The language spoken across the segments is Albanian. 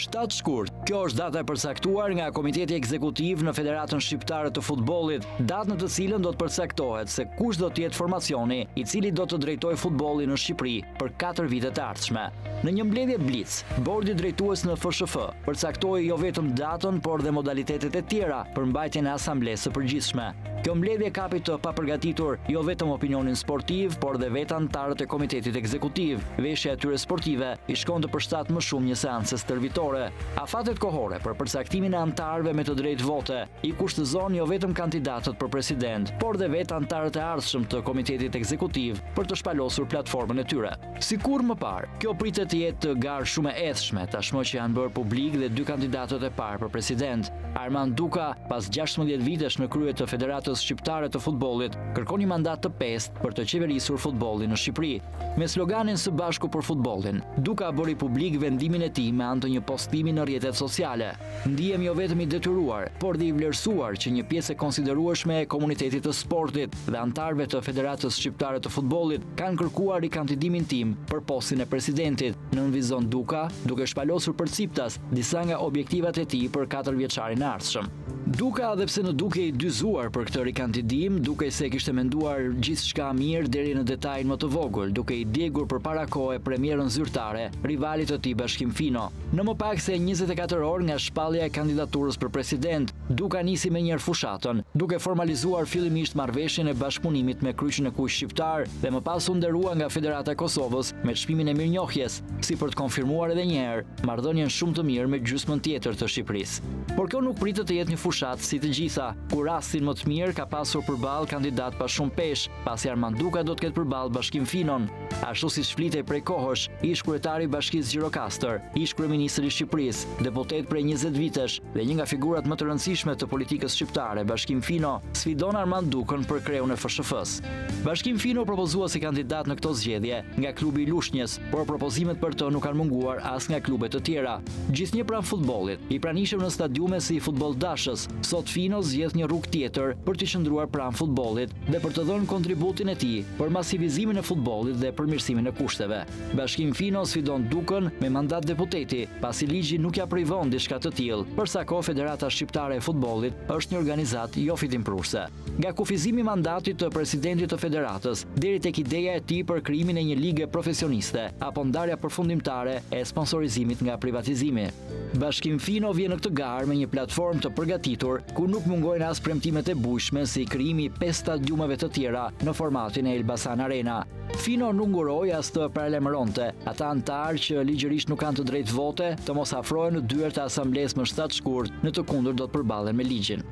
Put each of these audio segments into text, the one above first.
7 shkurt. Kjo është data e përcaktuar nga Komiteti Ekzekutiv në Federatën Shqiptare të Futbollit, datë në të cilën do të përcaktohet se kush do të jetë formacioni i cili do të drejtojë futbollin në Shqipëri për 4 vite të ardhshme. Në një mbledhje blitz, bordi drejtues në FSHF përcaktoi jo vetëm datën, por dhe modalitetet e tjera për mbajtjen e asamblesë së përgjithshme. Kjo mbledhje kapi të papërgatitur jo vetëm opinionin sportiv, por dhe vetë anëtarët e Komitetit Ekzekutiv. Veshja e tyre sportive i shkonte për shtat më shumë një seancë stërvitore. Afatet kohore për përcaktimin e anëtarëve me të drejtë vote i kushtëzon jo vetëm kandidatët për president, por dhe vetë anëtarët e ardhshëm të Komitetit Ekzekutiv për të shpalosur platformën e tyre. Sikur më parë, kjo pritet të jetë garë shumë e edhshme, tashmë që janë bërë publik dhe 2 kandidatët e parë për president. Armand Duka, pas 16 vitesh në krye të Federatës Shqiptare të Futbollit, kërkon një mandat të pestë për të qeverisur futbollin në Shqipëri. Me sloganin Së bashku për futbollin, Duka bëri publik vendimin e tij me anë të një postimi në rrjetet sociale. Ndihem jo vetëm i detyruar, por dhe i vlerësuar që një pjesë e konsiderueshme e komunitetit të sportit dhe anëtarëve të Federatës Shqiptare të Futbollit kanë kërkuar rikandidimin tim për postin e presidentit, nënvizon Duka, duke shpalosur përciptas disa nga objektivat e tij për 4 vjeçarin e ardhshëm. Duka, edhe pse në duke i dyzuar për këtë rikandidim, duke se kishte menduar gjithçka mirë deri në detajin më të vogël, duke i djegur përpara kohë premierën zyrtare, rivalit të tij Bashkim Fino. Në më pak se 24 orë nga shpallja e kandidaturës për president, Duka nisi me njëherë fushatën, duke formalizuar fillimisht marrëveshjen e bashkëpunimit me kryqin e kuq shqiptar dhe më pas u nderua nga Federata e Kosovës me çmimin e mirënjohjes, si për të konfirmuar edhe një herë marrëdhënien shumë të mirë me gjysmën tjetër të Shqipërisë. Por kjo nuk pritet të jetë një fushatë si të gjitha, ku rastin më të mirë ka pasur përballë kandidat pa shumë peshë, pasi Armand Duka do të ketë përballë Bashkim Finon. Ashtu si shflitej prej kohësh, ish kryetari i Bashkisë Gjirokastër, ish kryeministri i Shqipërisë, deputet prej 20 vitesh dhe një nga figurat më të rëndësishme të politikës shqiptare, Bashkim Fino, sfidon Armand Dukën për kreun e FSHF-së. Bashkim Fino propozua si kandidat në këto zgjedhje nga klubi i Lushnjës, por propozimet për të nuk kanë munguar as nga klubet të tjera. Gjithnjë pranë futbollit, i pranishëm në stadiume si Futboll Dashës, sot Fino zgjedh një rrugë tjetër për të qëndruar pranë futbollit dhe për të dhënë kontributin e tij për masivizimin e futbollit dhe përmirësimin e kushteve. Bashkim Fino sfidon Dukën me mandat deputeti, pasi ligji nuk ja privon diçka të tillë, përsa ko Federata Shqiptare e Futbollit është një organizatë jo fitimprurse. Nga kufizimi i mandatit të presidentit të Federatës deri tek ideja e tij për krijimin e një lige profesioniste apo ndarja përfundimtare e sponsorizimit nga privatizimi. Bashkim Fino vjen në këtë garë me një platformë të përgatitur ku nuk mungojnë as premtimet e bujshme si krijimi i 5 stadiumeve të tjera në formatin e Elbasan Arena. Fino nuk nguroi as të paralajmëronte ata anëtarë që ligjërisht nuk kanë të drejtë vote të mos afrohen në dyert të asamblesë më 7 shkurt, në të kundërt do të përballen me ligjin.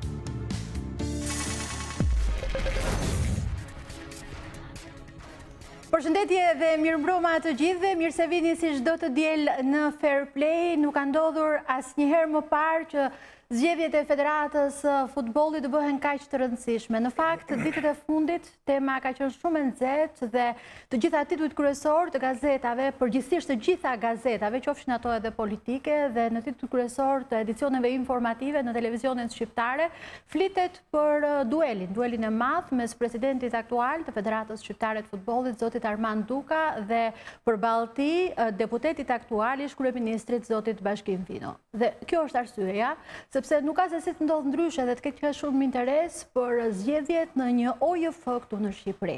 Përshëndetje dhe mirëmbrëma të gjithëve, mirë se vini si çdo të diel në Fair Play. Nuk ka ndodhur asnjëherë më parë që zgjedhjet e Federatës Futbollit të bëhen kaq të rëndësishme. Në fakt, ditët e fundit tema ka qenë shumë e nxehtë dhe të gjitha titujt kryesor të gazetave, përgjithsisht të gjitha gazetave, qofshin ato edhe politike dhe në titujt kryesor të edicioneve informative në televizionet shqiptare, flitet për duelin e madh mes presidentit aktual të Federatës Shqiptare të Futbollit, zotit Armand Duka, dhe përballë tij deputetit aktual, ish kryeministrit zotit Bashkim Fino. Dhe kjo është arsyeja sepse nuk ka se si të ndodhë ndryshe dhe të ketë shumë interes për zgjedhjet në një OJF këtu në Shqipëri.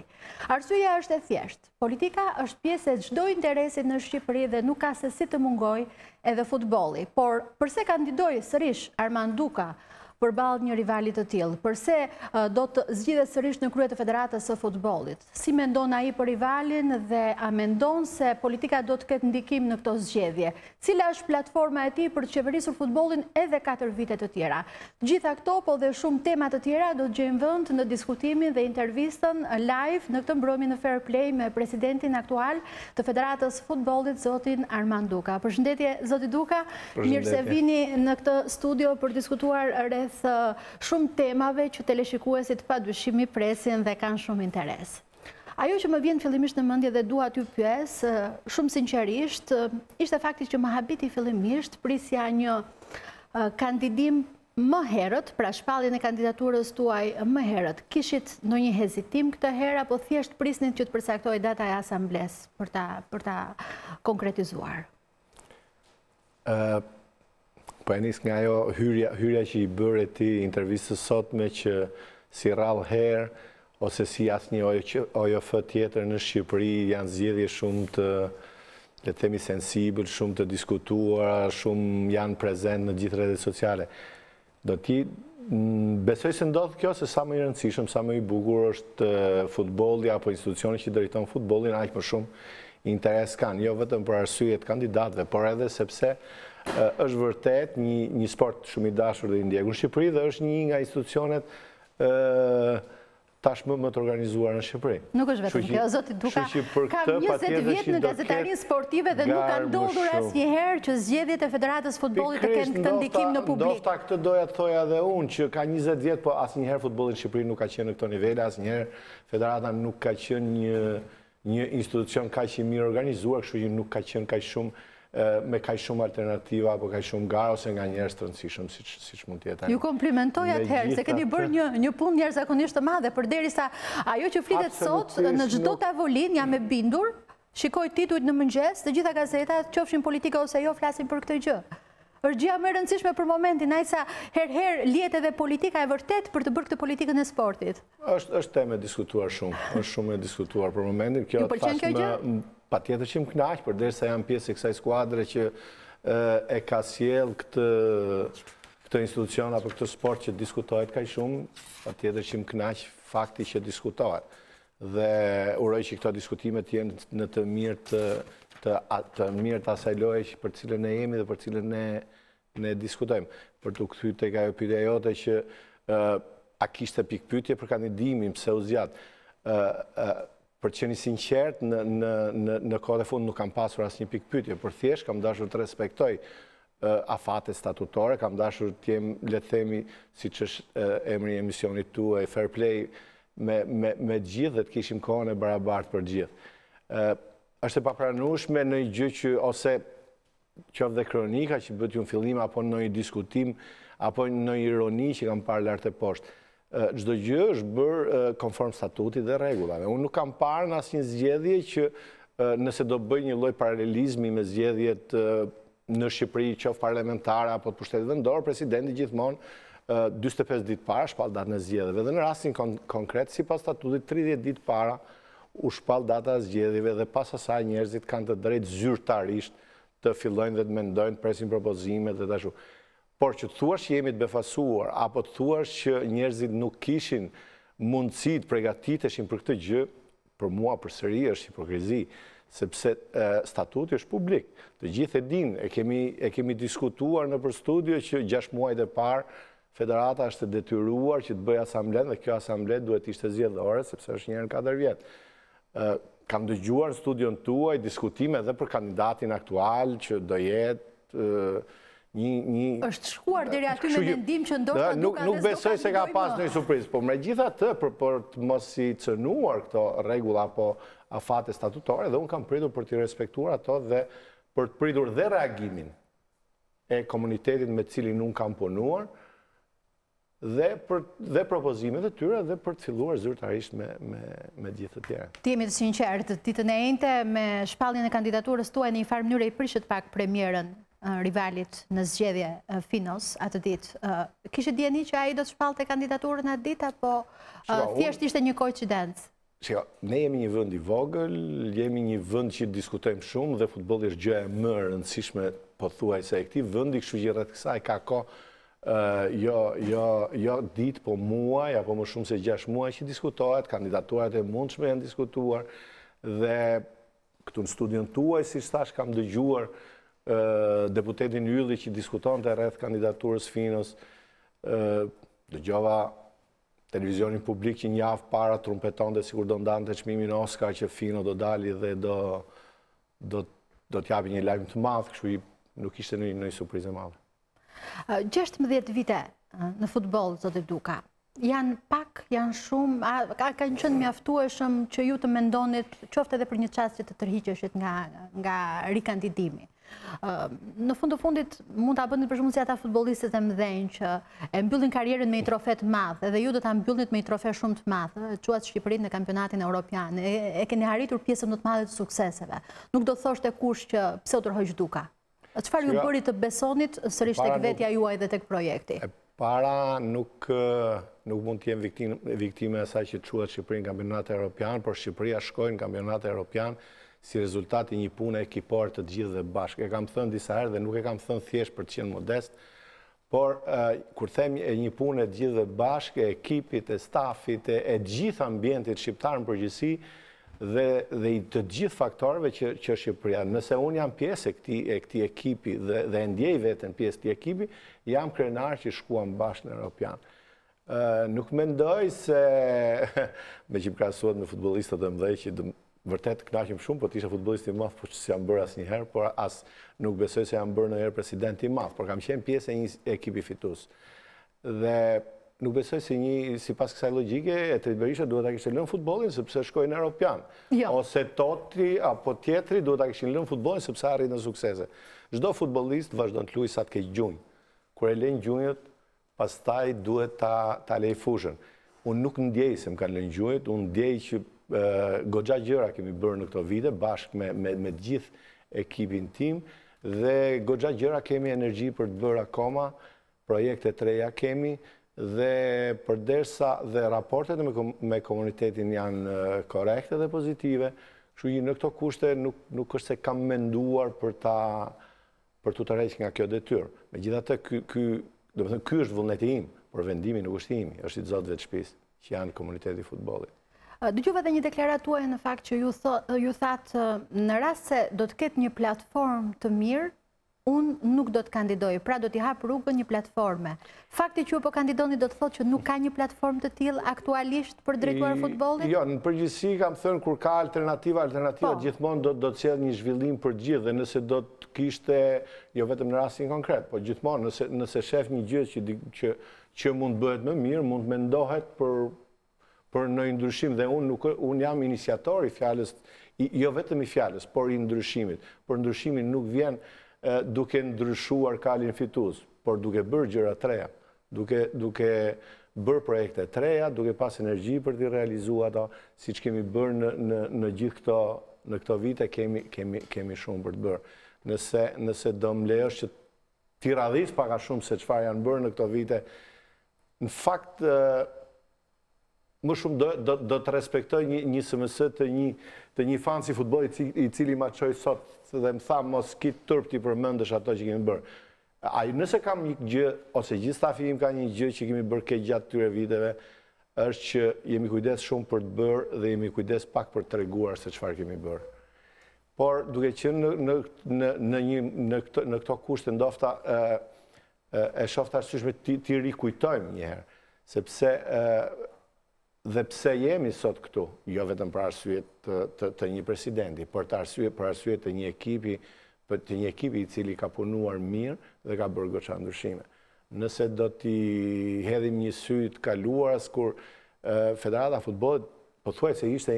Arsyeja është e thjeshtë. Politika është pjesë e çdo interesit në Shqipëri dhe nuk ka se si të mungojë edhe futbolli. Por përse kandidojë sërish Armand Duka përballë një rivalit të tillë? Përse do të zgjidhet sërish në krye të Federatës së Futbollit? Si mendon ai për rivalin dhe a mendon se politika do të ketë ndikim në këto zgjedhje? Cila është platforma e tij për të qeverisur futbollin edhe 4 vite të tjera? Gjitha këto, po dhe shumë tema të tjera do të gjejmë vend në diskutimin dhe intervistën live në këtë mbrëmje në Fair Play me presidentin aktual të Federatës së Futbollit, zotin Armand Duka. Përshëndetje zoti Duka, mirë se vini në këtë studio për diskutuar rreth shumë temave që teleshikuesit padyshim i presin dhe kanë shumë interes. Ajo që më vjen fillimisht në mendje dhe dua t'ju pyes, shumë sinqerisht, ishte fakti që më habiti fillimisht, prisja një kandidim më herët, pra shpalljen e kandidaturës tuaj më herët. Kishit ndonjë hezitim këtë herë apo thjesht prisnit që të përcaktojë data e asamblesë për ta konkretizuar? Po e nis nga ajo hyrja që i bërë ti intervistës sot me që si rrallë herë, ose si asnjë OJF tjetër në Shqipëri janë zgjedhje shumë të, le të themi, sensibël, shumë të diskutuara, shumë janë prezent në gjithë rrjetet sociale. Do t'i besoj se ndodh kjo se sa më i rëndësishëm, sa më i bukur është futbolli apo institucioni që drejton futbollin, aq më shumë interes kanë, jo vetëm për arsye të kandidatëve, por edhe sepse është vërtet një sport shumë i dashur dhe i ndjekur në Shqipëri dhe është një nga institucionet tashmë më të organizuar në Shqipëri. Nuk është vetëm kjo, zoti Duka, kam 20 vjet në gazetarinë sportive dhe nuk ka ndodhur asnjëherë që zgjedhjet e Federatës Futbollit të kenë këtë ndikim në publik. Ndoshta këtë doja të thoja edhe unë, që ka 20 vjet, po asnjëherë futbolli në Shqipëri nuk ka qenë në këto nivele, asnjëherë Federata nuk ka qenë një institucion kaq i mirë organizuar, kështu që nuk ka qenë kaq shumë me kaq shumë alternativa apo kaq shumë garë ose nga njerëz të rëndësishëm siç mund të jetë. Ju komplimentoj atëherë se keni bërë një punë jashtëzakonisht të madhe, përderisa ajo që flitet sot në çdo tavolinë jam e bindur, shikoj titujt në mëngjes, të gjitha gazetat, qofshin politike ose jo, flasin për këtë gjë. Është gjëja më e rëndësishme për momentin, ajsa herë lihet edhe politika e vërtet për të bërë këtë politikën e sportit. Është temë e diskutuar shumë, është shumë e diskutuar për momentin. Kjo tashmë patjetër që më kënaq, përderisa jam pjesë e kësaj skuadre që e ka sjell këtë institucion apo këtë sport që diskutohet kaq shumë, patjetër që më kënaq fakti që diskutohet. Dhe uroj që këto diskutime të jenë në të mirë të asaj loje për cilën ne jemi dhe për cilën ne diskutojmë. Për të kthyer tek ajo pyetja jote që a kishte pikpyetje për kandidimin, pse u zgjat. Për të qenë i sinqert, në kohët e fundit nuk kam pasur asnjë pikpyetje, por thjesht kam dashur të respektoj afate statutore, kam dashur të jem, le të themi, siç është emri i emisionit tuaj, fair play me gjithë dhe të kishim kohën e barabartë për gjithë. Është e papranueshme në një gjë që ose qoftë dhe kronika që bëhet një fillim apo në një diskutim apo në një ironi që kam parë lart e poshtë. Çdo gjë është bërë konform statutit dhe rregullave. Unë nuk kam parë në asnjë zgjedhje që nëse do bëj një lloj paralelizmi me zgjedhjet në Shqipëri, qoftë parlamentare apo të pushtetit vendor, presidenti gjithmonë 45 ditë para shpall datën e zgjedhjeve. Dhe në rastin konkret, sipas statutit, 30 ditë para u shpall data e zgjedhjeve dhe pas asaj njerëzit kanë të drejtë zyrtarisht të fillojnë dhe të mendojnë, të presin propozimet dhe ashtu. Por që të thuash që jemi të befasuar, apo të thuash që njerëzit nuk kishin mundësi të përgatiteshin për këtë gjë, për mua përsëri është hipokrizi, sepse statuti është publik. Të gjithë e dinë, e kemi diskutuar në për studio që 6 muajt e parë Federata është detyruar që të bëjë asamblen dhe kjo asamblen duhet ishte zgjedhore, sepse është një herë në 4 vjet. Kam dëgjuar në studion tuaj diskutime edhe për kandidatin aktual që do jetë është shkuar deri aty me mendim që ndoshta nuk besoj se ka pas një surprizë, por megjithatë për të mos i cënuar këto rregulla apo afate statutore, dhe unë kam pritur për të respektuar ato dhe për të pritur dhe reagimin e komunitetit me cilin unë kam punuar dhe propozimet e tyre dhe për të filluar zyrtarisht me gjithë të tjera. Ti jemi të sinqertë, ditën e njëjtë me shpalljen e kandidaturës tuaj në një farë mënyrë i prishet pak premierën rivalit në zgjedhje Finos atë ditë. Kishe dieni që ai do të shpallte kandidaturën atë ditë apo thjesht ishte një koincidencë? Ne jemi një vend i vogël, jemi një vend që diskutojmë shumë dhe futbolli është gjëja e më e rëndësishme pothuajse e këtij vendi, kështu që rreth kësaj ka kohë jo ditë, po muaj apo më shumë se 6 muaj që diskutohet, kandidaturat e mundshme janë diskutuar dhe këtu në studion tuaj, siç thash, kam dëgjuar deputetin Ylli që diskutonte rreth kandidaturës Finos, dëgjova televizionin publik që një javë para trumpetonte sikur do ndante çmimin Oscar që Fino do dali dhe do t'japi një lajm të madh, kështu nuk ishte një surprizë e madhe. 16 vite në futboll, zoti Duka. Janë pak, janë shumë, kanë qenë mjaftueshëm që ju të mendonit, qoftë edhe për një çast që të tërhiqeshit nga rikandidimi. Në fund të fundit mund ta bëni për shembull si ata futbollistët e mëdhenj që e mbyllin karrierën me një trofe të madh, edhe ju do ta mbyllnit me një trofe shumë të madh, quat Shqipërinë në kampionatin evropian. E keni arritur pjesën më të madhe të sukseseve. Nuk do thoshte kush që pse u tërhoq Duka. Çfarë ju bëri të besonit sërish tek vetja juaj dhe tek projekti? Para nuk mund të jem viktime e asaj që quhet Shqipëri në kampionat evropian, por Shqipëria shkoi në kampionat evropian si rezultati një pune ekipore të gjithë dhe bashkë. E kam thënë disa herë dhe nuk e kam thënë thjesht për të qenë modest, por kur them një punë të gjithë dhe bashkë, e ekipit, e stafit, e gjithë ambientit shqiptar në përgjithësi dhe i të gjithë faktorëve që Shqipëria. Nëse unë jam pjesë e këtij ekipi dhe ndjej veten pjesë këtij ekipi, jam krenar që shkuam bashkë në Europian. Nuk mendoj se me që krahasuat me futbollistët e mëdhenj që vërtet kënaqem shumë, po të isha futbollist i madh, por s'jam bërë asnjëherë, por as nuk besoj se jam bërë ndonjëherë presidenti i madh, por kam qenë pjesë e një ekipi fitues. Dhe nuk besoj se sipas kësaj logjike e Tret Berisha duhet ta kishte lënë futbollin sepse shkoi në Europian. Ose Toti apo tjetri duhet ta kishin lënë futbollin sepse arritën suksese. Çdo futbollist vazhdon të luajë sa të keq gjunjë. Kur e lën gjunjët, pastaj duhet ta lej fushën. Unë nuk ndjej se më kanë lënë gjunjët, unë ndjej që goxha gjëra kemi bërë në këto vite bashkë me gjithë ekipin tim dhe goxha gjëra kemi energji për të bërë akoma, projekte të reja kemi dhe përderisa dhe raportet me komunitetin janë korrekte dhe pozitive, kështu që në këto kushte nuk është se kam menduar për të tërhequr nga kjo detyrë. Megjithatë, ky është vullneti im, por vendimi nuk është imi, është i zotëve të shtëpisë, që janë komuniteti i futbollit. Dëgjova edhe një deklaratë tuaj në fakt që ju thatë në rast se do të ketë një platformë të mirë, unë nuk do të kandidoj, pra do t'i hap rrugën një platforme. Fakti që ju po kandidoni do të thotë që nuk ka një platformë të tillë aktualisht për drejtuar futbollit? Jo, në përgjithësi kam thënë kur ka alternativa gjithmonë do të sjell një zhvillim për gjithë dhe nëse do të kishte jo vetëm në rastin konkret, po gjithmonë nëse shef një gjë që mund bëhet më mirë, mund mendohet për në ndryshim dhe unë jam iniciator i fjalës, jo vetëm i fjalës, por i ndryshimit. Por ndryshimi nuk vjen duke ndryshuar kalin fitues, por duke bërë gjëra të reja, duke bërë projekte të reja, duke pas energji për t'i realizuar ato, siç kemi bërë në gjithë këto vite, kemi shumë për të bërë. Nëse do më lejosh që t'i radhis pak a shumë se çfarë janë bërë në këto vite, në fakt më shumë do të respektoj një SMS të një fan si futbollit i cili ma çoi sot dhe më tha mos kit turp ti përmendesh ato që kemi bërë. Nëse kam një gjë, ose gjithë stafi im ka një gjë që kemi bërë keq gjatë këtyre viteve, është që jemi kujdes shumë për të bërë dhe jemi kujdes pak për të treguar se çfarë kemi bërë. Por duke qenë në këto kushte ndofta e shofta arsyeshme ti rikujtojmë një herë, sepse dhe pse jemi sot këtu, jo vetëm për arsye të një presidenti, por për arsye të një ekipi i cili ka punuar mirë dhe ka bërë goxha ndryshime. Nëse do t'i hedhim një sy të kaluarës kur Federata e Futbollit pothuajse ishte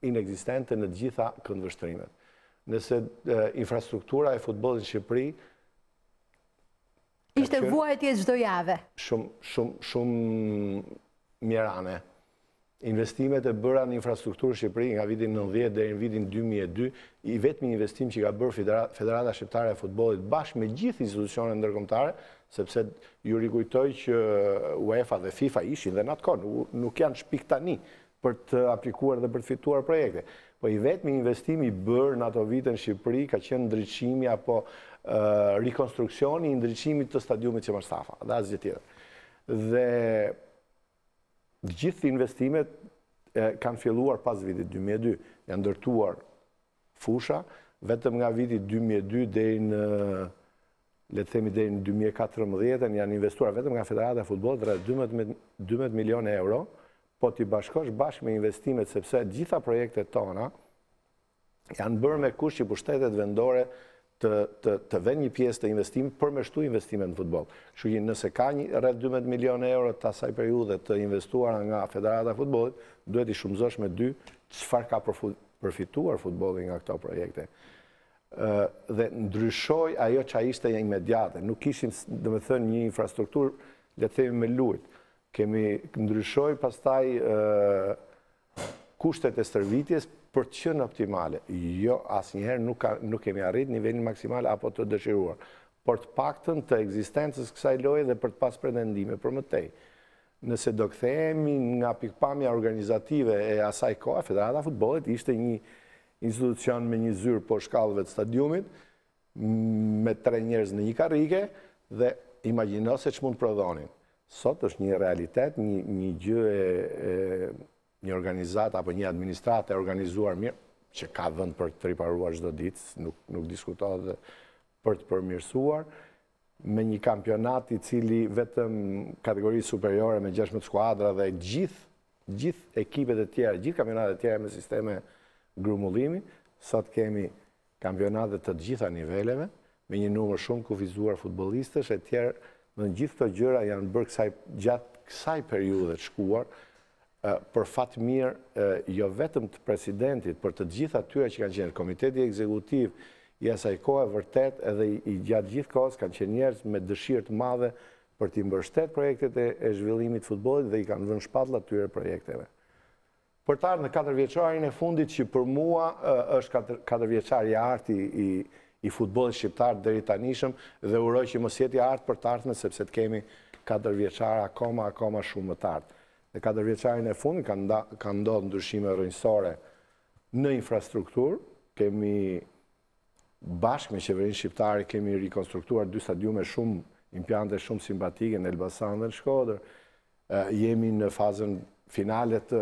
inekzistente në të gjitha këndvështrimet. Nëse infrastruktura e futbollit në Shqipëri ishte vuajtje çdo javë. Shumë mjerane. Investimet e bëra në infrastrukturë në Shqipëri nga vitin 90 deri në vitin 2002, i vetmi investim që ka bërë Federata Shqiptare e Futbollit bashkë me gjithë institucionet ndërkombëtare, sepse ju rikujtoj që UEFA dhe FIFA ishin dhe në atë kohë, nuk janë shpik tani për të aplikuar dhe për të fituar projekte. Po i vetmi investimi bërë në ato vite në Shqipëri ka qenë ndriçimi apo rikonstruksioni i ndriçimit të stadiumit që Mustafa, dhe asgjë tjetër. Dhe gjithë investimet kanë filluar pas vitit 2002, janë ndërtuar fusha, vetëm nga viti 2002 deri në, le të themi deri në 2014 janë investuar vetëm nga Federata e Futbollit rreth 12 milionë euro, po t'i bashkosh bashkë me investimet, sepse gjitha projektet tona janë bërë me kusht që pushtetet vendore të vënë një pjesë të investimit për me shtu investimet në futboll. Kështu që nëse ka rreth 12 milionë euro të asaj periudhe të investuara nga Federata e Futbollit, duhet i shumëzosh me 2 çfarë ka përfituar futbolli nga këto projekte. Dhe ndryshoi ajo që ishte imediate. Nuk kishim, domethënë, një infrastrukturë, le të themi, me lujt. Kemi ndryshoi pastaj kushtet e stërvitjes për të qenë optimale. Jo, asnjëherë nuk kemi arrit nivelin maksimal apo të dëshiruar. Por të paktën të ekzistencës kësaj loje dhe për të pas pretendime për më tej. Nëse do kthehemi nga pikpamja organizative e asaj kohe, Federata e Futbollit ishte një institucion me një zyrë po shkallëve të stadiumit, me 3 njerëz në një karrige dhe imagjino se ç'mund prodhonin. Sot është një realitet, një gjë një organizat apo një administratë e organizuar mirë, që ka vend për të riparuar çdo ditë, nuk diskutohet për të përmirësuar, me një kampionat i cili vetëm kategori superiore me 16 skuadra dhe gjithë ekipet e tjera, gjithë kampionatet e tjera me sisteme grumullimi, sot kemi kampionate të gjitha niveleve, me një numër shumë kufizuar futbollistësh e tjerë, në gjithë këto gjëra janë bërë gjatë kësaj periudhe të shkuar, për fat mirë jo vetëm të presidentit, për të gjitha atyre që kanë qenë komiteti ekzekutiv, i asaj kohe vërtet edhe i gjatë gjithë kohës kanë qenë njerëz me dëshirë të madhe për t'i mbështet projektet e zhvillimit të futbollit dhe i kanë vënë shpatlla atyre projekteve. Për të ardhur në 4 vjeçarin e fundit që për mua është 4 vjeçari i arti i futbollit shqiptar deri tanishëm dhe uroj që mos jetë i art për të ardhmen sepse të kemi 4 vjeçare akoma shumë më të art. Në 4 vjeçarin e fundit kanë ndodhur ndryshime rrënjësore në infrastrukturë, kemi bashkë me qeverinë shqiptare kemi rikonstruktuar 2 stadiume shumë impiante shumë simpatike në Elbasan dhe në Shkodër. Jemi në fazën finale të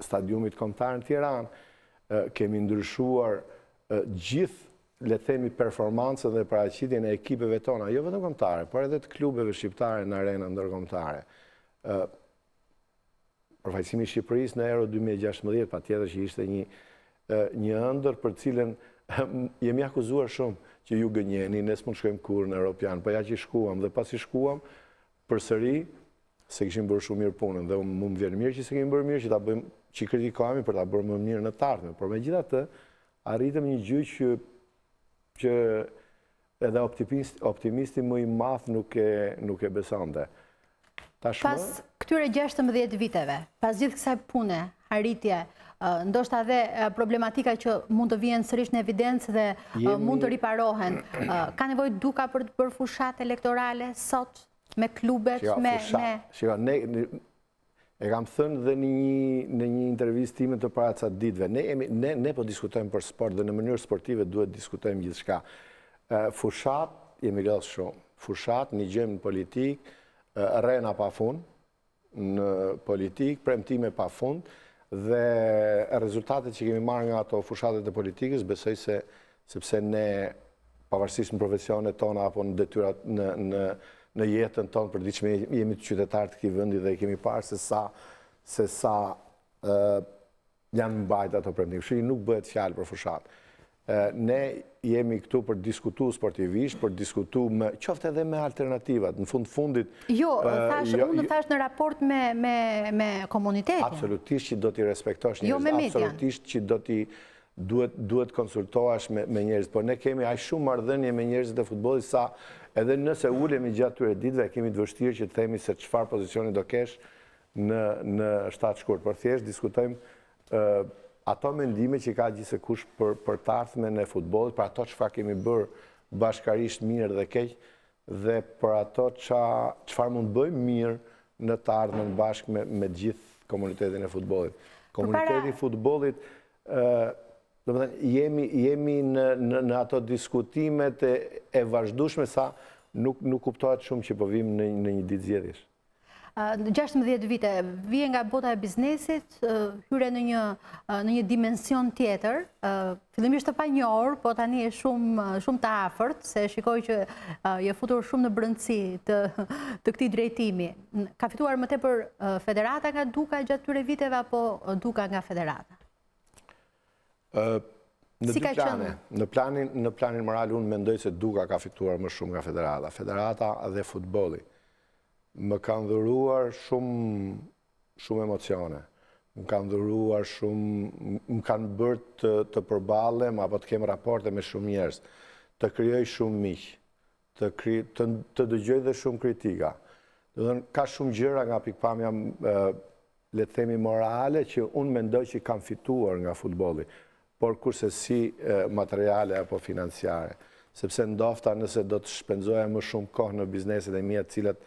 stadiumit kombëtar në Tiranë. Kemi ndryshuar gjithë, le të themi, performancën dhe paraqitjen e ekipeve tona, jo vetëm kombëtare, por edhe të klubeve shqiptare në arena ndërkombëtare. Përfaqësimi i Shqipërisë në Euro 2016 patjetër që ishte një ëndër për cilën jemi akuzuar shumë që ju gënjeni, ne s'mund shkojmë kurrë në Europian, po ja që shkuam dhe pasi shkuam, përsëri se kishim bërë shumë mirë punën dhe më vjen mirë që se kemi bërë mirë që ta bëjmë, që kritikohemi për ta bërë më mirë në të ardhmen, por megjithatë arritëm një gjë që edhe optimisti më i madh nuk e besonte. Pas këtyre 16 viteve, pas gjithë kësaj pune, arritje, ndoshta dhe problematika që mund të vijnë sërish në evidencë dhe mund të riparohen, ka nevojë Duka për të bërë fushat elektorale sot me klubet, e kam thënë dhe në një intervistë time të para ca ditëve. Ne po diskutojmë për sport dhe në mënyrë sportive duhet diskutojmë gjithçka. Fushat jemi lodhur shumë. Fushat një gjë në politik, rrena pafund në politik, premtime pafund dhe rezultatet që kemi marrë nga ato fushatet e politikës, besoj se sepse ne pavarësisht në profesionet tona apo në detyrat në jetën tonë për diçme jemi të qytetarë të këtij vendi dhe kemi parë se sa janë mbajtur ato premtime. Kështu nuk bëhet fjalë për fushat. Ne jemi këtu për diskutu sportivisht, për diskutu qoftë edhe me alternativat. Në fundit... Unë thash në raport me komunitetin. Absolutisht që do t'i respektosh njerëz, absolutisht që duhet konsultohesh me njerëz, por ne kemi aq shumë marrëdhënie me njerëzit e futbollit sa edhe nëse ulemi gjatë këtyre ditëve kemi të vështirë që të themi se çfarë pozicioni do kesh në shtatë shkurt, por thjesht diskutojmë ato mendime që ka gjithsekush për të ardhmen e futbollit, për ato çfarë kemi bërë bashkarisht mirë dhe keq dhe për ato çfarë mund bëjmë mirë në të ardhmen bashkë me gjithë komunitetin e futbollit. Komuniteti i futbollit, jemi në ato diskutimet e vazhdueshme sa nuk kuptohet shumë që po vim në një ditë zgjedhjesh. 16 vite, vije nga bota e biznesit, hyre në një dimension tjetër, fillimisht të panjohur, po tani e shumë të afërt, se shikoj që je futur shumë në brendësi të këtij drejtimi. Ka fituar më tepër Federata nga Duka gjatë këtyre viteve apo Duka nga Federata? Në planin moral unë mendoj se Duka ka fituar më shumë nga Federata. Federata dhe futbolli më kanë dhuruar shumë emocione, më kanë dhuruar shumë, më kanë bërë të përballem apo të kem raporte me shumë njerëz, të krijoj shumë miq, të dëgjoj dhe shumë kritika. Ka shumë gjëra nga pikpamja le të themi morale, që unë mendoj që kam fituar nga futbolli, por kurse si materiale apo financiare. Sepse ndofta nëse do të shpenzoja më shumë kohë në bizneset e mia të cilat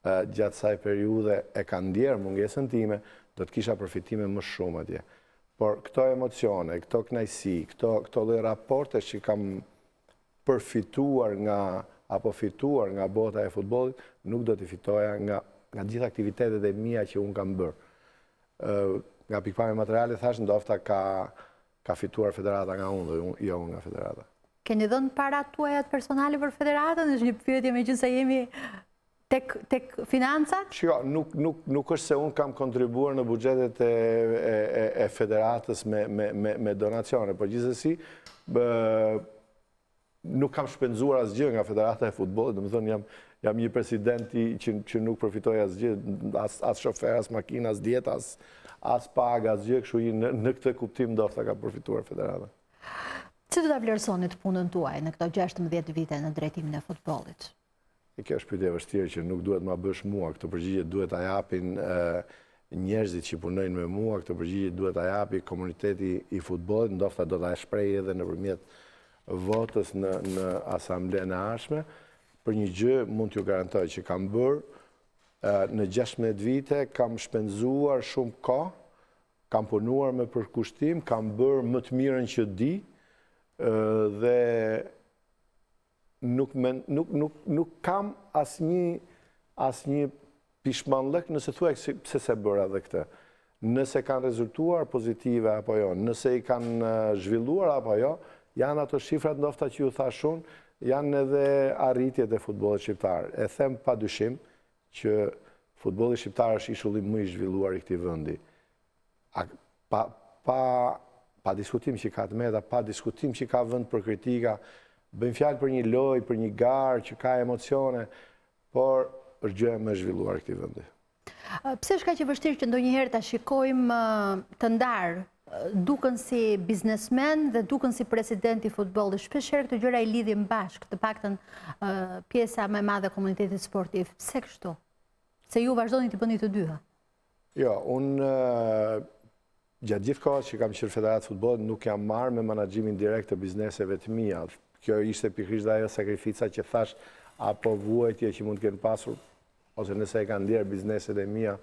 gjatë saj periudhe e kanë ndjerë mungesën time, do të kisha përfitime më shumë atje. Por këto emocione, këto kënaqësi, këto lloj raporte që kam përfituar apo fituar nga bota e futbollit, nuk do t'i fitoja nga gjitha aktivitetet e mia që unë kam bërë. Nga pikpamje materiale, thash, ndofta ka fituar federata nga unë dhe jo nga federata. Keni dhënë parat tuajat personale për federatën? Është një pyetje megjithëse jemi tek financat? Shiko, nuk është se unë kam kontribuar në buxhetet e federatës me donacione, por gjithsesi nuk kam shpenzuar asgjë nga federata e futbollit, domethënë jam një presidenti që nuk përfitoj asgjë, as shofer, as makinë, as dietë, as pagë, asgjë, kështu në këtë kuptim ndofta ka përfituar federata. Si do ta vlerësonit punën tuaj në këto 16 vite në drejtimin e futbollit? Kjo është pyetje e vështirë që nuk duhet ma bësh mua, këtë përgjigje duhet ta japin njerëzit që punojnë me mua, këtë përgjigje duhet ta japi komuniteti i futbollit, ndofta do ta shpreh edhe nëpërmjet votës në asamblenë e ardhshme. Për një gjë mund t'ju garantoj që kam bërë në 16 vite, kam shpenzuar shumë kohë, kam punuar me përkushtim, kam bërë më të mirën që di dhe nuk kam asnjë pishmallëk nëse thuaj se bëra edhe këtë. Nëse kanë rezultuar pozitive apo jo, nëse i kanë zhvilluar apo jo, janë ato shifrat ndofta që ju thashun, janë edhe arritjet e futbollit shqiptar. E them pa dyshim që futbolli shqiptar është ishulli më i zhvilluar i këtij vendi. Pa diskutim që ka të meta, pa diskutim që ka vend për kritika, bëjmë fjalë për një lojë, për një garë që ka emocione, por është gjëja më e zhvilluar e këtij vendi. Pse është kaq e vështirë që ndonjëherë ta shikojmë të ndarë Dukën si biznesmen dhe Dukën si presidenti i futbollit? Shpeshherë këtë gjëra i lidhim bashkë, të paktën pjesa më e madhe e komunitetit sportiv. Pse kështu? Se ju vazhdoni të bëni të dyja? Jo, unë gjatë gjithë kohës që kam qenë federat futbollit nuk jam marrë me menaxhimin direkt të bizneseve të mia. Kjo ishte pikërisht ajo sakrifica që thash, apo vuajtje që mund të kenë pasur, ose nëse e kanë ndjerë bizneset e mia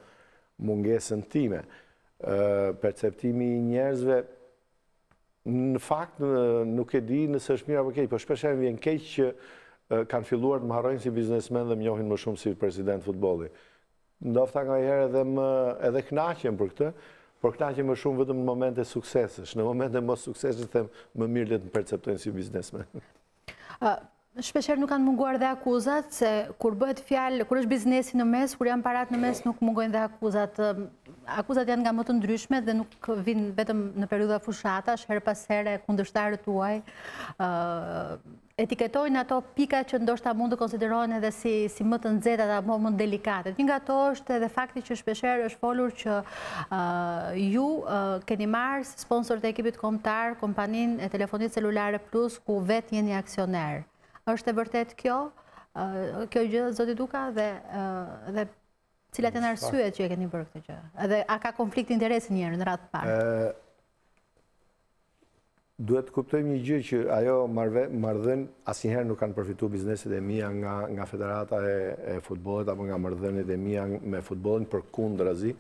mungesën time. Perceptimi i njerëzve në fakt nuk e di nëse është mirë apo keq, por shpeshherë vjen keq që kanë filluar të më harrojnë si biznesmen dhe më njohin më shumë si president futbolli. Ndofta nganjëherë edhe kënaqem për këtë, por kënaqem më shumë vetëm në momente suksesësh. Në momente mos suksesësh them më mirë le të më perceptojnë si biznesmen. Shpeshherë nuk kanë munguar dhe akuzat, se kur bëhet fjalë, kur është biznesi në mes, kur janë parat në mes, nuk mungojnë dhe akuzat. Akuzat janë nga më të ndryshme dhe nuk vinë vetëm në periudha fushatash, her pas here kundërshtarët tuaj etiketojnë ato pika që ndoshta mund të konsiderohen edhe si më të nxehta apo më delikate. Një nga ato është edhe fakti që shpeshherë është folur që ju keni marrë si sponsor të ekipit kombëtar kompaninë e telefonisë celulare Plus, ku vetë jeni aksioner. Është e vërtet kjo gjë, zoti Duka, dhe cilat janë arsyet që e keni bërë këtë gjë? Edhe a ka konflikt interesi njëherë në radhë të parë? Duhet të kuptojmë një gjë që ajo marrëdhënie asnjëherë nuk kanë përfituar bizneset e mia nga federata e futbollit apo nga marrëdhëniet e mia me futbollin, përkundrazi,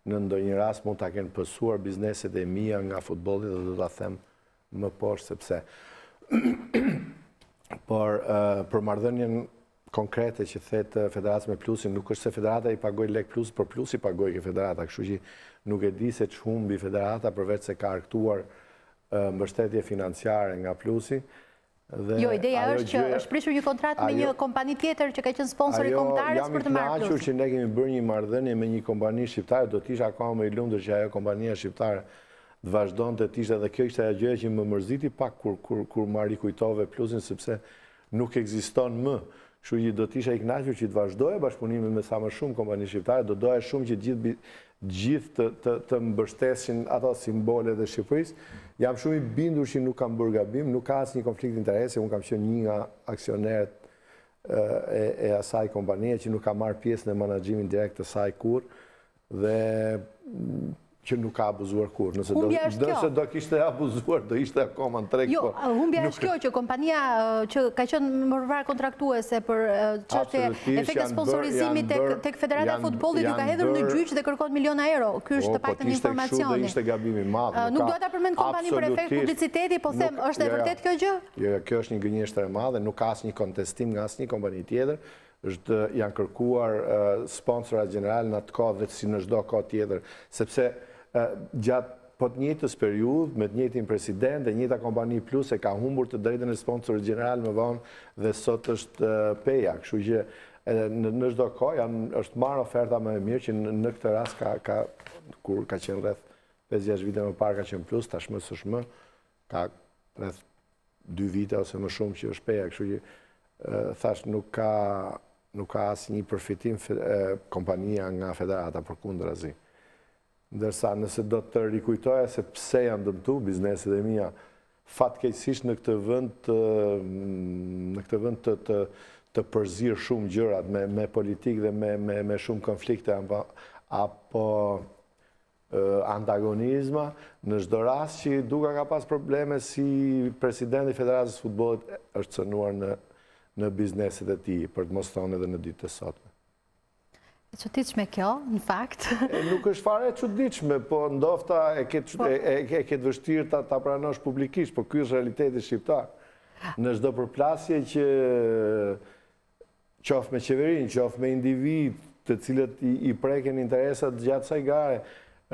në ndonjë rast mund ta kenë pësuar bizneset e mia nga futbolli dhe do ta them më poshtë sepse. Por për marrëdhënien konkrete që thetë federacia me Plusin, nuk është se federata i pagoj lek Plus, por Plus i pagoj ke federata, kështu që nuk e di se ç'humbi federata përveç se ka argëtuar mbështetje financiare nga Plusi. Jo, ideja është që është prishur një kontratë me një kompani tjetër që ka qenë sponsor i kombëtarës për të marrë Plusin. Jam i kënaqur që ne kemi bërë një marrëdhënie me një kompani shqiptare, do të isha akoma më i lumtur që ajo kompania shqiptare të vazhdonte të ishte, dhe kjo ishte ajo gjë që më mërziti pak kur ma rikujtove Plusin, sepse nuk ekziston më. Kështu që do të isha i kënaqur që të vazhdoje bashkëpunimi me sa më shumë kompani shqiptare, do doja shumë që gjithë të mbështesin ato simbolet e Shqipërisë. Jam shumë i bindur që nuk kam bërë gabim, nuk ka asnjë konflikt interesi, unë kam qenë një nga aksionerët e asaj kompanie që nuk ka marrë pjesë në menaxhimin direkt të saj kurrë, dhe që nuk ka abuzuar kur. Nëse do kishte abuzuar, do ishte akoma në treg. Jo, humbja është kjo që kompania që ka qenë më përpara kontraktuese për çështje efekte sponsorizimit tek Federata e Futbollit ju ka hedhur në gjyq dhe kërkon miliona euro. Ky është të paktën informacioni. Do ishte gabim i madh. Nuk dua ta përmend kompaninë për efekt publiciteti, po them, është e vërtet kjo gjë? Jo, kjo është një gënjeshtër e madhe, nuk ka asnjë kontestim nga asnjë kompani tjetër. Janë kërkuar sponsorat general në atë kohë dhe si në çdo kohë tjetër, sepse gjatë po të njëjtës periudhë, me të njëjtin president dhe njëjta kompani plus e ka humbur të drejtën e sponsorit general më vonë dhe sot është peja. Kështu që në çdo kohë është marrë oferta më e mirë që në këtë rast kur ka qenë rreth 5-6 vite më parë ka qenë plus, tashmë s'është më, ka rreth 2 vite ose më shumë që është peja. Kështu që thash nuk ka asnjë përfitim kompania nga federata, përkundrazi. Ndërsa nëse do të rikujtoja se pse janë dëmtu bizneset e mia, fatkeqësisht në këtë vend të përzir shumë gjërat me politikë dhe me shumë konflikte apo antagonizma, në çdo rast që Duka ka pas probleme si presidenti i Federatës së Futbollit është cënuar në bizneset e tij, për të mos thënë edhe në ditët e sotme. E çuditshme kjo, në fakt. Nuk është fare e çuditshme, po ndofta e ketë vështirë ta pranosh publikisht, po ky është realiteti shqiptar. Në çdo përplasje që qoftë me qeverinë, qoftë me individ, të cilët i preken interesat gjatë kësaj gare,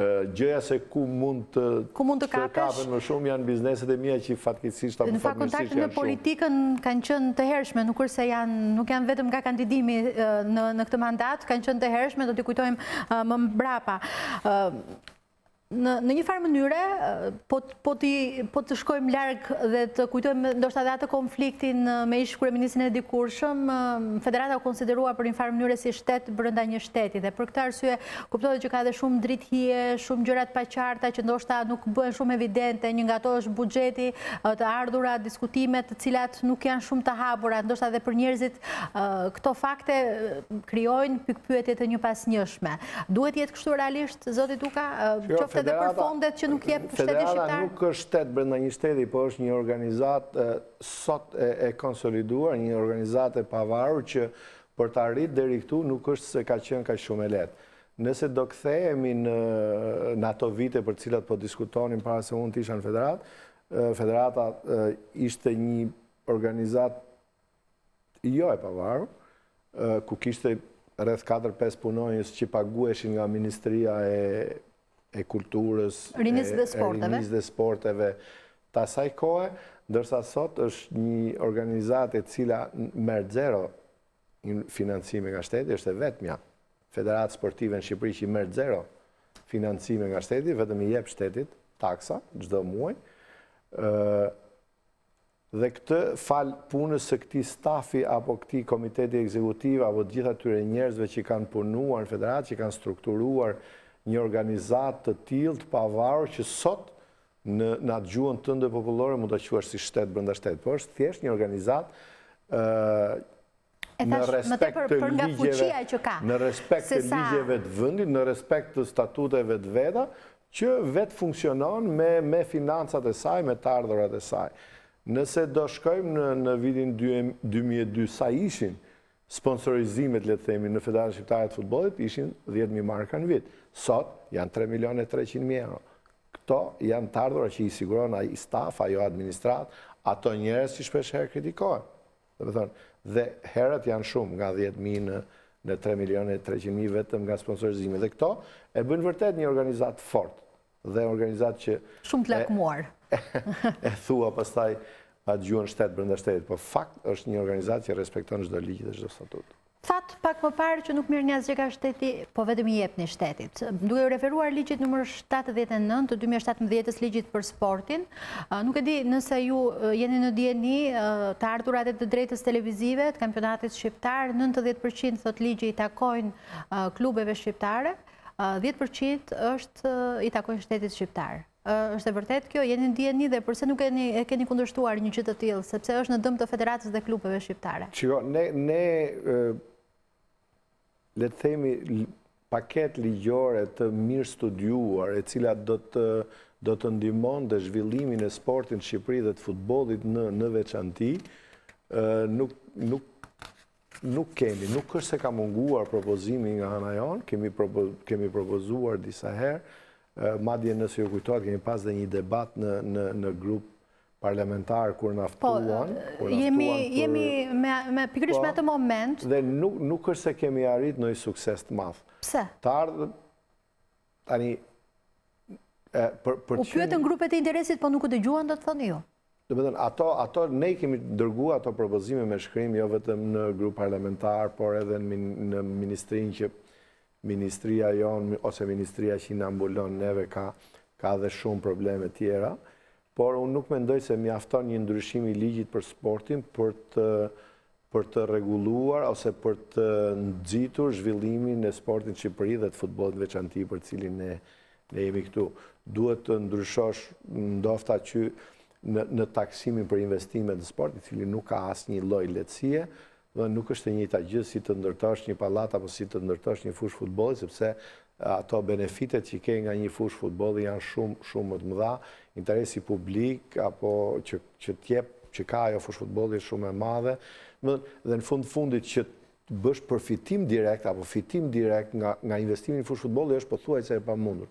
gjëja se ku mund të kapen më shumë janë bizneset e mia që fatkeqësisht apo fatmirësisht janë shumë. Në fakt kontaktet me politikën kanë qenë të hershme, nuk janë vetëm nga kandidimi në këtë mandat, kanë qenë të hershme, do t'i kujtojmë më mbrapa. Në një farë mënyre, po të shkojmë larg dhe të kujtojmë ndoshta edhe atë konfliktin me ish kryeministrin e dikurshëm, Federata u konsiderua për një farë mënyre si shtet brenda një shteti dhe për këtë arsye kuptohet që ka edhe shumë drithije, shumë gjëra të paqarta që ndoshta nuk bëhen shumë evidente, një nga ato është buxheti, të ardhurat, diskutimet të cilat nuk janë shumë të hapura, ndoshta edhe për njerëzit këto fakte krijojnë pikpyetje të njëpasnjëshme. Duhet jetë kështu realisht, zoti Duka, dhe për fondet që nuk jep shteti shqiptar? Federata nuk është shtet brenda një shteti, po është një organizat sot e konsoliduar, një organizat e pavarur që për të arritur deri këtu nuk është se ka qenë kaq shumë e lehtë. Nëse do kthehemi në ato vite për të cilat po diskutonin para se unë të isha në federat, federata ishte një organizat jo e pavarur, ku kishte rreth 4-5 punonjës që paguheshin nga Ministria e kulturës, rinisë dhe sporteve të asaj kohe, ndërsa sot është një organizat e cila merr zero financime nga shteti, është e vetmja federatë sportive në Shqipëri që merr zero financime nga shteti, vetëm i jep shtetit taksa çdo muaj. Dhe këtë fal punës së këtij stafi apo këtij komiteti ekzekutiv apo të gjitha atyre njerëzve që kanë punuar në federatë, që kanë strukturuar një organizat të tillë të pavarur që sot në atë gjuhën tënde popullore mund ta quash si shtet brenda shtetit, por është thjesht një organizat në respekt të ligjeve, në respekt të ligjeve të vendit, në respekt të statuteve të veta, që vetë funksionon me financat e saj, me të ardhurat e saj. Nëse do shkojmë në vitin 2002, sa ishin sponsorizimet, le të themi, në Federatën Shqiptare të Futbollit, ishin 10.000 marka në vit. Sot janë 3.300.000 euro. Këto janë të ardhurat që i siguron ai staf, ajo administrat, ato njerëz që shpesh herë kritikohen. Dhe herët janë shumë, nga 10.000 në 3.300.000 vetëm nga sponsorizime. Dhe këto e bën vërtet një organizat fort dhe organizat që shumë të lakmuar. E thua pastaj atë gjuhën shtet brenda shtetit, por fakt është një organizat që respekton çdo ligj dhe çdo statut. That pak më parë që nuk mirë një asgjë nga shteti, po vetëm i jep një shtetit. Duke u referuar ligjit nr. 79 të 2017-s, ligjit për sportin, nuk e di nëse ju jeni në dieni të ardhurat e të drejtës televizive të kampionatit shqiptar, 90% thot ligji i takojnë klubeve shqiptare, 10% i takojnë shtetit shqiptar. Është e vërtet kjo, jeni në dieni dhe përse nuk e keni kundërshtuar një gjë të tillë, sepse është në dëm të federatës dhe klubeve shqiptare? Shiko, ne le të themi paket ligjore të mirë studiuar, e cila do të ndihmon dhe zhvillimin e sportit në Shqipëri dhe të futbollit në veçanti, nuk kemi. Nuk është se ka munguar propozimi nga ana jonë, kemi propozuar disa herë, madje nëse ju kujtohet, kemi pas dhe një debat në grup parlamentar kur naftuan. Jemi pikërisht me atë moment. Dhe nuk është se kemi arrit në një sukses të madh. Pse? Të ardhë, tani... U pyetën grupet e interesit, po nuk u dëgjuan, do të thonë jo. Ato, ne kemi dërguar ato propozime me shkrim, jo vetëm në grup parlamentar, por edhe në ministrinë që ministria jonë, ose ministria që i ambulon neve ka dhe shumë probleme tjera, por unë nuk mendoj se mjafton një ndryshim i ligjit për sportin për të reguluar ose për të nxitur zhvillimin e sportit në Shqipëri dhe të futbollit veçanti për cilin ne jemi këtu. Duhet të ndryshosh ndofta që në taksimin për investimet në sport, i cili nuk ka asnjë lloj lehtësie, dhe nuk është e njëjta gjë si të ndërtosh një pallat apo si të ndërtosh një fushë futbolli, sepse ato benefitet që ke nga një fushë futbolli janë shumë më të mëdha. Interesi publik apo që ka ajo fushë futbolli është shumë e madhe, dhe në fundit që të bësh përfitim direkt apo fitim direkt nga investimi në fushë futbolli është pothuajse e pamundur.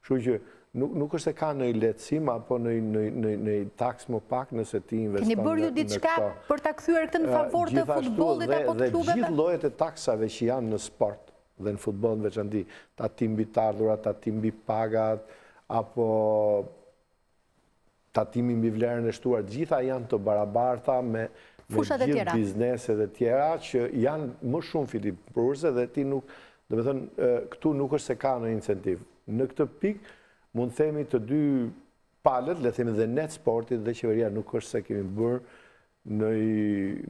Kështu që nuk është se ka në lehtësim apo në taks më pak nëse ti investon në këto. Keni bërë ju diçka për ta kthyer këtë në favor të futbollit apo të klubeve? Dhe gjithë llojet e taksave që janë në sport dhe në futboll në veçanti, tatim mbi të ardhurat, tatim mbi pagat, apo tatimi mbi vlerën e shtuar, gjitha janë të barabarta me gjithë bizneset e tjera që janë më shumë fitipëruse dhe ti nuk, do të thënë, këtu nuk është se ka në incentiv. Në këtë pikë mund themi të dy palët, le themi dhe net sportit dhe qeveria nuk është se kemi bërë në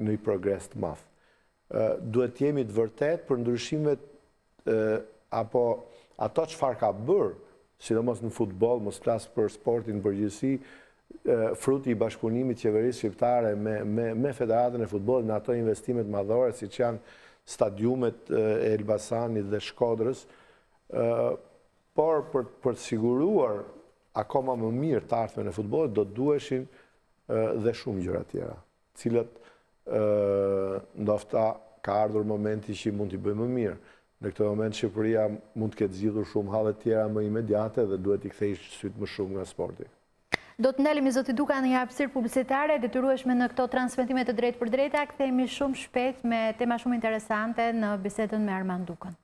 një progres të madh. Duhet jemi të vërtet për ndryshimet apo ato çfarë ka bërë, sidomos në futboll, mos flas për sportin në përgjithësi, fruti i bashkëpunimit qeverisë shqiptare me Federatën e Futbollit në ato investimet madhore, siç janë stadiumet e Elbasanit dhe Shkodrës, por për të siguruar akoma më mirë të ardhmen e futbollit, do duheshin dhe shumë gjëra tjera, cilat ndofta ka ardhur momenti që mund t'i bëjmë më mirë. Në këtë moment Shqipëria mund të ketë zgjidhur shumë halle tjera më imediate dhe duhet i kthejë syt më shumë nga sporti. Do të ndalemi zoti Duka në një hapësirë publicitare, detyrueshme në këto transmetime të drejtë për drejta, kthehemi shumë shpejt me tema shumë interesante në bisedën me Armand Dukën.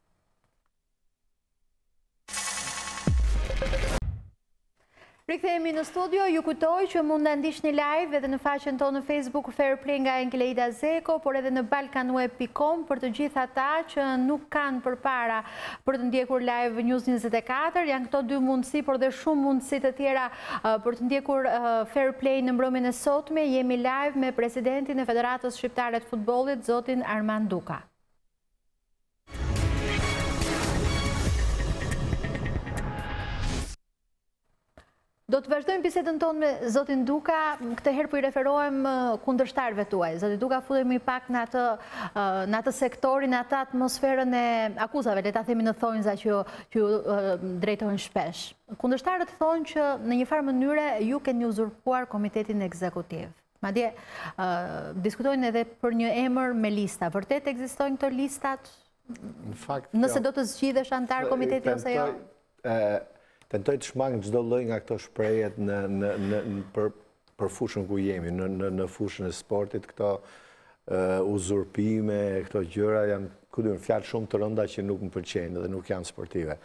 Rikthehemi në studio, ju kujtoj që mund të ndiqni live edhe në faqen tonë në Facebook Fair Play nga Enkeleida Zeko, por edhe në balkanweb.com për të gjithë ata që nuk kanë përpara për të ndjekur live News 24. Janë këto dy mundësi, por dhe shumë mundësi të tjera për të ndjekur Fair Play në mbrëmjen e sotme. Jemi live me presidentin e Federatës Shqiptare të Futbollit, zotin Armand Duka. Do të vazhdojmë bisedën tonë me zotin Duka, këtë herë po i referohem kundërshtarëve tuaj. Zoti Duka, futemi pak në atë sektorin, në atë atmosferën e akuzave, le ta themi në thonjza që ju drejtojnë shpesh. Kundërshtarët thonë që në një farë mënyre ju keni uzurpuar komitetin ekzekutiv. Madje diskutojnë edhe për një emër me lista. Vërtet ekzistojnë këto listat? Nëse do të zgjidhesh antar komiteti ose jo? Tentoj të shmang çdo lloj nga këto shprehjet për fushën ku jemi, në fushën e sportit, këto uzurpime, këto gjëra janë fjalë shumë të rënda që nuk më pëlqejnë dhe nuk janë sportive.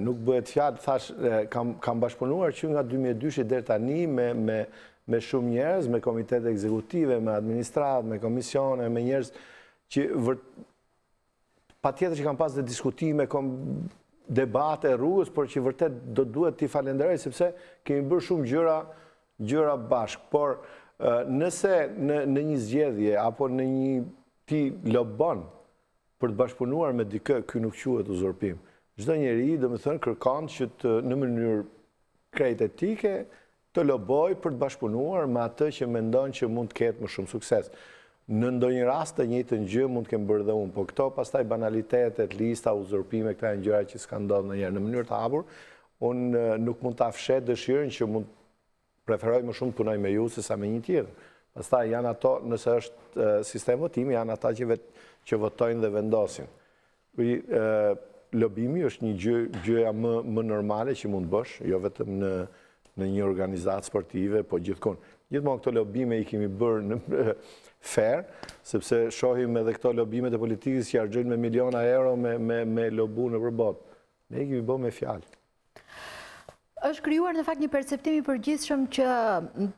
Nuk bëhet fjalë, thash, kam bashkëpunuar që nga 2002 deri tani me shumë njerëz, me komitete ekzekutive, me administratë, me komisione, me njerëz që patjetër që kam pas dhe diskutime, debate rrugës, por që vërtet do duhet t'i falenderoj, sepse kemi bërë shumë gjëra bashkë. Por nëse në një zgjedhje, apo në një ti lobon për të bashkëpunuar me dikë, ky nuk quhet uzurpim. Çdo njeri, domethënë, kërkon që në mënyrë krejt etike të loboj për të bashkëpunuar me atë që mendon që mund të ketë më shumë sukses. Në ndonjë rast të njëjtën gjë mund të kem bërë dhe unë, po këto pastaj banalitetet, lista, uzurpime, këta janë gjëra që s'ka ndodhur ndonjëherë në mënyrë të hapur. Unë nuk mund ta fshet dëshirën që mund preferoj më shumë të punoj me ju se sa me një tjetër. Pastaj janë ato, nëse është sistemi votim, janë ata që votojnë dhe vendosin. Lobimi është një gjëja më normale që mund bësh, jo vetëm në një organizatë sportive, po gjithmonë. Gjithmonë këto lobime i kemi bërë në fair, sepse shohim edhe këto lobimet e politikës që argjojnë me miliona euro me lobu në përbot. Ne i kemi bërë me fjalë. Është krijuar në fakt një perceptim i përgjithshëm që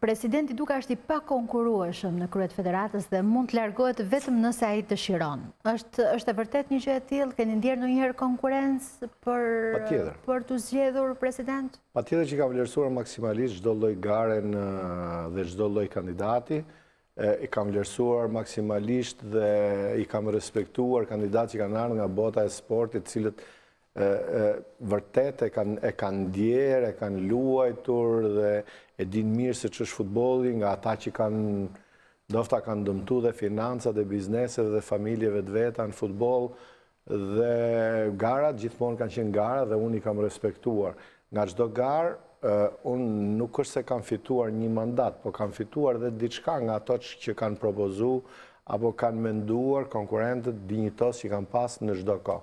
presidenti Duka është i pakonkurrueshëm në krye të federatës dhe mund të largohet vetëm nëse ai dëshiron. Është e vërtet një gjë e tillë? Keni ndjerë ndonjëherë konkurrencë për të zgjedhur president? Patjetër që ka vlerësuar maksimalisht çdo lloj gare dhe çdo lloj kandidati. I kam vlerësuar maksimalisht dhe i kam respektuar kandidatë që kanë ardhur nga bota e sportit, cilët vërtet e kanë ndjerë, e kanë luajtur dhe e din mirë se ç'është futbolli, nga ata që ndoshta kanë dëmtuar dhe financat e bizneset dhe familjeve të veta në futboll, dhe garat gjithmonë kanë qenë gara dhe unë i kam respektuar. Nga çdo garë unë nuk është se kam fituar një mandat, po kam fituar dhe diçka nga ato që kanë propozu apo kanë menduar konkurrentët dinjitos që kanë pas në çdo kohë.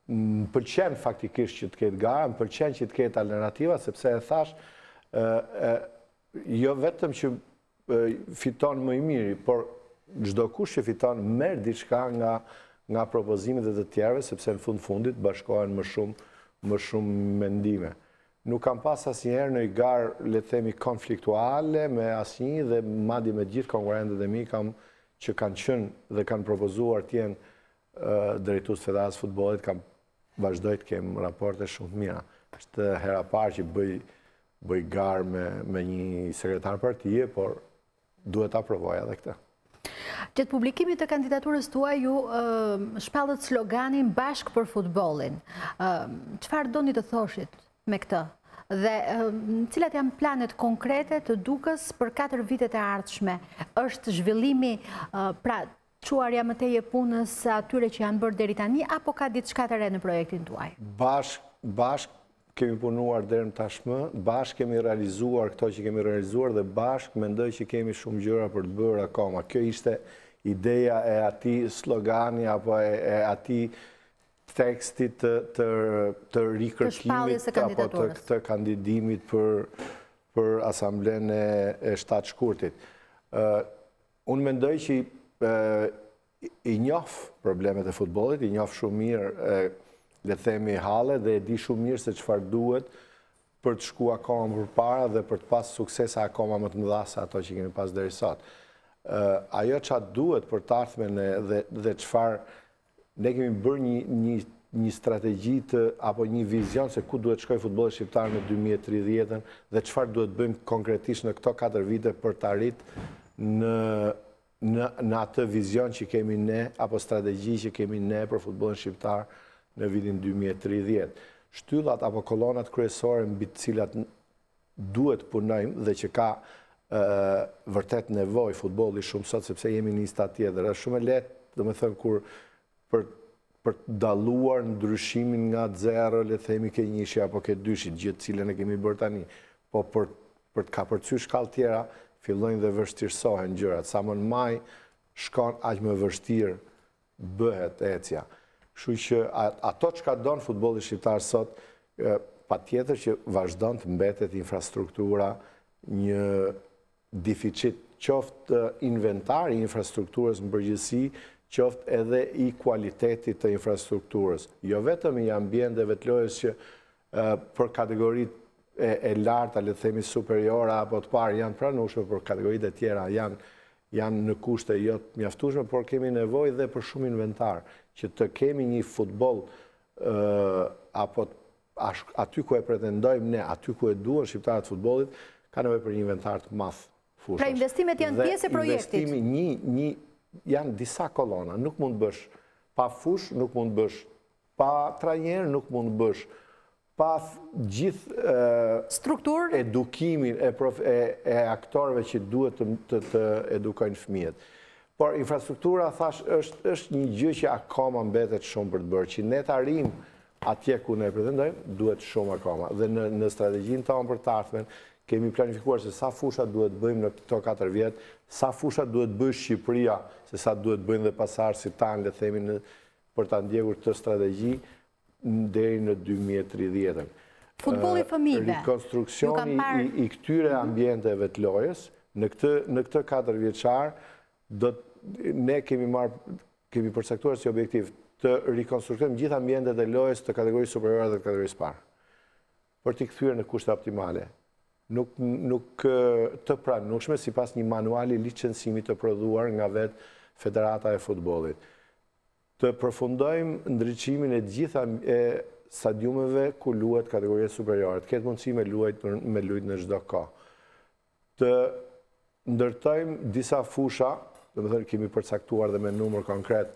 Më pëlqen faktikisht që të ketë gara, më pëlqen që të ketë alternativa, sepse e thash, jo vetëm që fiton më i miri, por çdo kush që fiton merr diçka nga propozimet e të tjerëve, sepse në fundit bashkohen më shumë mendime. Nuk kam pas asnjëherë në garë, le të themi, konfliktuale me asnjë dhe madje me gjithë konkurrentët e mi që kanë qenë dhe kanë propozuar të jenë drejtues federatës futbollit, kam vazhdoj të kem raporte shumë mira. Është hera parë që bëj garë me një sekretar partije, por duhet ta provoj edhe këtë. Gjatë publikimit të kandidaturës tuaj ju shpallët sloganin bashkë për futbollin. Çfarë doni të thoshit me këtë? Dhe cilat janë planet konkrete të Dukës për 4 vitet e ardhshme? Është zhvillimi, pra çuarja më tej e punës atyre që janë bërë deri tani, apo ka diçka të re në projektin tuaj? Bashkë kemi punuar deri më tashmë, bashkë kemi realizuar këto që kemi realizuar dhe bashkë mendoj që kemi shumë gjëra për të bërë akoma. Kjo ishte ideja e atij slogani apo e atij tekstit të rikërkimit apo të kandidimit për asamblen e 7 shkurtit. Unë mendoj që i njoh problemet e futbollit, i njoh shumë mirë, le të themi, halle dhe e di shumë mirë se çfarë duhet për të shkuar akoma përpara dhe për të pas suksese akoma më të mëdha se ato që kemi pas deri sot. Ajo çfarë duhet për të ardhmen dhe çfarë ne kemi bërë një strategji apo një vizion se ku duhet shkojë futbolli shqiptar në 2030-ën dhe çfarë duhet bëjmë konkretisht në këto 4 vite për të arritur në atë vizion që kemi ne, apo strategji që kemi ne për futbollin shqiptar në vitin 2030. Shtyllat apo kolonat kryesore mbi të cilat duhet punojmë dhe që ka vërtet nevojë futbolli shumë sot, sepse jemi në një stad tjetër. Është shumë e lehtë, domethënë, kur për të dalluar ndryshimin nga 0, le të themi, ke 1 apo ke 2, gjë të cilën e kemi bërë tani. Po për të kapërcyer shkallë tjera, fillojnë dhe vështirësohen gjërat. Sa më në maj shkon, aq më vështirë bëhet ecja. Kështu që ato çka don futbolli shqiptar sot, patjetër që vazhdon të mbetet infrastruktura, një deficit qoftë inventar i infrastrukturës në përgjithësi, qoftë edhe i kualitetit të infrastrukturës. Jo vetëm i ambienteve të lojës që për kategoritë e larta, le të themi superiore apo të parë janë pranueshme, por kategoritë e tjera janë në kushte jo të mjaftueshme, por kemi nevojë dhe për shumë inventar, që të kemi një futboll apo aty ku e pretendojmë ne, aty ku e duan shqiptarët futbollit, ka nevojë për një inventar të madh fushësh. Pra investimet janë pjesë e projektit. Investimi janë disa kolona, nuk mund bësh pa fush, nuk mund bësh pa trajner, nuk mund bësh pas gjithë strukturë edukimin e aktorëve që duhet të edukojnë fëmijët. Por infrastruktura, thash, është një gjë që akoma mbetet shumë për të bërë, që ne të arrim atje ku ne pretendojmë, duhet shumë akoma. Dhe në strategjinë tonë për të ardhmen, kemi planifikuar se sa fusha duhet bëjmë në këto 4 vjetë, sa fusha duhet bëjë Shqipëria, se sa duhet bëjmë dhe pasarë si tanë, le themi, për të ndjekur këtë strategji, deri në 2030. Futbolli fëmijëve. Rekonstruksioni i këtyre ambienteve të lojës, në këtë 4 vjeçar, ne kemi përcaktuar si objektiv të rikonstruktojmë gjithë ambientet e lojës të kategorisë superiore dhe të kategorisë parë, për t'i kthyer në kushte optimale. Nuk të pranueshme sipas një manuali licencimi të prodhuar nga vetë Federata e Futbollit. Të përfundojmë ndriçimin e gjitha stadiumeve ku luhet kategoria superiore, të ketë mundësi me luajt në çdo kohë. Të ndërtojmë disa fusha, domethënë kemi përcaktuar dhe me numër konkret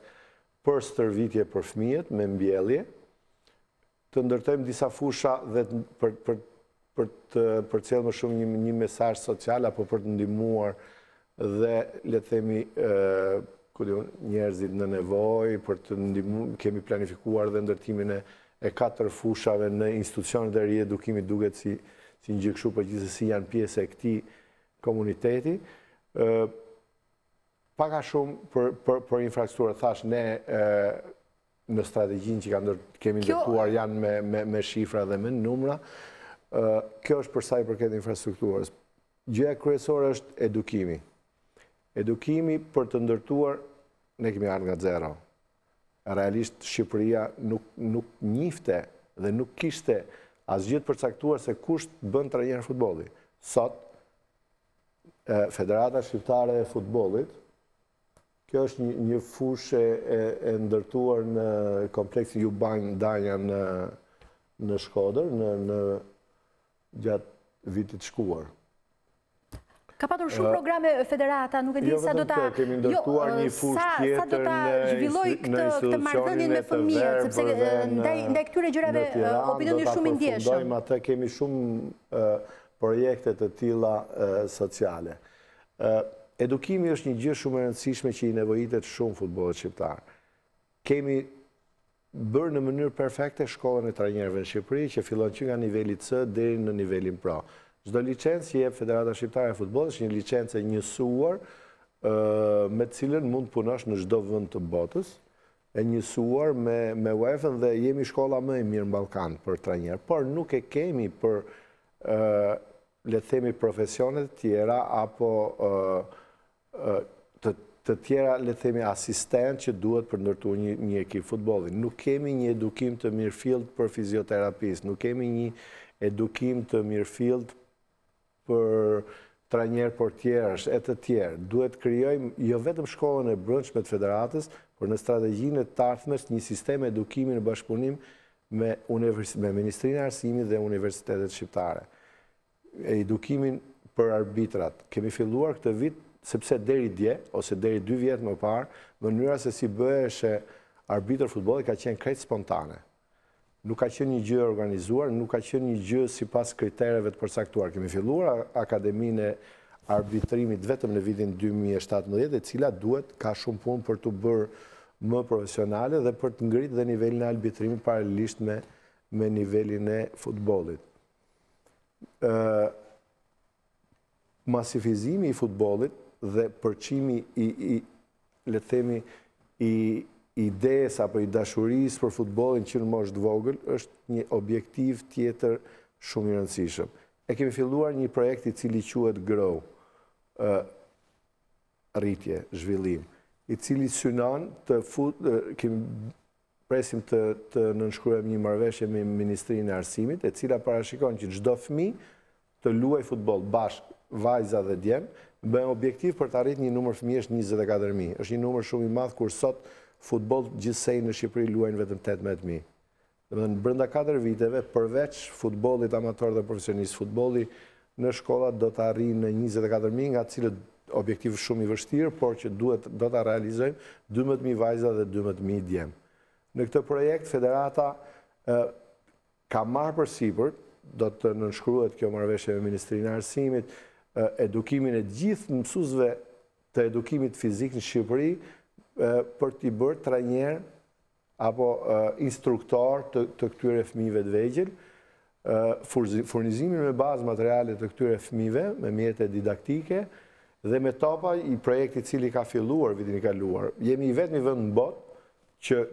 për stërvitje për fëmijët me mbjellje, të ndërtojmë disa fusha dhe për të përcjellë më shumë një mesazh social apo për të ndihmuar dhe le të themi njerëzit në nevojë, për të ndihmuar, kemi planifikuar dhe ndërtimin e 4 fushave në institucionet e riedukimit, duket si një gjë kështu, por gjithsesi janë pjesë e këtij komuniteti. Paka shumë për infrastrukturë, thash ne në strategjinë që kemi ndërtuar janë me shifra dhe me numra. Kjo është për sa i përket infrastrukturës. Gjëja kryesore është edukimi. Edukimi për të ndërtuar, ne kemi ardhur nga zero. Realisht Shqipëria nuk njifte dhe nuk kishte asgjë të përcaktuar se kush bën trajner futbolli. Sot Federata Shqiptare e Futbollit, kjo është një fushë e ndërtuar në kompleksin Juban Danja në Shkodër, në gjatë vitit shkuar. Ka patur shumë programe Federata, nuk e di sa do ta... Kemi ndërtuar një fushë tjetër në zhvilloj këtë marrëdhënien me fëmijët, sepse ndaj këtyre gjërave opinioni shumë i ndjeshëm. Atë kemi shumë projekte të tilla sociale. Edukimi është një gjë shumë e rëndësishme që i nevojitet shumë futbollit shqiptar. Kemi bërë në mënyrë perfekte shkollën e trajnerëve në Shqipëri, që fillon që nga niveli C deri në nivelin pro. Çdo licencë që jep Federata Shqiptare e Futbollit është një licencë e njësuar me të cilën mund punosh në çdo vend të botës, e njësuar me UEFA-n dhe jemi shkolla më e mirë në Ballkan për trajner, por nuk e kemi për le të themi profesionet të tjera apo të tjera, le të themi asistent që duhet për ndërtuar një ekip futbolli. Nuk kemi një edukim të mirëfillt për fizioterapist, nuk kemi një edukim të mirëfillt për trajner portierësh e të tjerë. Duhet krijojmë jo vetëm shkollën e brendshme të federatës, por në strategjinë të ardhmes një sistem edukimi në bashkëpunim me Ministrinë e Arsimit dhe universitetet shqiptare. Edukimin për arbitrat. Kemi filluar këtë vit, sepse deri dje, ose deri 2 vjet më parë, mënyra se si bëheshe arbitër futbolli ka qenë krejt spontane. Nuk ka qenë një gjë organizuar, nuk ka qenë një gjë sipas kritereve të përcaktuar. Kemi filluar akademinë e arbitrimit vetëm në vitin 2017, e cila ka shumë punë për të bërë më profesionale dhe për të ngritur dhe nivelin e arbitrimit paralelisht me nivelin e futbollit. Masifizimi i futbollit dhe përçimi le të themi i idejes apo i dashurisë për futbollin që në moshë të vogël është një objektiv tjetër shumë i rëndësishëm. E kemi filluar një projekt i cili quhet Grow, rritje, zhvillim, i cili synon presim të nënshkruajmë një marrëveshje me Ministrinë e Arsimit, e cila parashikon që çdo fëmijë të luajë futboll bashkë, vajza dhe djem, bëjmë objektiv për të arritur një numër fëmijësh 24.000. Është një numër shumë i madh kur sot futboll gjithsej në Shqipëri luajnë vetëm 18.000. Domethënë brenda 4 viteve, përveç futbollit amator dhe profesionist, futbolli në shkolla do të arrijë në 24.000, nga të cilët objektiv shumë i vështirë, por që do ta realizojmë 12.000 vajza dhe 12.000 djem. Në këtë projekt Federata ka marrë përsipër, do të nënshkruhet kjo marrëveshje me Ministrinë e Arsimit, edukimin e gjithë mësuesve të edukimit fizik në Shqipëri për t'i bërë trajner apo instruktor të këtyre fëmijëve të vegjël, furnizimin me bazë materiale të këtyre fëmijëve me mjete didaktike dhe me topa i projekti cili ka filluar vitin e kaluar. Jemi i vetmi vend në botë që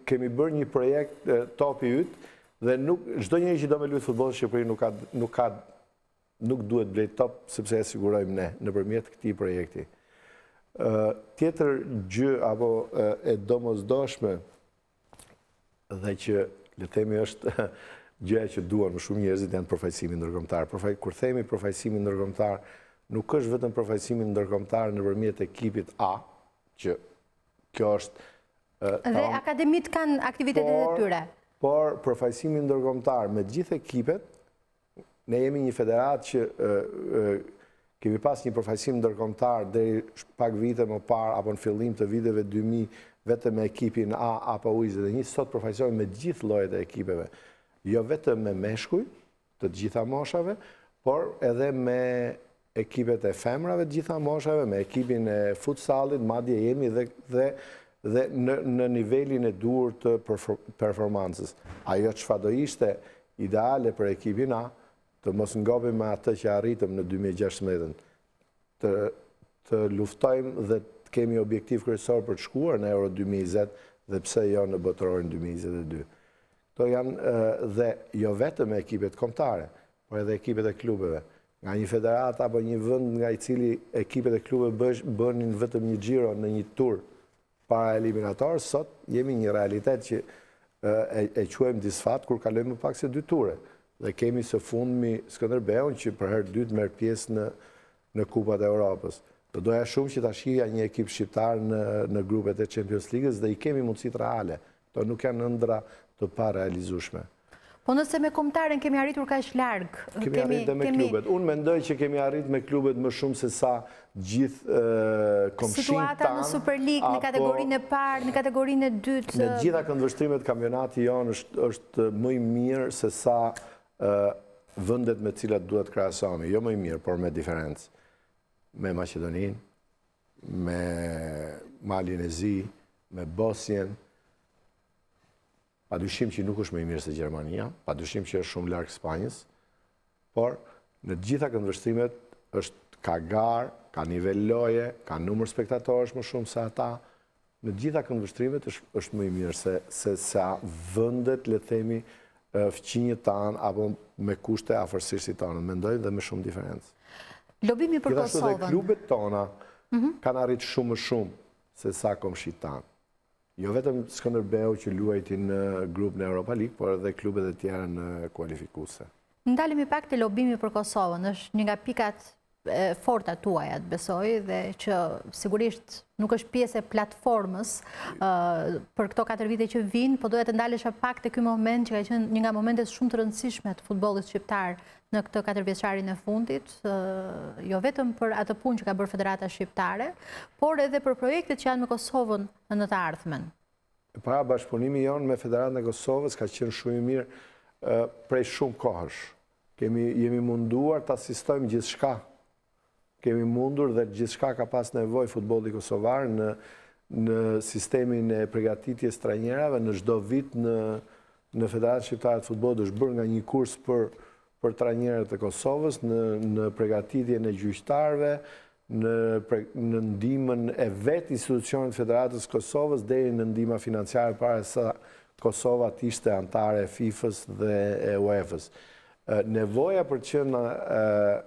kemi bërë një projekt topi yt dhe çdo njeri që do me luajë futboll në Shqipëri nuk duhet blej top sepse e sigurojmë ne nëpërmjet këtij projekti. Tjetër gjë apo e domosdoshme dhe që le themi është gjëja që duan më shumë njerëzit janë përfaqësimi ndërkombëtar. Kur themi përfaqësimi ndërkombëtar, nuk është vetëm përfaqësimi ndërkombëtar nëpërmjet ekipit A, që kjo është dhe akademit kanë aktivitetet e tyre. Por përfaqësimi ndërkombëtar me gjithë ekipet, ne jemi një federat që kemi pas një përfaqësim ndërkombëtar deri pak vite më parë apo në fillim të viteve 2000 vetëm me ekipin A apo U-20 dhe një sot përfaqësohemi me gjithë llojet e ekipeve. Jo vetëm me meshkuj të gjitha moshave, por edhe me ekipet e femrave të gjitha moshave, me ekipin e futsallit, madje jemi dhe në nivelin e duhur të performancës. Ajo çfarë do ishte ideale për ekipin A, të mos ngopim me atë që arritëm në 2016, të luftojmë dhe të kemi objektiv kryesor për të shkuar në Euro 2020 dhe pse jo në botërorin 2022. Këto janë dhe jo vetëm ekipet kombëtare, por edhe ekipet e klubeve. Nga një federat apo një vend nga i cili ekipet e klubeve bënin vetëm një xhiro në një tur para eliminator, sot jemi një realitet që e quajmë disfat kur kalojmë më pak se 2 ture. Dhe kemi së fundmi Skënderbeun që për herë dytë merr pjesë në Kupat e Europës. Do doja shumë që ta shihja një ekip shqiptar në grupet e Champions League-s dhe i kemi mundësitë reale. To nuk janë ëndra të parealizueshme. Po nëse me kombëtaren kemi arritur kaq larg, kemi arritur dhe me klubet. Unë mendoj që kemi arritur me klubet më shumë se sa gjithë komshin situata në Super League, në kategorinë e parë, në kategorinë e dytë. Në gjitha këndvështrimet kampionati jonë është më i mirë se sa vendet me cilat duhet krahasohemi, jo më i mirë, por me diferencë. Me Maqedoninë, me Malin e Zi, me Bosnjën. Padyshim që nuk është më i mirë se Gjermania, padyshim që është shumë larg Spanjës, por në të gjitha këndvështrimet ka garë, ka nivel loje, ka numër spektatorësh më shumë se ata. Në të gjitha këndvështrimet është më i mirë se sa vendet, le themi, fqinjët tanë apo me kushte afërsisht si tanë, mendoj dhe me shumë diferencë. Lobimi për Kosovën. Gjithashtu dhe klubet tona kanë arritë shumë më shumë se sa komshit tanë. Jo vetëm Skënderbeu që luajti në grupin e Europa League, por edhe klubet e tjera në kualifikuese. Ndalemi pak te lobimi për Kosovën, është një nga pikat forta tuaja, të besoj, dhe që sigurisht nuk është pjesë e platformës për këto 4 vite që vinë, po doja të ndalesha pak te ky moment që ka qenë një nga momentet shumë të rëndësishme të futbollit shqiptar në këtë 4 vjeçarin e fundit, jo vetëm për atë punë që ka bërë Federata Shqiptare, por edhe për projektet që janë me Kosovën në të ardhmen. Para bashkëpunimi jonë me Federatën e Kosovës ka qenë shumë i mirë prej shumë kohësh. Jemi munduar të asistojmë gjithçka. Kemi mundur dhe gjithçka ka pas nevojë futbolli kosovar në sistemin e përgatitjes trajnerave. Në çdo vit në Federatën Shqiptare të Futbollit është bërë nga një kurs për trajnerët e Kosovës, në përgatitjen e gjyqtarëve, në ndihmën e vetë institucionit Federatës Kosovës deri në ndihma financiare para sa Kosova të ishte antare e FIFA-s dhe e UEFA-s. Nevoja për të qenë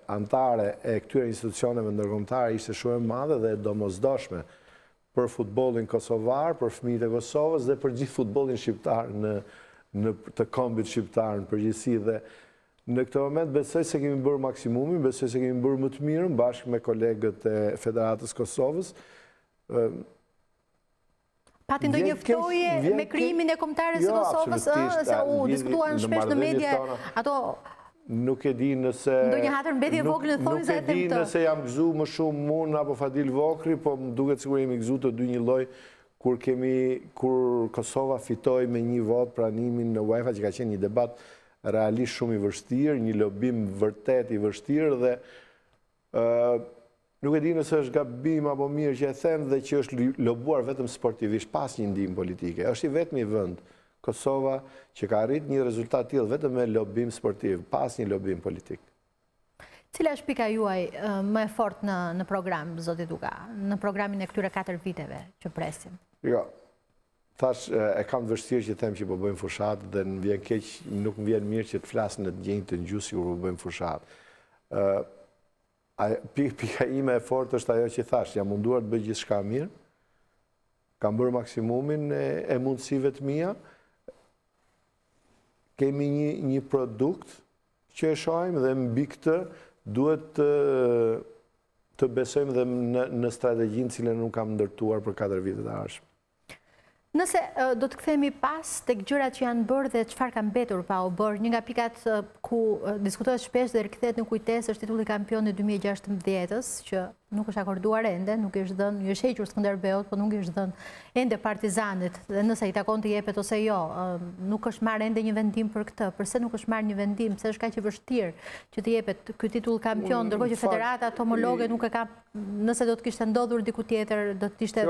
antare e këtyre institucioneve ndërkombëtare ishte shumë e madhe dhe domosdoshme për futbollin kosovar, për fëmijët e Kosovës dhe për gjithë futbollin shqiptar në të kombit shqiptar në përgjithësi. Dhe në këtë moment besoj se kemi bërë maksimumin, besoj se kemi bërë më të mirën bashkë me kolegët e Federatës Kosovës. Pati ndonjë ftoje me krijimin e kombëtares së Kosovës, se u diskutuan shpesh në media ato. Nuk e di nëse ndonjë hatër mbeti e vogël thonë se e them këtë. Nuk e di nëse jam gëzu më shumë unë apo Fadil Vokri, po më duket sikur jemi gëzu të dy një lloj kur Kosova fitoi me 1 vot pranimin në UEFA, që ka qenë një debat realisht shumë i vështirë, një lobim vërtet i vështirë dhe nuk e di nëse është gabim apo mirë që e them dhe që është lobuar vetëm sportivisht pas një ndihmë politike. Është i vetmi vend Kosova që ka arrit një rezultat tillë vetëm me lobim sportiv, pas një lobim politik. Cila është pika juaj më e fortë në program, zoti Duka, në programin e këtyre 4 viteve që presim? Jo, thash e kam vështirë që them që po bëjmë fushat dhe më vjen keq, nuk më vjen mirë që të flas në të gjendje të ngjysë kur po bëjmë fushat. Pika ime e fortë është ajo që thash, jam munduar të bëj gjithçka mirë, kam bërë maksimumin e mundësive të mia, kemi një produkt që e shohim dhe mbi këtë duhet të besojmë dhe në strategjinë cilën nuk kam ndërtuar për 4 vitet e ardhshme. Nëse do të kthehemi pas tek gjërat që janë bërë dhe çfarë ka mbetur pa u bërë, një nga pikat ku diskutohet shpesh dhe rikthehet në kujtesë është titulli kampion i 2016-s, që nuk është akorduar ende, nuk është dhënë, ju është hequr Skënderbeut, por nuk është dhënë ende Partizanit, dhe nëse i takon të jepet ose jo, nuk është marrë ende një vendim për këtë. Përse nuk është marrë një vendim? Pse është kaq e vështirë që të jepet ky titull kampion, ndërkohë që federata homologe nuk e ka, nëse do të kishte ndodhur diku tjetër, do të ishte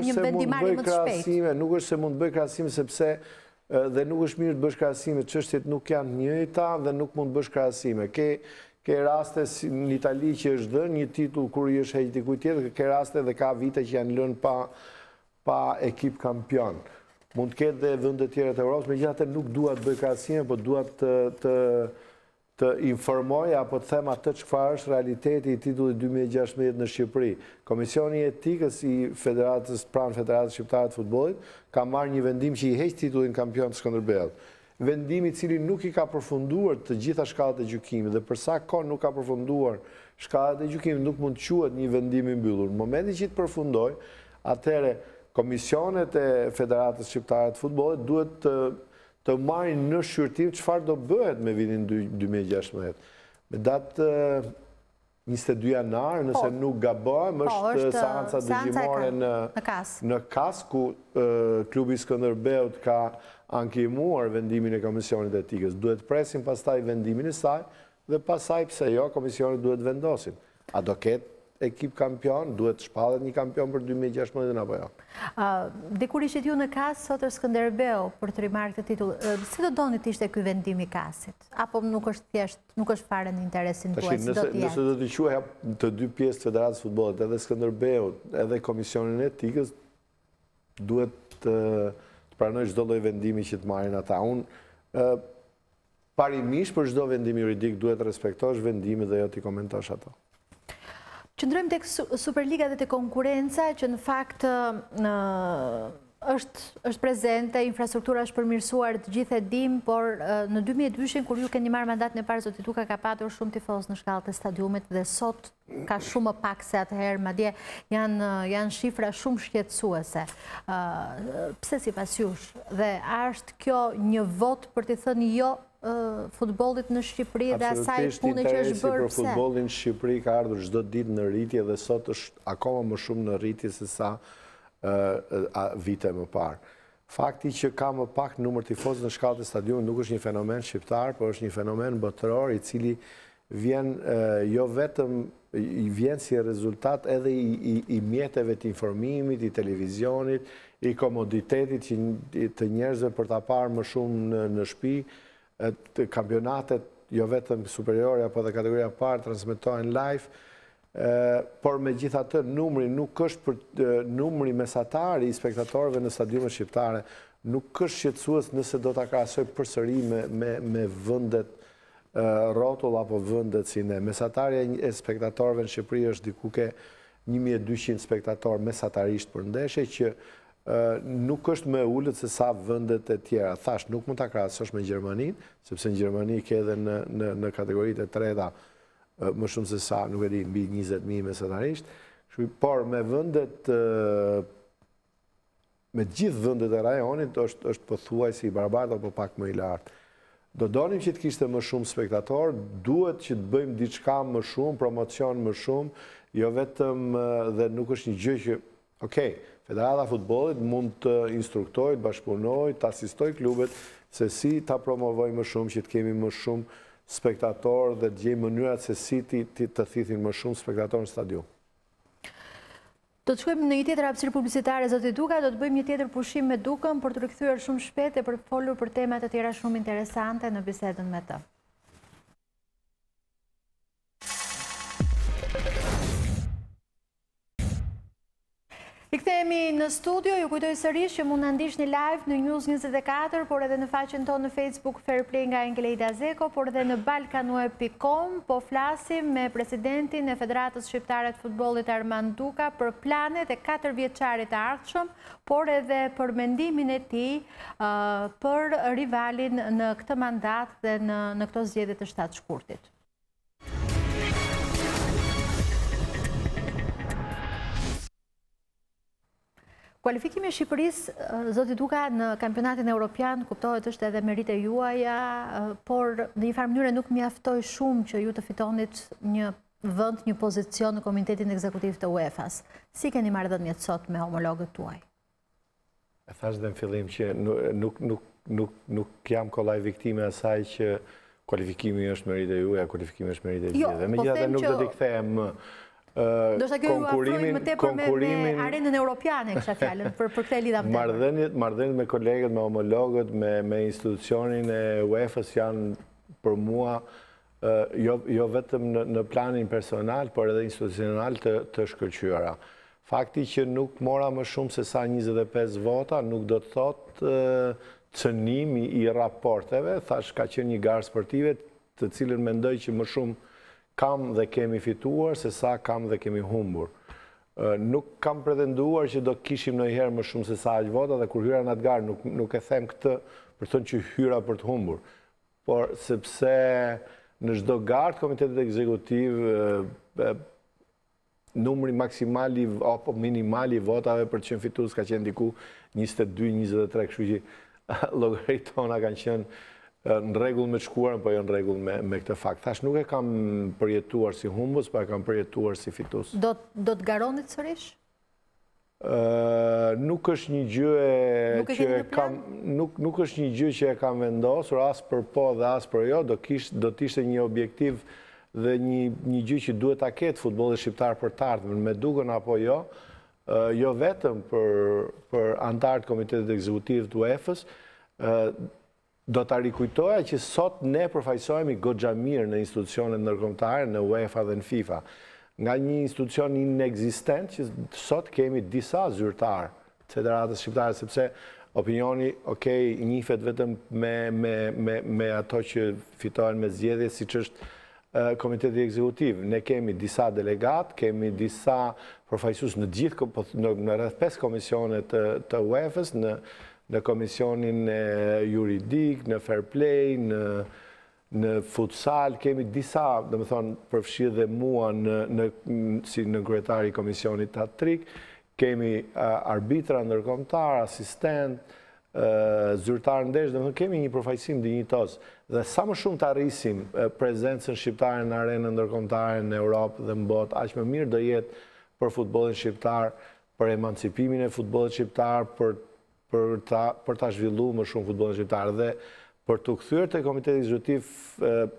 një vendimarrje më të shpejtë. Nuk është se mund të bëj krahasim sepse dhe nuk është mirë të bësh krahasime, çështjet nuk janë të njëjta dhe nuk mund të bësh krahasime. Ke raste në Itali që është dhënë një titull kur i është hequr dikujt tjetër, ke raste dhe ka vite që janë lënë pa ekip kampion. Mund të ketë dhe vende të tjera të Evropës, megjithatë nuk dua të bëj krahasime, por dua të informoj apo të them atë çfarë është realiteti i titullit 2016 në Shqipëri. Komisioni i etikës i Federatës pranë Federatës Shqiptare të Futbollit ka marrë një vendim që i heq titullin kampion të Skënderbeut. Vendimi i cili nuk i ka përfunduar të gjitha shkallat e gjykimit dhe për sa kohë nuk ka përfunduar shkallat e gjykimit nuk mund të quhet një vendim i mbyllur. Në momentin që të përfundoj, atëherë komisionet e Federatës Shqiptare të Futbollit duhet të marrin në shqyrtim çfarë do bëhet me vitin 2016. Me datë 22 janar, nëse nuk gabohem, është seanca dëgjimore në KAS, ku klubi Skënderbeut ka ankimuar vendimin e Komisionit e Etikës. Duhet presim pastaj vendimin e saj dhe pastaj pse jo, Komisionit duhet vendosin. A do ketë ekip kampion, duhet shpallet një kampion për 2016 apo jo? Dhe kur ishit ju në KAS, sot është Skënderbeu për të rimarrë këtë titull, si do doni të ishte ky vendim i KAS-it? Apo nuk është thjesht, nuk është fare në interesin tuaj, si do të jetë? Nëse do të quajë të dy pjesë të Federatës Futbollit, edhe Skënderbeu, edhe Komisionin e Etikës, duhet të pranoj çdo lloj vendimi që të marrin ata. Unë parimisht për çdo vendim juridik duhet të respektosh vendimin dhe jo të komentosh ato. Qëndrojmë tek Superliga dhe tek konkurenca, që në fakt është prezente, infrastruktura është përmirësuar, të gjithë e dim, por në 2002 kur ju keni marrë mandatin e parë, zoti Duka ka patur shumë tifoz në shkallët e stadiumit dhe sot ka shumë më pak se atëherë, madje janë shifra shumë shqetësuese. Pse sipas jush? Dhe a është kjo një vot për të thënë jo futbollit në Shqipëri dhe asaj pune që është bërë? Për futbollin në Shqipëri ka ardhur çdo ditë në rritje dhe sot është akoma më shumë në rritje se sa vite më parë. Fakti që ka më pak numër tifozë në shkallët e stadiumit nuk është një fenomen shqiptar, por është një fenomen botëror i cili vjen jo vetëm vjen si rezultat edhe i mjeteve të informimit, i televizionit, i komoditetit të njerëzve për ta parë më shumë në shtëpi. Kampionatet, jo vetëm superiore apo dhe kategoria parë, transmetohen live, por me gjitha të numri nuk është për numri mesatar i spektatorëve në stadiumet shqiptare, nuk është shqetësues nëse do ta krahasoj përsëri me vendet rrotull apo vendet si ne. Mesatarja e spektatorëve në Shqipëri është diku ke 1200 spektatorë mesatarisht për ndeshje, që nuk është më ulët se sa vendet e tjera. Thash, nuk mund ta krahasosh me Gjermaninë, sepse në Gjermani ke edhe në kategoritë e treta më shumë se sa, nuk e di, mbi 20.000 mesatarisht. Por me vendet, me gjithë vendet e rajonit është pothuajse i barabartë apo pak më i lartë. Do donim që të kishte më shumë spektator, duhet që të bëjmë diçka më shumë, promocion më shumë, jo vetëm dhe nuk është një gjë që Okej, Federata e Futbollit mund të instruktojë, të bashkëpunojë, të asistojë klubet se si ta promovojë më shumë, që të kemi më shumë spektatorë dhe të gjejmë mënyrat se si të thithin më shumë spektatorë në stadium. Do të shkojmë në një tjetër hapësirë publicitare, zoti Duka, do të bëjmë një tjetër pushim me Dukën për të rikthyer shumë shpejt e për të folur për tema të tjera shumë interesante në bisedën me të. I kthehemi në studio, ju kujtoj sërish që mund na ndiqni live në News 24, por edhe në faqen tonë në Facebook Fair Play nga Enkeleida Zeko, por edhe në balkanue.com. Po flasim me presidentin e Federatës Shqiptare të Futbollit Armand Duka për planet e 4 vjeçarit të ardhshëm, por edhe për mendimin e tij për rivalin në këtë mandat dhe në këto zgjedhje të 7 shkurtit. Kualifikimi i Shqipërisë, zoti Duka, në kampionatin evropian, kuptohet është edhe merite juaja, por në një farë mënyrë nuk mjaftoi shumë që ju të fitonit një vend, një pozicion në Komitetin Ekzekutiv të UEFA-s. Si keni marrëdhëniet sot me homologët tuaj? E thash dhe në fillim që nuk jam kollaj viktime asaj që kualifikimi është merite juaja, kualifikimi është merite zgjedhjeve. Megjithatë nuk do t'i kthehem më. Do shta kjo ju afrojnë më tepër me arenën europiane, kësha fjallën, për këtë e lidha më tepër. Marrëdhëniet me kolegët, me homologët, me institucionin e UEFA-s janë për mua, jo vetëm në planin personal, por edhe institucional të shkëlqyera. Fakti që nuk mora më shumë se sa 25 vota, nuk do të thotë cënimi i raporteve, thash ka qenë një garë sportive, të cilën mendoj që më shumë kam dhe kemi fituar, se sa kam dhe kemi humbur. Nuk kam pretenduar që do kishim ndonjëherë më shumë se sa aq vota, dhe kur hyra në atë garë nuk e them këtë për të thënë që hyra për të humbur. Por sepse në çdo garë të Komitetit Ekzekutiv numri maksimali apo minimali votave për të qenë fitues ka qenë diku 22-23, kështu që llogaritë tona kanë qenë në rregull me të shkuarën, po jo në rregull me këtë fakt. Thash nuk e kam përjetuar si humbës, po e kam përjetuar si fitues. Do të garonit sërish? Nuk është një gjë që nuk është një gjë që e kam vendosur as për po dhe as për jo, do të ishte një objektiv dhe një gjë që duhet ta ketë futbolli shqiptar për të ardhmen, me Dukën apo jo, jo vetëm për antarët e Komitetit Ekzekutiv të UEFA-s. Do të rikujtoja që sot ne përfaqësohemi goxha mirë në institucionet ndërkombëtare, në UEFA dhe në FIFA. Nga një institucion inekzistent që sot kemi disa zyrtarë të Federatës Shqiptare, sepse opinioni, njihet vetëm me ato që fitohen me zgjedhje, siç është Komiteti Ekzekutiv. Ne kemi disa delegat, kemi disa përfaqësues në gjithë, në rreth 5 komisione të UEFA-s, në komisionin juridik, në fair play, në futsal, kemi disa, dhe më thonë, përfshirë dhe mua si në kryetari komisionit teatrik, kemi arbitra ndërkombëtar, asistent, zyrtar ndesh, dhe më thonë, kemi një përfaqësim dinjitos. Dhe sa më shumë të arrisim prezencën shqiptare në arenën ndërkombëtare në Europë dhe në botë, aq më mirë do jetë për futbollin shqiptar, për emancipimin e futbollit shqiptar, për ta zhvilluar më shumë futbollin shqiptar dhe për të kthyer te Komiteti Ekzekutiv,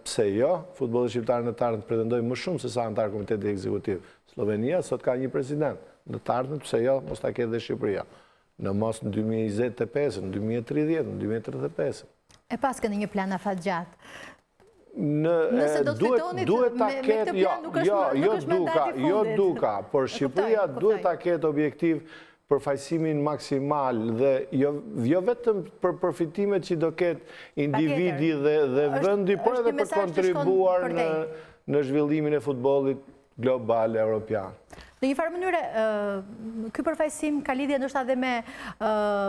pse jo, futbolli shqiptar në të ardhmen pretendojë më shumë se sa antar Komiteti Ekzekutiv. Slovenia sot ka një president, në të ardhmen pse jo, mos ta ketë dhe Shqipëria. Në mos në 2025, në 2030, në 2035. E pas keni një plan afatgjatë. Nëse do të fitonit me këtë plan nuk është mandati fundit. Jo Duka, por Shqipëria duhet ta ketë objektiv përfaqësimin maksimal dhe jo vetëm për përfitimet që do ketë individi dhe vendi, por edhe për kontribuar në zhvillimin e futbollit global evropian. Në një farë mënyre, ky përfaqësim ka lidhje ndoshta edhe me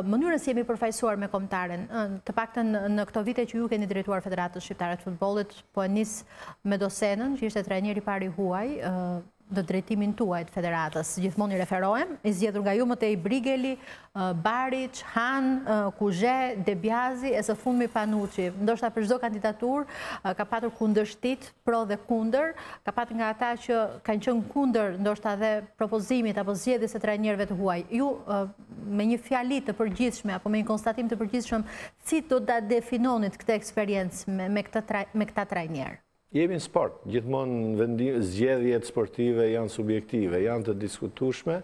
mënyrën si jemi përfaqësuar me kombëtaren. Të paktën në këto vite që ju keni drejtuar Federatës Shqiptare të Futbollit, po e nis me Dosenën, që ishte trajneri i parë i huaj, në drejtimin tuaj të federatës? Gjithmonë i referohem, i zgjedhur nga ju më tej Brigeli, Bariç, Han, Kuzhe, Debjazi, e së fundmi Panuçi. Ndoshta për çdo kandidaturë ka patur kundërshtit, pro dhe kundër, ka patur nga ata që kanë qenë kundër ndoshta dhe propozimit apo zgjedhjes së trajnerëve të huaj. Ju me një fjali të përgjithshme apo me një konstatim të përgjithshëm, si do ta definonit këtë eksperiencë me këta trajnerë? Jemi në sport, gjithmonë zgjedhjet sportive janë subjektive, janë të diskutueshme,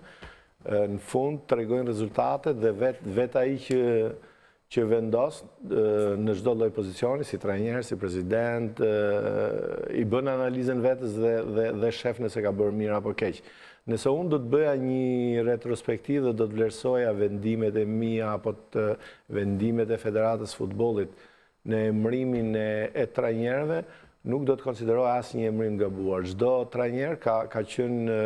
në fund të regojnë rezultatet dhe vetë ai që vendos në çdo lloj pozicioni, si trajner, si president, i bën analizën vetës dhe shef nëse ka bërë mirë apo keq. Nëse unë do të bëja një retrospektiv dhe do të vlerësoja vendimet e mia apo të vendimet e Federatës Futbollit në emërimin e trajnerëve, nuk do të konsideroj asnjë emërim gabuar. Çdo trajner ka qenë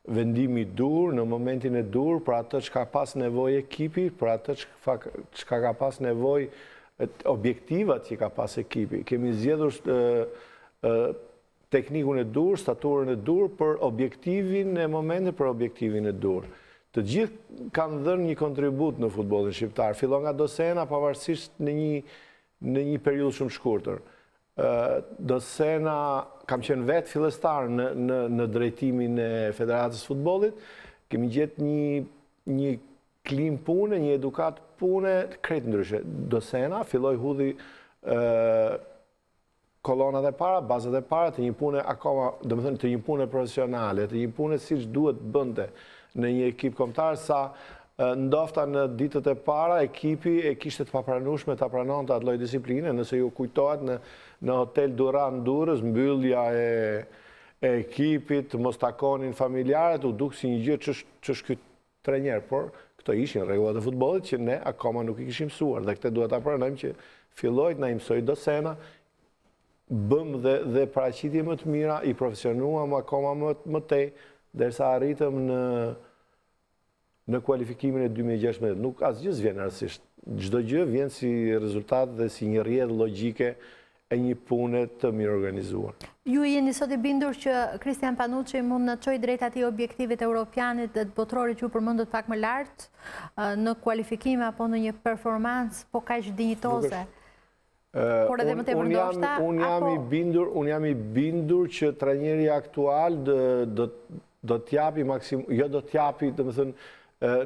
vendimi dur, në momentin e dur, për atë që ka pas nevoj ekipi, për atë që ka pas nevoj objektivat që ka pas ekipi. Kemi zgjedhur teknikun e dur, staturën e dur, për objektivin e momentit, për objektivin e dur. Të gjithë kanë dhënë një kontribut në futbollin shqiptar, fillon nga Dosena, pavarësisht në një periudhë shumë shkurtër. Dosena kam qenë vetë fillestar në drejtimin e Federatës Futbollit, kemi gjetë një klim pune, një edukat pune krejt ndryshe. Dosena filloi hudhi kolonat e para, bazat e para të një pune akoma, domethënë të një pune profesionale, të një pune siç duhet bënte në një ekip kombëtar, sa ndofta në ditët e para ekipi e kishte të papranueshme ta pranonte atë lloj disipline, nëse ju kujtohet në hotel Duran Durrës, mbyllja e ekipit, mos takonin familjarët, u duk si një gjë ç'është ky trajner, por këto ishin rregullat e futbollit që ne akoma nuk i kishim mësuar dhe këtë duhet ta pranojmë që filloi të na mësoi Dosena, bëm dhe paraqitje më të mira, i profesionuam akoma më tej derisa arritëm në kualifikimin e 2016. Nuk asgjë s'vjen rastësisht. Çdo gjë vjen si rezultat dhe si një rrjedhë logjike e një pune të mirë organizuar. Ju jeni sot i bindur që Kristian Panuçi mund në çojë drejt atij objektivit evropianit dhe të botrorit që u përmendët pak më lart në kualifikime apo në një performancë po kaq dinjitoze? Por edhe më tepër ndoshta unë jam i bindur që trajneri aktual do t'japi maksimum, jo do t'japi, domethënë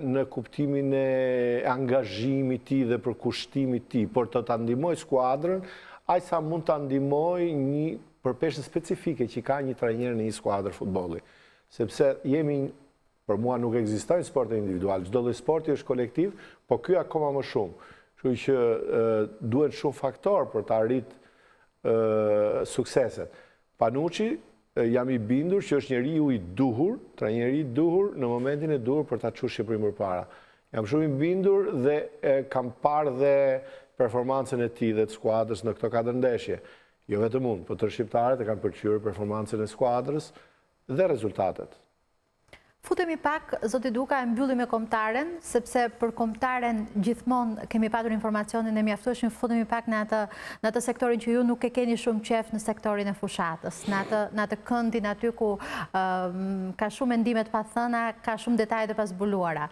në kuptimin e angazhimit ti dhe përkushtimit ti, por të ta ndihmoj skuadrën, aq sa mund ta ndihmoj një përpeshje specifike që ka një trajner në një skuadër futbolli. Sepse për mua nuk ekzistojnë sporte individual, çdo lloj sporti është kolektiv, po ky akoma më shumë. Kështu që duhet shumë faktor për të arrit sukseset. Panuçi jam i bindur që është njeriu i duhur, trajneri i duhur në momentin e duhur për ta çuar Shqipërinë përpara. Jam shumë i bindur dhe kam parë dhe performancën e tij dhe të skuadrës në këto 4 ndeshje. Jo vetëm unë, por të shqiptarët e kanë përqyrë performancën e skuadrës dhe rezultatet. Futemi pak, zoti Duka, e mbyllim me kombëtaren, sepse për kombëtaren gjithmonë kemi patur informacionin e mjaftueshëm. Futemi pak në atë sektorin që ju nuk e keni shumë qef në sektorin e fushatës, në atë këndin aty ku ka shumë mendime të pathëna, ka shumë detaje të pazbuluara.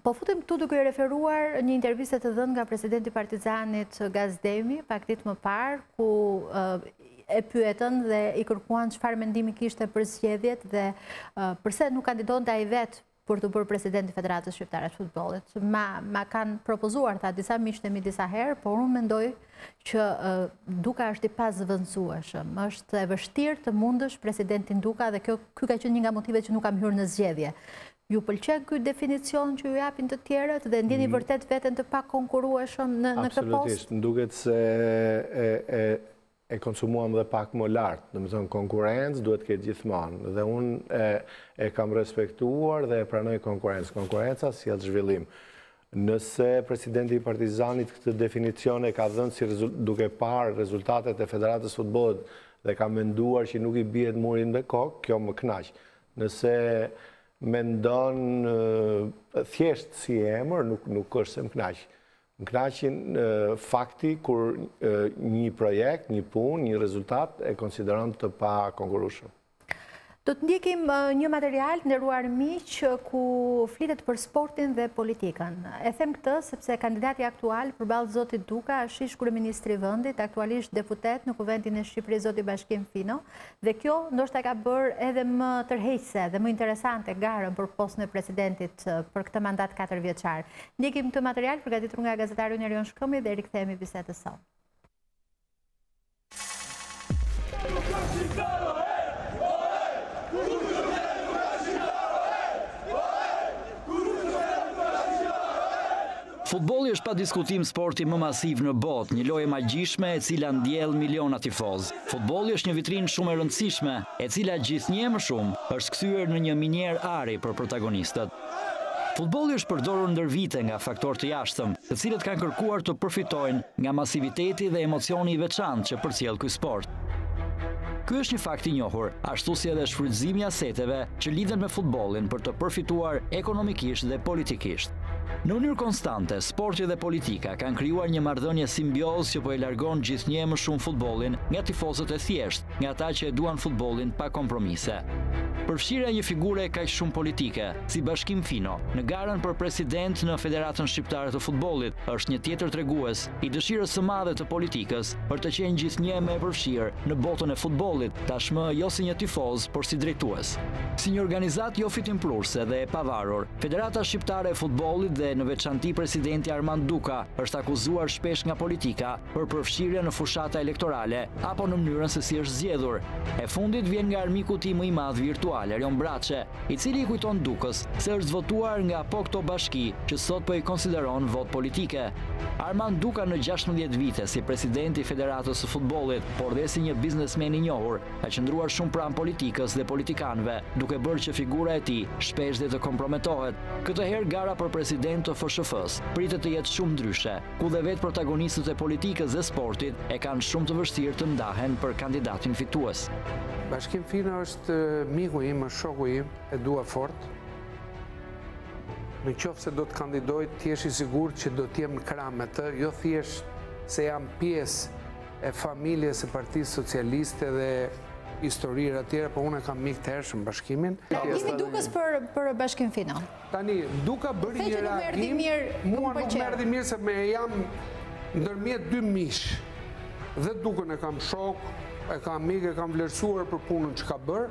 Po futem këtu duke referuar një intervistë të dhënë nga presidenti i Partizanit Gazdemi pak ditë më parë, ku e pyetën dhe i kërkuan çfarë mendimi kishte për zgjedhjet dhe pse nuk kandidonte ai vetë për të bërë presidenti i Federatës Shqiptare të Futbollit. Ma kanë propozuar disa miqtë mi disa herë, por unë mendoj që Duka është i pazvendësueshëm. Është e vështirë të mundësh presidentin Duka dhe ky ka qenë një nga motivet që nuk kam hyrë në zgjedhje. Ju pëlqen ky definicion që ju japin të tjerët dhe ndjeni vërtet veten të pakonkurrueshëm në këtë post? Absolutisht, më duket se e konsumuam dhe pak më lartë, domethënë konkurrencë duhet të ketë gjithmonë dhe unë e kam respektuar dhe e pranoj konkurrencë. Konkurrenca sjell zhvillim. Nëse presidenti i Partizanit këtë definicion e ka dhënë duke parë rezultatet e Federatës Futbollit dhe ka menduar që nuk i bie murin me kokë, kjo më kënaq. Nëse mendon thjesht si emër, nuk është se më kënaq. Më kënaqin fakti kur një projekt, një punë, një rezultat e konsideron të pa konkurrueshëm. Do të ndjekim një material, nderuar miq, ku flitet për sportin dhe politikën. E them këtë sepse kandidati aktual përballë zotit Duka është ish kryeministri i vendit, aktualisht deputet në Kuvendin e Shqipërisë zoti Bashkim Finos, dhe kjo ndoshta ka bërë edhe më tërheqëse dhe më interesante garën për postën e presidentit për këtë mandat 4 vjeçar. Ndjekim këtë material përgatitur nga gazetari Erion Shkëmbi dhe rikthehemi bisedës sonë. Futbolli është pa diskutim sporti më masiv në botë, një lojë magjishme e cila ndjell miliona tifoz. Futbolli është një vitrinë shumë e rëndësishme, e cila gjithnjë më shumë është kthyer në një minier ari për protagonistët. Futbolli është përdorur ndër vite nga faktorë të jashtëm, të cilët kanë kërkuar të përfitojnë nga masiviteti dhe emocioni i veçantë që përcjell ky sport. Ky është një fakt i njohur, ashtu si edhe shfrytëzimi i aseteve që lidhen me futbollin për të përfituar ekonomikisht dhe politikisht. Në mënyrë konstante, sporti dhe politika kanë krijuar një marrëdhënie simbioz që po e largon gjithnjë më shumë futbollin nga tifozët e thjeshtë, nga ata që e duan futbollin pa kompromise. Përfshirja një figure kaq shumë politike, si Bashkim Finos, në garën për president në Federatën Shqiptare të Futbollit, është një tjetër tregues i dëshirës së madhe të politikës për të qenë gjithnjë më e përfshirë në botën e futbollit, tashmë jo si një tifoz, por si drejtues. Si një organizat jo fitimprurse dhe e pavarur, Federata Shqiptare e Futbollit dhe në veçanti presidenti Armand Duka është akuzuar shpesh nga politika për përfshirje në fushata elektorale apo në mënyrën se si është zgjedhur. E fundit vjen nga armiku i më i madh virtual, i cili i kujton Dukës se është votuar nga po këto bashki që sot po i konsideron vot politike. Armand Duka në 16 vite si presidenti i Federatës së Futbollit, por dhe si një biznesmen i njohur, ka qëndruar shumë pranë politikës dhe politikanëve, duke bërë që figura e tij shpesh dhe të komprometohet. Këtë herë gara për president të FSHF-së pritet të jetë shumë ndryshe, ku dhe vetë protagonistët e politikës dhe sportit e kanë shumë të vështirë të ndahen për kandidatin fitues. Bashkim Finos është miku im, është shoku im, e dua fort. Në qoftë se do të kandidoj, ti jesh i sigurt që do të jem në krah me të, jo thjesht se jam pjesë e familjes së Partisë Socialiste dhe historira të tjera, por unë kam mik të hershëm Bashkimin. Reagimi Dukës për Bashkim Finos. Tani, Duka bëri një reagim, mua nuk më erdhi mirë se me jam ndërmjet dy mish. Dhe Dukën e kam shok, e kam mik, e kam vlerësuar për punën që ka bërë.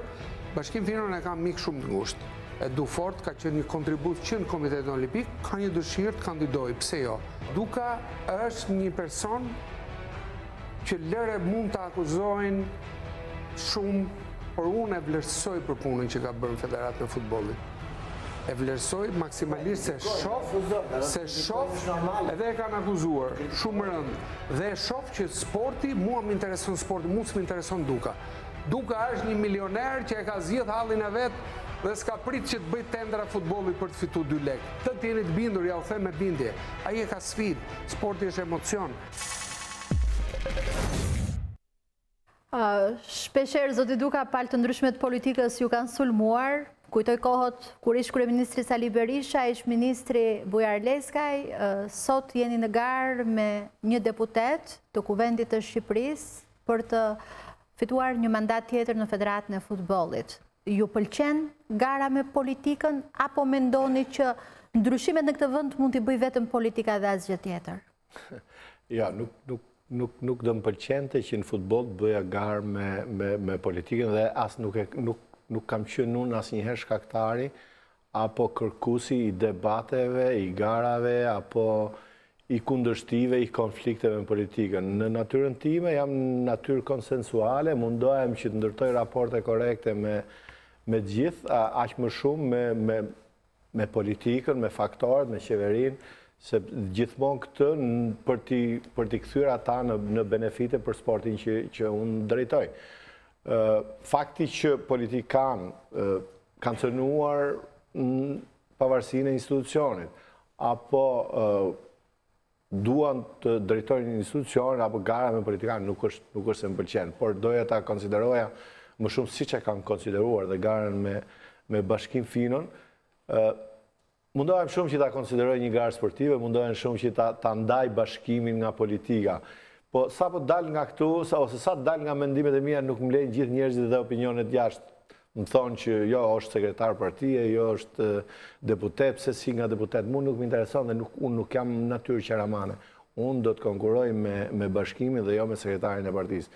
Bashkim Finos e kam mik shumë të ngushtë. E du fort, ka qenë një kontribut që në Komitetin Olimpik, ka një dëshirë të kandidojë, pse jo? Duka është një person që lëre mund të akuzojnë shumë, por unë e vlerësoj për punën që ka bërë në Federatën e Futbollit. E vlerësoj maksimalisht se shof edhe e kanë akuzuar shumë rënd dhe e shof që sporti, mua më intereson sporti, mua s'më intereson Duka. Duka është një milioner që e ka zgjedh hallin e vet dhe s'ka prit që të bëj tendra futbollit për të fituar 2 lekë. Të jeni të bindur, ja u them me bindje. Ai e ka sfidë, sporti është emocion. Shpesher, zoti Duka, palë të ndryshme të politikës ju kanë sulmuar. Kujtoj kohët kur ish kryeministri Sali Berisha, ish ministri Bujar Leskaj, sot jeni në garë me një deputet të Kuvendit të Shqipërisë për të fituar një mandat tjetër në Federatën e Futbollit. Ju pëlqen gara me politikën apo mendoni që ndryshimet në këtë vend mund t'i bëj vetëm politika dhe asgjë tjetër? Ja, nuk do më pëlqente që në futboll bëja garë me politikën dhe as nuk kam qenë unë asnjëherë shkaktari apo kërkuesi i debateve, i garave apo i kundërshtive, i konflikteve me politikën. Në natyrën time jam natyrë konsensuale, mundohem që të ndërtoj raporte korekte me gjithë, aq më shumë me politikën, me faktorët, me qeverinë, se gjithmonë këtë për t'i kthyer ata në benefite për sportin që unë drejtoj. Fakti që politikan kanë cënuar pavarësinë e institucionit, apo duan të drejtojnë një institucion, apo gara me politikan nuk është se më pëlqen, por doja ta konsideroja më shumë si që kanë konsideruar dhe garën me Bashkim Finon. Mundohem shumë që ta konsideroj një garë sportive, mundohem shumë që ta ndaj bashkimin nga politika. Po sa po dal nga këtu, ose sa dal nga mendimet e mia, nuk më lejnë gjithë njerëzit dhe opinionet jashtë më thonë që jo është sekretar partije, jo është deputet, pse si nga deputet. Mu nuk më intereson dhe unë nuk jam natyrë qaramane. Unë do të konkuroj me bashkimin dhe jo me sekretarin e partisë.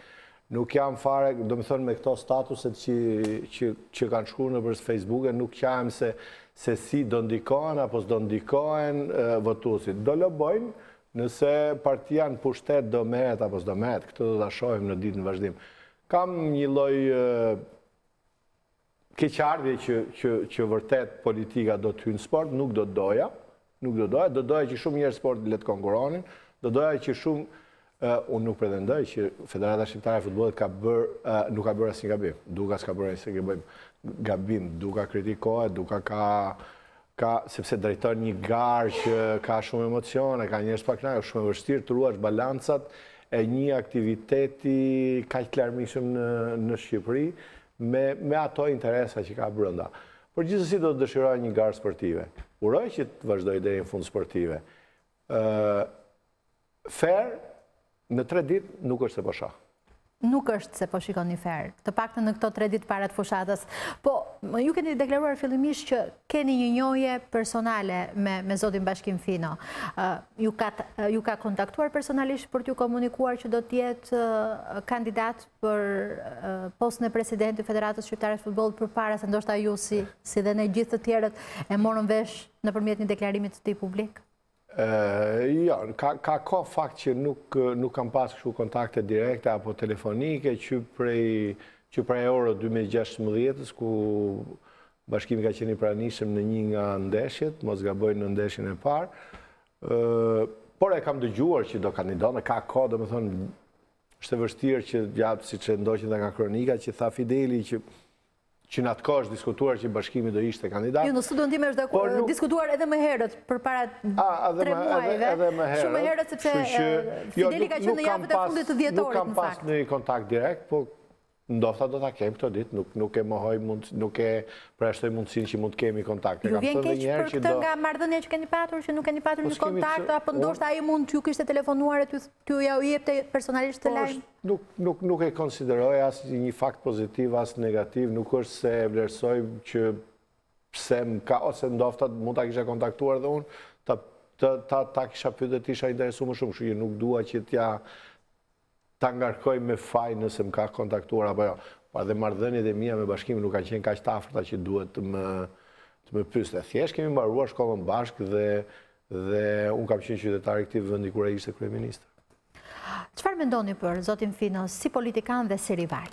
Nuk jam fare, do më thonë me këto statuset që kanë shkruar në për Facebook, nuk jam se si do ndikohen apo s'do ndikohen votuesit. Do lobojnë nëse partia në pushtet do merret apo s'do merret. Këtë do ta shohim në ditën e vazhdim. Kam një lloj keqardhje që vërtet politika do të hyjë në sport, nuk do doja. Do doja që shumë njerëz sport le të konkuronin, do doja që shumë unë nuk pretendoj që Federata Shqiptare e Futbollit nuk ka bërë asnjë gabim. Duka s'ka bërë asnjë gabim. Duka kritikohet, Duka ka sepse drejton një garë që ka shumë emocione, ka njerëz pa kënaqur, shumë e vështirë të ruash balancat e një aktiviteti kaq të larmishëm në Shqipëri me ato interesa që ka brenda. Por gjithsesi do të dëshiroj një garë sportive. Uroj që të vazhdoj deri në fund sportive. Fair në 3 ditë nuk është se po shoh. Nuk është se po shikoni fair, të paktën në këto 3 ditë para të fushatës. Po, ju keni deklaruar fillimisht që keni një njohje personale me zotin Bashkim Fino. Ju ka kontaktuar personalisht për t'ju komunikuar që do t'jetë kandidat për postën e presidenti Federatës Shqiptare të Futbollit përpara se ndoshta ju si dhe ne gjithë të tjerët e morën vesh nëpërmjet një deklarimit të tij publik? Jo, ka fakt që nuk kam pas kështu kontakte direkte apo telefonike që prej orës 2016 ku bashkimi ka qenë i pranishëm në një nga ndeshjet, mos gabojnë në ndeshjen e parë. Por e kam dëgjuar që do kandidon, ka kohë, domethënë, është e vështirë që gjatë siç e ndoqën nga kronika që tha Fideli që në atë kohë është diskutuar që bashkimi do ishte kandidat. Jo, në studion time është diskutuar edhe më herët, përpara 3 muajve. Shumë më herët, sepse Fideli ka qenë në javët e fundit të dhjetorit, në fakt. Nuk kam pas në kontakt direkt, po ndofta do ta kem këto ditë, nuk e mohoj, nuk e përjashtoj mundësinë që mund të kemi kontakt. Ju vjen keq për këtë nga marrëdhënia që keni patur, që nuk keni patur një kontakt, apo ndoshta ai mund t'ju kishte telefonuar e t'ju ja u jepte personalisht të lajm? Nuk e konsideroj as një fakt pozitiv, as negativ, nuk është se e vlerësoj që pse m'ka, ose ndofta mund ta kisha kontaktuar dhe unë, ta kisha pyetur të isha interesuar më shumë, kështu që nuk dua që ta ngarkoj me faj nëse më ka kontaktuar apo jo. Pa dhe marrëdhëniet e mia me bashkimin nuk kanë qenë kaq të afërta që duhet të më pyeste. Thjesht kemi mbaruar shkollën bashkë dhe unë kam qenë qytetar i këtij vendi kur ai ishte kryeminist. Çfarë mendoni për zotin Finos si politikan dhe si rival?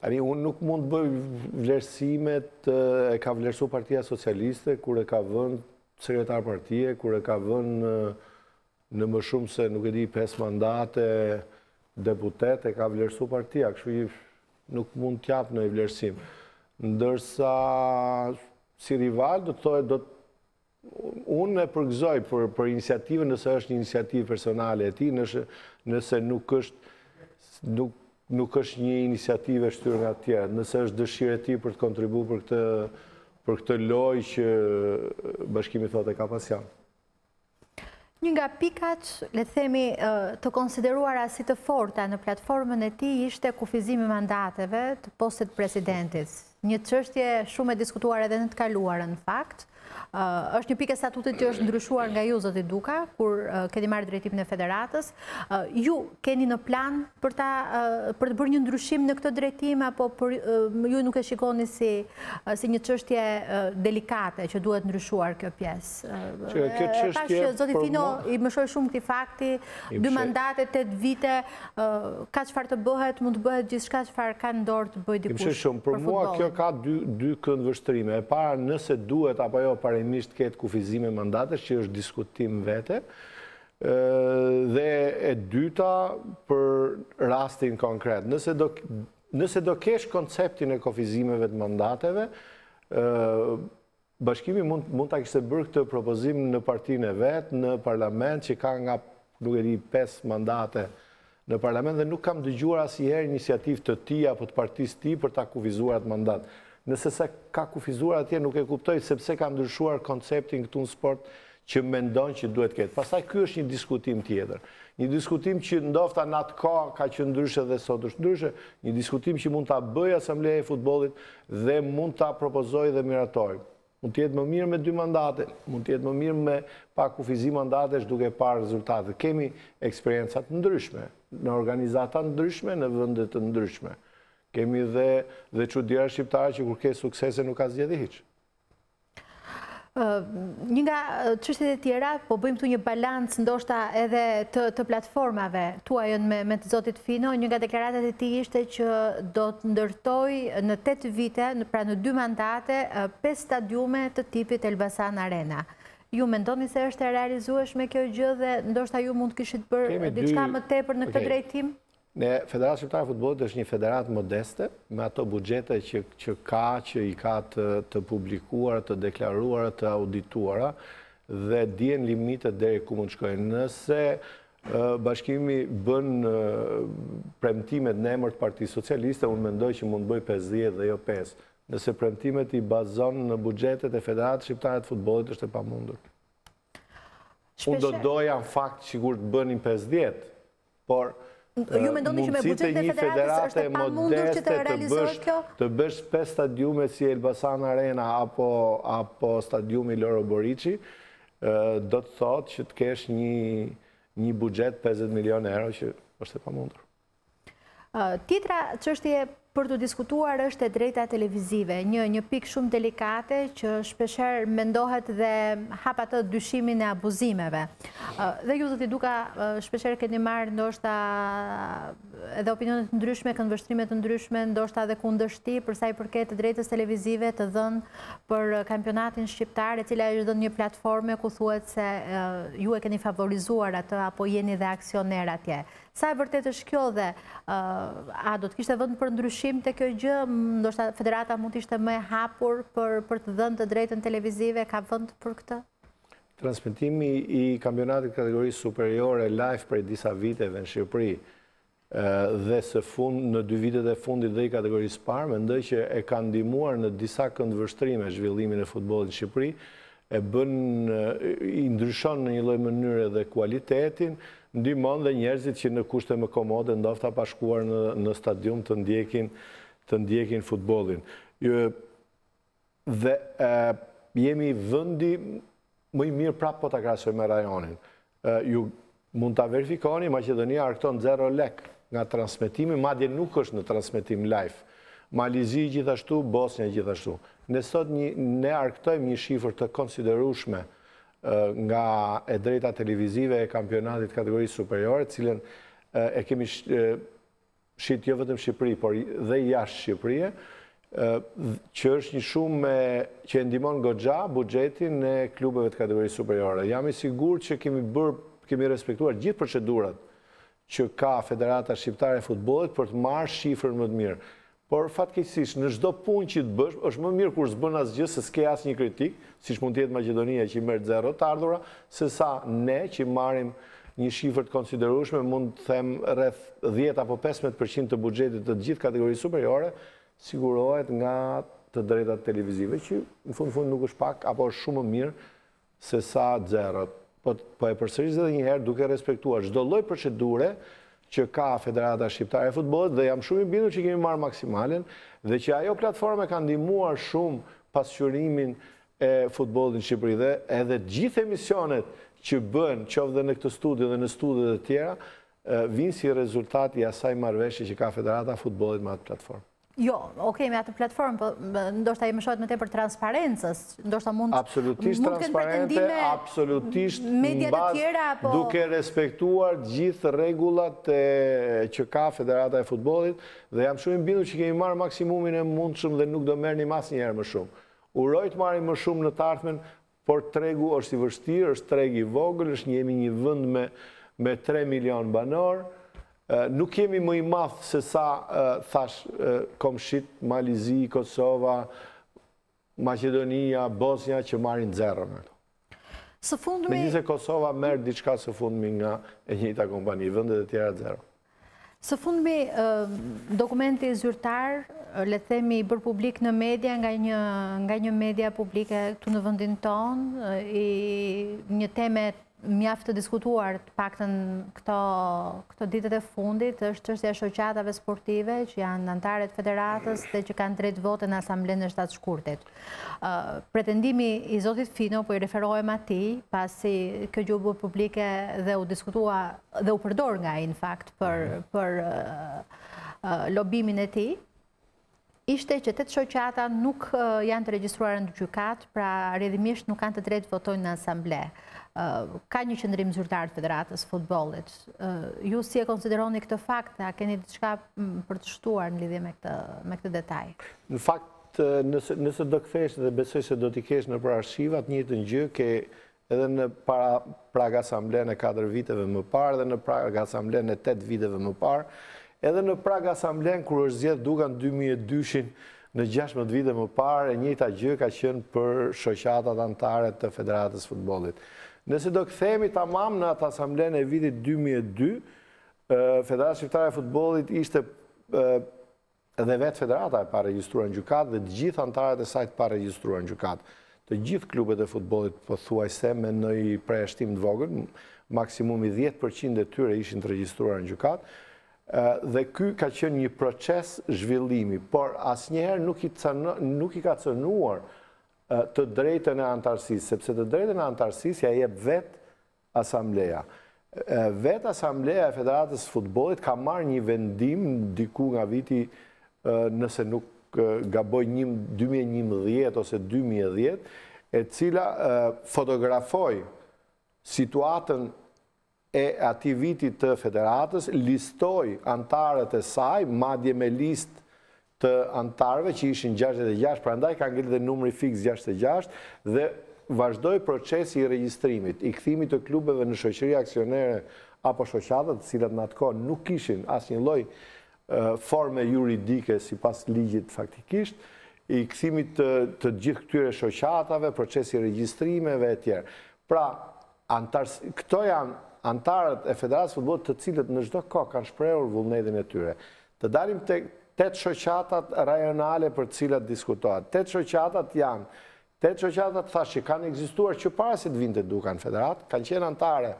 Tani unë nuk mund të bëj vlerësimet, e ka vlerësuar Partia Socialiste kur e ka vënë sekretar partie, kur e ka vënë në më shumë se nuk e di 5 mandate deputet e ka vlerësu partia, kështu nuk mund t'jap në vlerësim. Ndërsa si rival do të thotë, unë e përgëzoj për iniciativën nëse është një iniciativë personale e tij, nëse nuk është një iniciativë e shtyrë nga të tjerë, nëse është dëshirë e tij për të kontribuar për këtë lojë që bashkimi thotë ka pasur. Një nga pikat, le të themi, të konsideruara si të forta në platformën e tij ishte kufizimi i mandateve të postit presidentit. Një çështje shumë e diskutuar edhe në të kaluarën, në fakt. Është një pikë e statutit që është ndryshuar nga ju, zoti Duka, kur keni marrë drejtimin e federatës. Ju keni në plan për të bërë një ndryshim në këtë drejtim, apo ju nuk e shikoni si një çështje delikate që duhet ndryshuar kjo pjesë? Tash zoti Fino i mëshoj shumë këtij fakti, 2 mandate, 8 vite, ka çfarë të bëhet, mund të bëhet gjithçka çfarë ka në dorë të bëjë dikush. Për mua kjo ka dy këndvështrime. E para, nëse duhet apo jo parimisht ketë kufizime mandatesh, që është diskutim vete, dhe e dyta për rastin konkret. Nëse do kesh konceptin e kufizimeve të mandateve, bashkimi mund ta kishte bërë këtë propozim në partinë e vet, në parlament, që ka nga, nuk e di, 5 mandate në parlament, dhe nuk kam dëgjuar asnjëherë iniciativë të tij apo të partisë tij për ta kufizuar atë mandat. Nëse sa ka kufizuar atje, nuk e kuptoj sepse ka ndryshuar konceptin këtu në sport, që mendon që duhet ketë. Pastaj ky është një diskutim tjetër. Një diskutim që ndofta në atë ka që ndryshe dhe sot është ndryshe, një diskutim që mund ta bëjë Asambleja e Futbollit dhe mund ta propozojë dhe miratoj. Mund të jetë më mirë me 2 mandate, mund të jetë më mirë me pak kufizim mandatesh duke parë rezultate. Kemi eksperiencat ndryshme, në organizata ndryshme, në vende të ndryshme. Kemi dhe çuditëra shqiptare që kur ke suksese nuk ka zgjedhë hiç. Një nga çështjet e tjera, po bëjmë këtu një balancë ndoshta edhe të platformave tuaj me të zotit Fino, një nga deklaratat e tij ishte që do të ndërtoj në 8 vite, pra në 2 mandate, 5 stadiume të tipit Elbasan Arena. Ju mendoni se është e realizueshme kjo gjë dhe ndoshta ju mund të kishit bërë diçka më tepër në këtë drejtim? Ne, Federatë Shqiptare e Futbollit është një federatë modeste, me ato buxhete që i ka të publikuara, të deklaruara, të audituara, dhe dihen limitet deri ku mund shkojnë. Nëse bashkimi bën premtimet në emër të Partisë Socialiste, unë mendoj që mund bëj 50 dhe jo 5. Nëse premtimet i bazon në buxhetet e Federatës Shqiptare të Futbollit, është e pamundur. Unë do doja në fakt sigur të bënin 50, por ju mendoni që me buxhetin e federatës është e pamundur që të realizohet kjo? Të bësh 5 stadiume si Elbasan Arena apo stadiumi Loro Boriçi, do të thotë që të kesh një buxhet 50 milionë euro që është e pamundur. Tjetra çështje për të diskutuar është e drejta televizive, një pikë shumë delikate që shpeshherë mendohet dhe hap atë dyshimin e abuzimeve. Dhe ju zoti Duka shpeshherë keni marrë ndoshta edhe opinione të ndryshme, këndvështrime të ndryshme, ndoshta edhe kundërshti për sa i përket të drejtës televizive të dhënë për kampionatin shqiptar, e cila është dhënë një platforme ku thuhet se ju e keni favorizuar atë apo jeni dhe aksioner atje. Sa e vërtet është kjo dhe a do të kishte vend për ndryshim të kjo gjë? Ndoshta federata mund të ishte më e hapur për të dhënë të drejtën televizive, ka vend për këtë? Transmetimi i kampionatit kategorisë superiore live prej disa viteve në Shqipëri dhe në 2 vitet e fundit dhe i kategorisë parë, mendoj që e ka ndihmuar në disa këndvështrime zhvillimin e futbollit në Shqipëri, i ndryshon në një lloj mënyre dhe kualitetin, ndihmon dhe njerëzit që në kushte më komode ndofta pa shkuar në stadium të ndjekin futbollin. Dhe jemi vendi më i mirë prapë po ta krahasojmë me rajonin. Ju mund ta verifikoni, Maqedonia arkton 0 lek nga transmetimi, madje nuk është në transmetim live. Malizi gjithashtu, Bosnia gjithashtu. Ne sot ne arktojmë një shifër të konsiderueshme nga e drejta televizive e kampionatit kategorisë superiore, cilën e kemi shit jo vetëm Shqipëri, por dhe jashtë Shqipërie, që është një shumë që e ndihmon goxha buxhetin e klubeve të kategorisë superiore. Jam i sigurt që kemi respektuar gjithë procedurat që ka Federata Shqiptare e Futbollit për të marrë shifrën më të mirë. Por fatkeqësisht në çdo punë që të bësh, është më mirë kur s'bën asgjë se s'ke asnjë kritik, siç mund të jetë Maqedonia që merr 0 të ardhura, sesa ne që marrim një shifër të konsiderueshme, mund të them rreth 10 apo 15% të buxhetit të gjithë kategorisë superiore, sigurohet nga të drejtat televizive, që në fund nuk është pak apo është shumë më mirë se sa 0. Po e përsëris edhe një herë duke respektuar çdo lloj procedure që ka Federata Shqiptare e Futbollit, dhe jam shumë i bindur që kemi marrë maksimalen dhe që ajo platforme ka ndihmuar shumë pasqyrimin e futbollit në Shqipëri, dhe edhe gjithë emisionet që bën, qoftë dhe në këtë studio dhe në studiot e tjera, vinë si rezultat i asaj marrëveshje që ka Federata e Futbollit me atë platformë. Jo, okej, me atë platformë, po ndoshta i më shohet më tepër transparencës, ndoshta mund absolutisht transparente, absolutisht duke respektuar gjithë rregullat që ka Federata e Futbollit, dhe jam shumë i bindur që kemi marrë maksimumin e mundshëm dhe nuk do merrnim asnjëherë më shumë. Uroj të marrim më shumë në të ardhmen, por tregu është i vështirë, është treg i vogël, jemi një vend me 3 milion banor. Nuk jemi më i madh se sa thash komshit Malizi, Kosova, Maqedonia, Bosnia që marrin 0 me këto. Megjithëse Kosova merr diçka së fundmi nga e njëjta kompani, vendet e tjera 0. Së fundmi, dokumenti zyrtar, le të themi, i bërë publik në media nga një media publike këtu në vendin tonë, një teme mjaft të diskutuar të paktën këto ditët e fundit, është çështja e shoqatave sportive që janë anëtarët federatës dhe që kanë drejt vote në Asamblenë e Shtatshkurtit. Pretendimi i zotit Fino, po i referohem atij, pasi kjo gjë u bë publike dhe u diskutua dhe u përdor nga ai në fakt për lobimin e tij, ishte që 8 shoqata nuk janë të regjistruara në gjykat, pra rrjedhimisht nuk kanë të drejtë votojnë në asamble. Ka një qëndrim zyrtar të Federatës Futbollit. Ju si e konsideroni këtë fakt, a keni diçka për të shtuar në lidhje me këtë detaj? Në fakt, nëse do kthesh dhe besoj se do t'i kesh në për arshivat, një të gjë ke edhe në prag asamblen e 4 viteve më parë, edhe në prag asamblen e 8 viteve më parë, edhe në prag asamblen kur është zgjedhur Duka në 2002-shin në 16 vite më parë, e njëjta gjë ka qenë për shoqatat anëtare të Federatës Futbollit. Nëse do kthehemi tamam në atë asamblen e vitit 2002, Federata Shqiptare e Futbollit ishte edhe vetë federata e pa regjistruar në gjykat dhe të gjithë anëtarët e saj të pa regjistruar në gjykat. Të gjithë klubet e futbollit pothuajse me një përjashtim të vogël, maksimumi 10% e tyre ishin të regjistruar në gjykat. Dhe ky ka qenë një proces zhvillimi, por asnjëherë nuk i ka cënuar të drejtën e antarësisë, sepse të drejtën e antarësisë ja jep vetë asambleja. Vetë asambleja e Federatës Futbollit ka marrë një vendim diku nga viti, nëse nuk gaboj 2011 ose 2010, e cila fotografoi situatën e ati vitit të Federatës, listoi antarët e saj, madje me listë të antarëve që ishin 66, prandaj ka ngritur dhe numri fiks 66 dhe vazhdoi procesi i regjistrimit, i kthimit të klubeve në shoqëri aksionere apo shoqata, të cilat në atë kohë nuk kishin asnjë lloj forme juridike sipas ligjit faktikisht, i kthimit të gjithë këtyre shoqatave, procesi i regjistrimeve e tjerë. Pra, këto janë antarët e Federatës Futbollit të cilët në çdo kohë kanë shprehur vullnetin e tyre. Të dalim tek 8 shoqatat rajonale për të cilat diskutohet. 8 shoqatat janë, 8 shoqatat thash që kanë ekzistuar që para se të vinte Duka në federatë, kanë qenë anëtare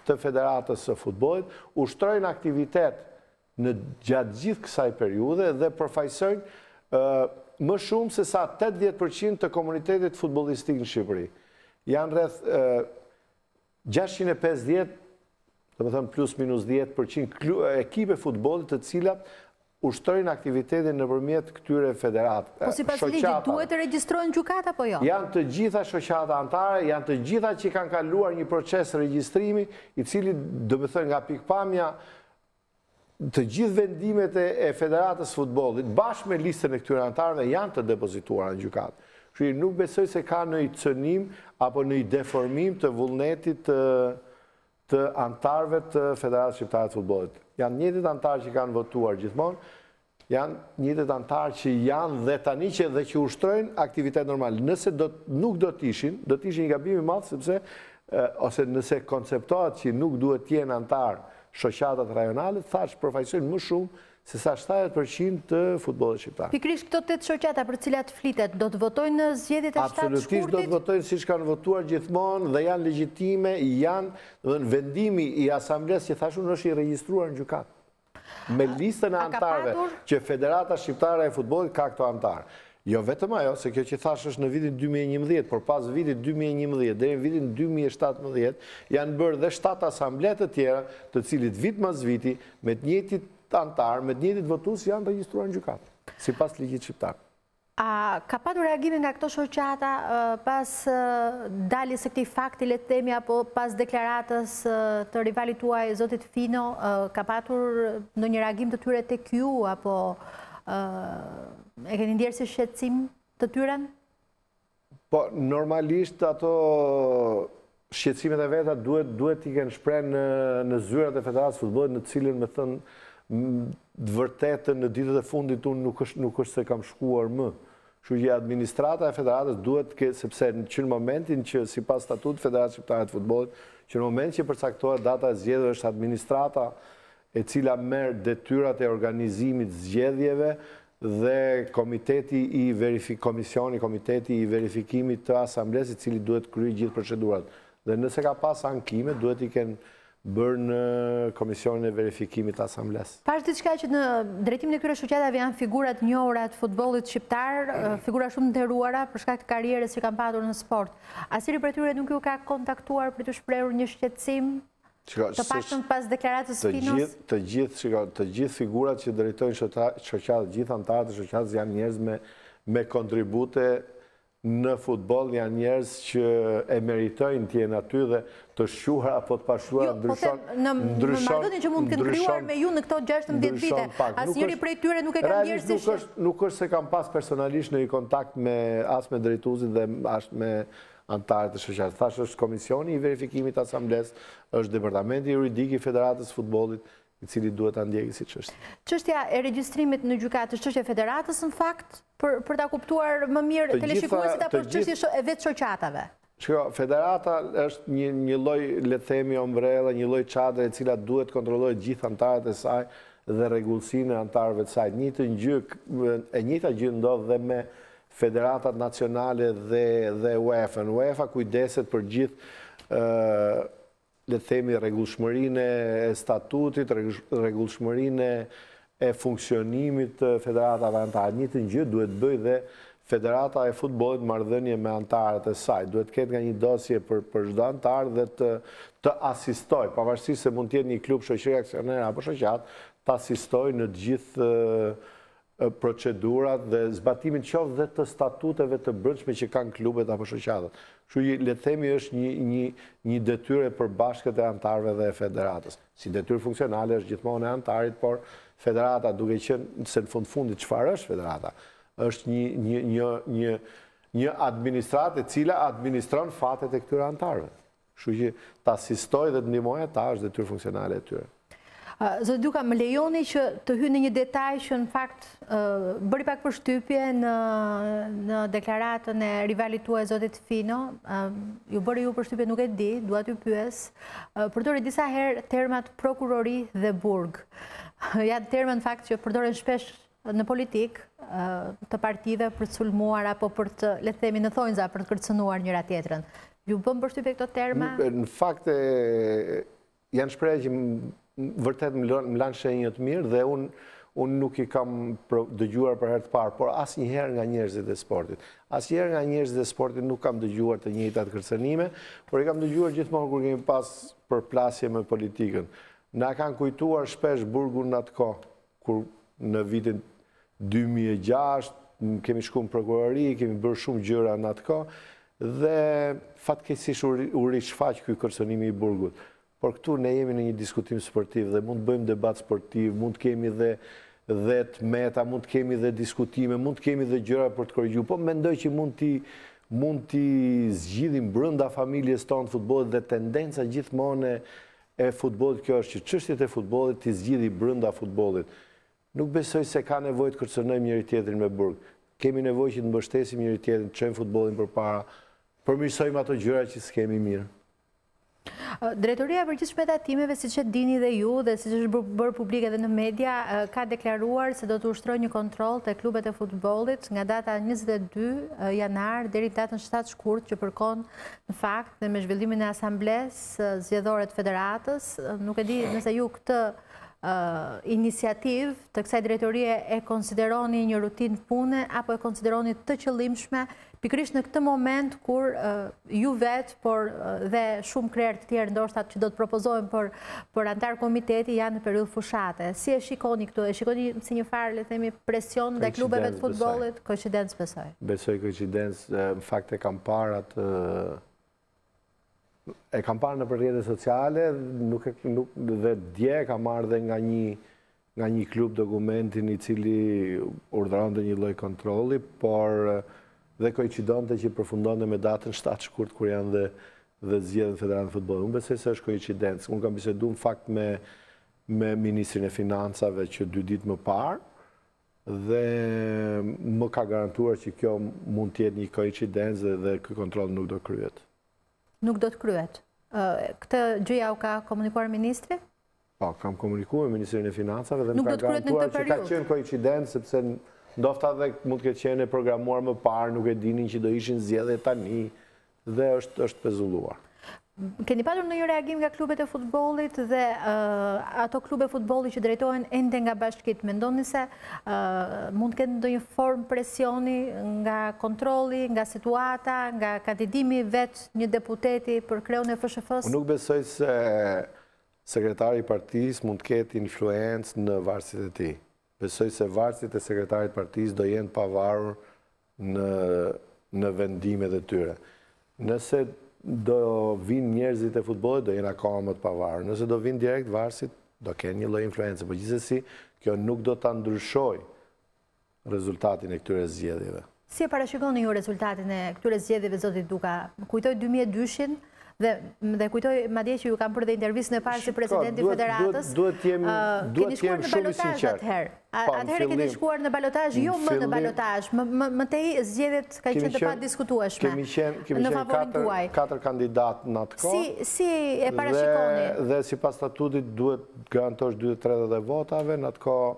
të Federatës së Futbollit, ushtrojnë aktivitet në gjatë gjithë kësaj periudhe dhe përfaqësojnë më shumë se sa 80% të komunitetit futbollistik në Shqipëri. Janë rreth 650, domethënë plus minus 10% ekipe futbollit të cilat ushtrojnë aktivitetin nëpërmjet këtyre federatave. Po sipas ligjit duhet të regjistrohen gjykat apo jo? Janë të gjitha shoqata anëtare, janë të gjitha që kanë kaluar një proces regjistrimi, i cili domethënë nga pikpamja të gjithë vendimet e Federatës Futbollit bashkë me listën e këtyre anëtarëve janë të depozituara në gjykat. Kështu që nuk besoj se ka ndonjë cënim apo ndonjë deformim të vullnetit të anëtarëve të Federatës Shqiptare të Futbollit. Janë njëjtët anëtarë që kanë votuar gjithmonë, janë njëjtët anëtarë që janë dhe tani që ushtrojnë aktivitet normal. Nëse nuk do të ishin një gabim i madh sepse ose nëse konceptohet që nuk duhet të jenë anëtarë shoqatat rajonale, thash përfaqësojnë më shumë se sa 70% të futbollit shqiptar. Pikërisht këto 8 shoqata për cilat flitet, do të votojnë në zgjedhjet e Shtatshkurtit? Absolutisht do të votojnë siç kanë votuar gjithmonë dhe janë legjitime, janë vendimi i asamblesë që thashun është i regjistruar në gjykat. Me listën e anëtarëve që Federata Shqiptare e Futbollit ka këto anëtarë. Jo vetëm ajo, se kjo që thash është në vitin 2011, por pas vitit 2011 deri në vitin 2017 janë bërë dhe 7 asamble të tjera, të cilit vit mas viti me të njëjtit antarë, me të njëjtit votues janë regjistruar në gjykat, sipas ligjit shqiptar. A ka patur reagime nga këto shoqata pas daljes së këtij fakti, le të themi, apo pas deklaratës të rivalit tuaj zotit Fino, ka patur ndonjë reagim të tyre tek ju apo e keni ndjerë si shqetësim të tyre? Po, normalisht ato shqetësimet e veta duhet t'i kenë shprehë në zyrat e Federatës Futbollit, në cilën me thënë të vërtetën në ditët e fundit unë nuk është se kam shkuar më. Kështu që administrata e Federatës duhet sepse në momentin që sipas statutit Federatës Shqiptare të Futbollit, që në momentin që përcaktohet data e zgjedhjeve është administrata e cila merr detyrat e organizimit zgjedhjeve dhe komiteti i verifikimit të asamblesë, i cili duhet kryej gjithë procedurat. Dhe nëse ka pas ankime, duhet i kenë bërë në komisionin e verifikimit të asamblesë. Pash diçka që në drejtimin e këtyre shoqatave janë figurat njohura të futbollit shqiptar, figura shumë nderuara për shkak të karrierës që kanë patur në sport. Asnjëri prej tyre nuk ju ka kontaktuar për të shprehur një shqetësim? Të paktën pas deklaratës Finos? Të gjithë figurat që drejtojnë shoqatat, gjithë anëtarët e shoqatës janë njerëz me kontribute në futboll, janë njerëz që e meritojnë të jenë aty dhe të shquar apo të pashquar ndryshon. Në marrëdhënien që mund të kenë krijuar me ju në këto 16 vite, asnjëri prej tyre nuk e ka ndjerë si nuk është se kam pas personalisht në kontakt as me drejtuesin dhe as me antarët e shoqatës. Thash është komisioni i verifikimit të asamblesë, është departamenti juridik i Federatës Futbollit, i cili duhet ta ndjekë si çështje. Çështja e regjistrimit në gjykatë është çështje e Federatës në fakt, për ta kuptuar më mirë teleshikuesit apo çështje e vetë shoqatave? Federata është një lloj, le të themi, ombrella, një lloj çadre e cila duhet kontrollojë gjithë antarët e saj dhe rregullsinë e antarëve të saj. E njëjta gjë ndodh dhe me federatat nacionale dhe UEFA. UEFA kujdeset për gjithë, le të themi, rregullshmërinë e statutit, rregullshmërinë e funksionimit të federatave antare. Njëjtën gjë duhet bëjë dhe Federata e Futbollit marrëdhënie me antarët e saj. Duhet ketë nga një dosje për çdo antar dhe të asistoj, pavarësisht se mund të jetë një klub, shoqëri aksionere apo shoqat, të asistoj në të gjithë procedurat dhe zbatimin qoftë dhe të statuteve të brendshme që kanë klubet apo shoqatat. Kështu le të themi është një detyrë e përbashkët e antarëve dhe e federatës. Si detyrë funksionale është gjithmonë e antarit, por federata, duke qenë se në fundit çfarë është federata, është një administratë e cila administron fatet e këtyre antarëve. Kështu që ta asistojë dhe të ndihmojë ata është detyrë funksionale e tyre. Zoti Duka, më lejoni që të hyj në një detaj që në fakt bëri pak përshtypje në deklaratën e rivalit tuaj zotit Fino. Ju bëri ju përshtypje, nuk e di, dua t'ju pyes. Përdori disa herë termat prokurori dhe burg. Janë terma në fakt që përdoren shpesh në politik të partive për të sulmuar apo për të, le të themi, në thonjza për të kërcënuar njëra tjetrën. Ju bën përshtypje këto terma? Në fakt janë shprehje që vërtet më lanë shenjë të mirë dhe unë nuk i kam dëgjuar për herë të parë, por asnjëherë nga njerëzit e sportit. Asnjëherë nga njerëzit e sportit nuk kam dëgjuar të njëjtat kërcënime, por i kam dëgjuar gjithmonë kur kemi pas përplasje me politikën. Na kanë kujtuar shpesh burgun në atë kohë, kur në vitin 2006 kemi shkuar në prokurori, kemi bërë shumë gjëra në atë kohë dhe fatkeqësisht u rishfaq ky kërcënimi i burgut. Por këtu ne jemi në një diskutim sportiv dhe mund të bëjmë debat sportiv, mund të kemi dhe të meta, mund të kemi dhe diskutime, mund të kemi dhe gjëra për të korrigjuar. Po mendoj që mund t'i zgjidhim brenda familjes tonë futbollit dhe tendenca gjithmonë e futbollit kjo është që çështjet e futbollit t'i zgjidhi brenda futbollit. Nuk besoj se ka nevojë të kërcënojmë njëri tjetrin me burg. Kemi nevojë që të mbështesim njëri tjetrin, të çojmë futbollin përpara, përmirësojmë ato gjëra që s'kemi mirë. Drejtoria e përgjithshme e tatimeve, siç e dini dhe ju dhe siç është bërë publike edhe në media, ka deklaruar se do të ushtrojë një kontroll te klubet e futbollit nga data 22 janar deri datën 7 shkurt, që përkon në fakt dhe me zhvillimin e asamblesë zgjedhore të federatës. Nuk e di nëse ju këtë iniciativë të kësaj drejtorie e konsideroni një rutinë pune apo e konsideroni të qëllimshme pikërisht në këtë moment kur ju vetë, por dhe shumë krerë të tjerë ndoshta që do të propozohen për antar komiteti janë në periudhë fushate. Si e shikoni këtu? E shikoni si një farë, le të themi, presion ndaj klubeve të futbollit? Koincidencë besoj. Besoj koincidencë, në fakt e kam parë atë në rrjetet sociale, dhe dje kam marrë dhe nga një klub dokumentin i cili urdhëronte një lloj kontrolli, por dhe koincidonte që përfundonte me datën 7 shkurt kur janë dhe zgjedhjet Federatën e Futbollit. Unë besoj se është koincidencë. Unë kam biseduar në fakt me ministrin e financave që 2 ditë më parë dhe më ka garantuar që kjo mund të jetë një koincidencë dhe ky kontroll nuk do kryhet. Nuk do të kryhet. Këtë gjëja u ka komunikuar ministri? Po, kam komunikuar me Ministrinë e Financave dhe më ka garantuar që ka qenë koincident, sepse ndofta dhe mund të ketë qenë programuar më parë, nuk e dinin që do ishin zgjedhje tani dhe është pezulluar. Keni patur ndonjë reagim nga klubet e futbollit dhe ato klube futbolli që drejtohen ende nga bashkiet, mendoni se mund të ketë ndonjë formë presioni nga kontrolli, nga situata, nga kandidimi vetë një deputeti për kreun e FSHF-së? Unë nuk besoj se sekretari i partisë mund të ketë influencë në varësit e tij. Besoj se varësit e sekretarit partisë do jenë pavarur në vendimet e tyre. Nëse do vinë njerëzit e futbollit, do jenë akoma më të pavarur. Nëse do vinë direkt varësit, do kenë një lloj influencë, por gjithsesi kjo nuk do ta ndryshojë rezultatin e këtyre zgjedhjeve. Si e parashikoni ju rezultatin e këtyre zgjedhjeve, zoti Duka? Kujtoj 2002-shin dhe kujtoj madje që ju kam bërë dhe intervistën e parë si presidenti i federatës. Keni shkuar në balotazh atëherë. Atëherë keni shkuar në balotazh, jo më në balotazh, më tej zgjedhjet kanë qenë të padiskutueshme. Kemi qenë 4 kandidatë në atë kohë. Si e parashikoni? Dhe sipas statutit duhet garantosh 2/3 e votave, në atë kohë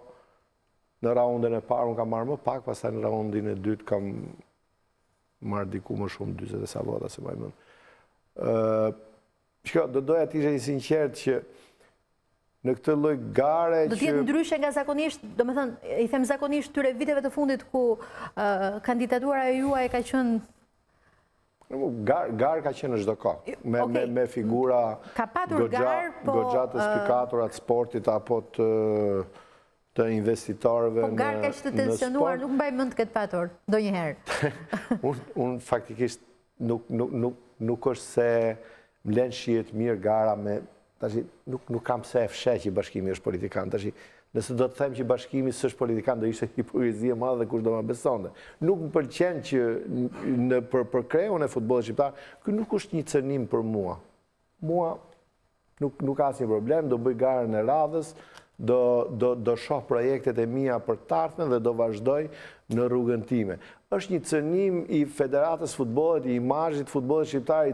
në raundin e parë unë kam marrë më pak, pastaj në raundin e dytë kam marrë diku më shumë, 40 e sa vota se më mend. Do doja të ishe i sinqert që në këtë lloj gare do t'jetë ndryshe nga zakonisht, do me thënë, i them zakonisht tyre viteve të fundit ku kandidatura e juaj ka qenë... Garë ka qenë në çdo kohë, me figura goxha të eksplikatora të sportit apo të investitorëve në sport. Po garë ka që të tensionuar, nuk mbaj mend këtë patur, ndonjëherë. Unë faktikisht nuk është se më lënë shihet mirë gara me... Nuk kam se e fsheh që Bashkimi është politikan. Nëse do të them që Bashkimi s'është politikan, do ishte hipokrizi e madhe dhe kush do ma besonte. Nuk më pëlqen që për kreun e futbollit shqiptar, ky nuk është një cënim për mua. Mua nuk ka asnjë problem, do bëj garën e radhës, do shoh projektet e mia për të ardhmen dhe do vazhdoj në rrugën time. Është një cënim i Federatës Futbollit, i imazhit futbollit shqiptar,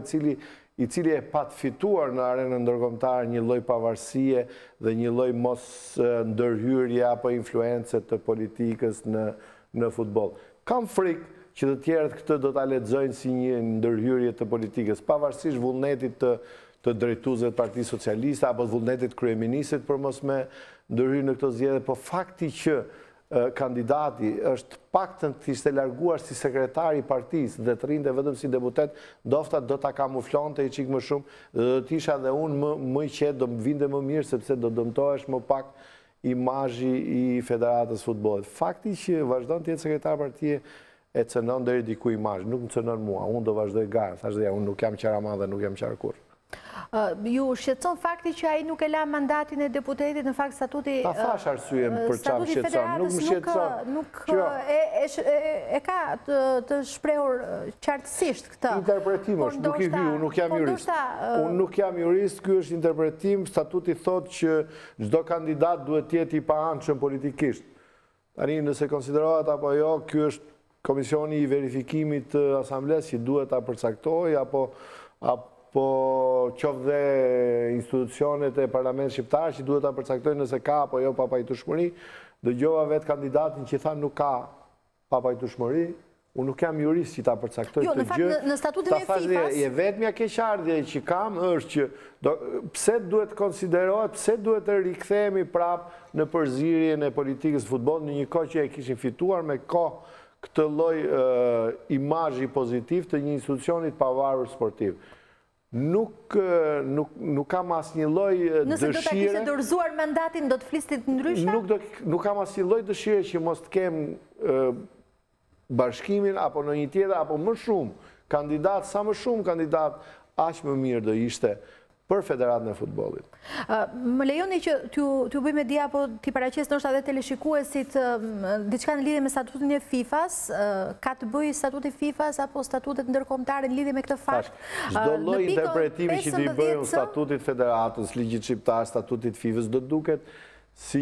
i cili e pat fituar në arenën ndërkombëtare një lloj pavarësie dhe një lloj mos ndërhyrje apo influencë të politikës në futboll. Kam frikë që të tjerët këtë do ta lexojnë si një ndërhyrje të politikës, pavarësisht vullnetit të drejtuesve të Partisë Socialiste apo vullnetit kryeministit për mos me ndërhyrë në këto zgjedhje, po fakti që kandidati është paktën të ishte larguar si sekretari i partisë dhe të rinte vetëm si deputet, ndofta do ta kamuflonte i çik më shumë dhe do të isha dhe unë më i qetë, do më vinte më mirë sepse do dëmtohesh më pak imazhi i Federatës Futbollit. Fakti që vazhdon të jetë sekretar partie e cënon deri diku imazh, nuk më cënon mua, unë do vazhdoj garë, thash dhe unë nuk jam qara madhe, nuk jam qara kurrë. Ju shqetëson fakti që ai nuk e la mandatin e deputetit, në fakt statuti... Ta thash arsyeën për çfarë shqetëson, nuk më shqetëson. Nuk e ka të shprehur qartësisht këtë. Interpretim është, nuk i hy, unë nuk jam jurist. Unë nuk jam jurist, ky është interpretim, statuti thotë që çdo kandidat duhet të jetë i paanshëm politikisht. Tani nëse konsiderohet apo jo, ky është komisioni i verifikimit të asamblesë që duhet ta përcaktojë apo qoftë dhe institucionet e parlamentit shqiptar që duhet ta përcaktojnë nëse ka apo jo papajtueshmëri. Dëgjova vetë kandidatin që tha nuk ka papajtueshmëri. Unë nuk jam jurist që ta përcaktoj këtë gjë. Jo, në statutin e FIFA-s. E vetmja keqardhje që kam është që pse duhet konsiderohet, pse duhet të rikthehemi prapë në përzierjen e politikës futbollit në një kohë që e kishin fituar me kohë këtë lloj imazhi pozitiv të një institucioni të pavarur sportiv. Nuk kam asnjë lloj dëshire... Nëse do ta kishte dorëzuar mandatin, do të flistit ndryshe? Nuk kam asnjë lloj dëshire që mos të kem bashkimin apo në një tjetër, apo më shumë kandidat, sa më shumë kandidat, aq më mirë do ishte për Federatën e Futbollit. Më lejoni që t'ju bëjmë dia apo t'i paraqes ndoshta edhe teleshikuesit diçka në lidhje me statutin e FIFA-s, ka të bëjë statuti FIFA-s apo statutet ndërkombëtare në lidhje me këtë fakt? Çdo lloj interpretimi që t'i bëjmë statutit Federatës, ligjit shqiptar, statutit FIFA-s do duket si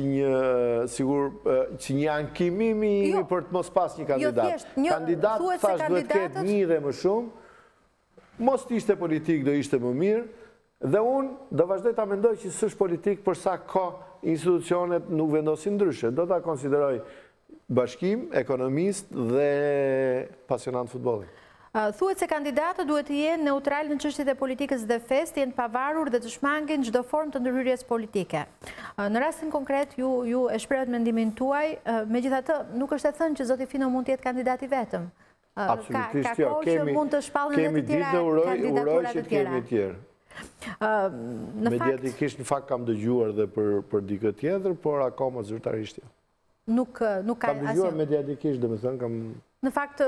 një ankimim për të mos pas një kandidat. Kandidat thash duhet të ketë një dhe më shumë, mos të ishte politik do ishte më mirë, Dhe unë do vazhdoj ta mendoj që s'është politik përsa ka institucionet nuk vendosin ndryshe. Do ta konsideroj bashkim, ekonomist dhe pasionant futbolli. Thuhet se kandidatët duhet të jenë neutral në çështjet e politikës dhe fesë, të jenë pavarur dhe të shmangin çdo formë të ndërhyrjes politike. Në rastin konkret ju e shprehët mendimin tuaj, megjithatë nuk është e thënë që zoti Fino mund të jetë kandidati vetëm. Absolutisht jo. Mund të shpallën edhe të tjera kandidaturat të tjera. Mediatikisht në fakt kam dëgjuar dhe për dikë tjetër, por akoma zyrtarisht jo. Nuk ka kam dëgjuar mediatikisht, domethënë kam. Në fakt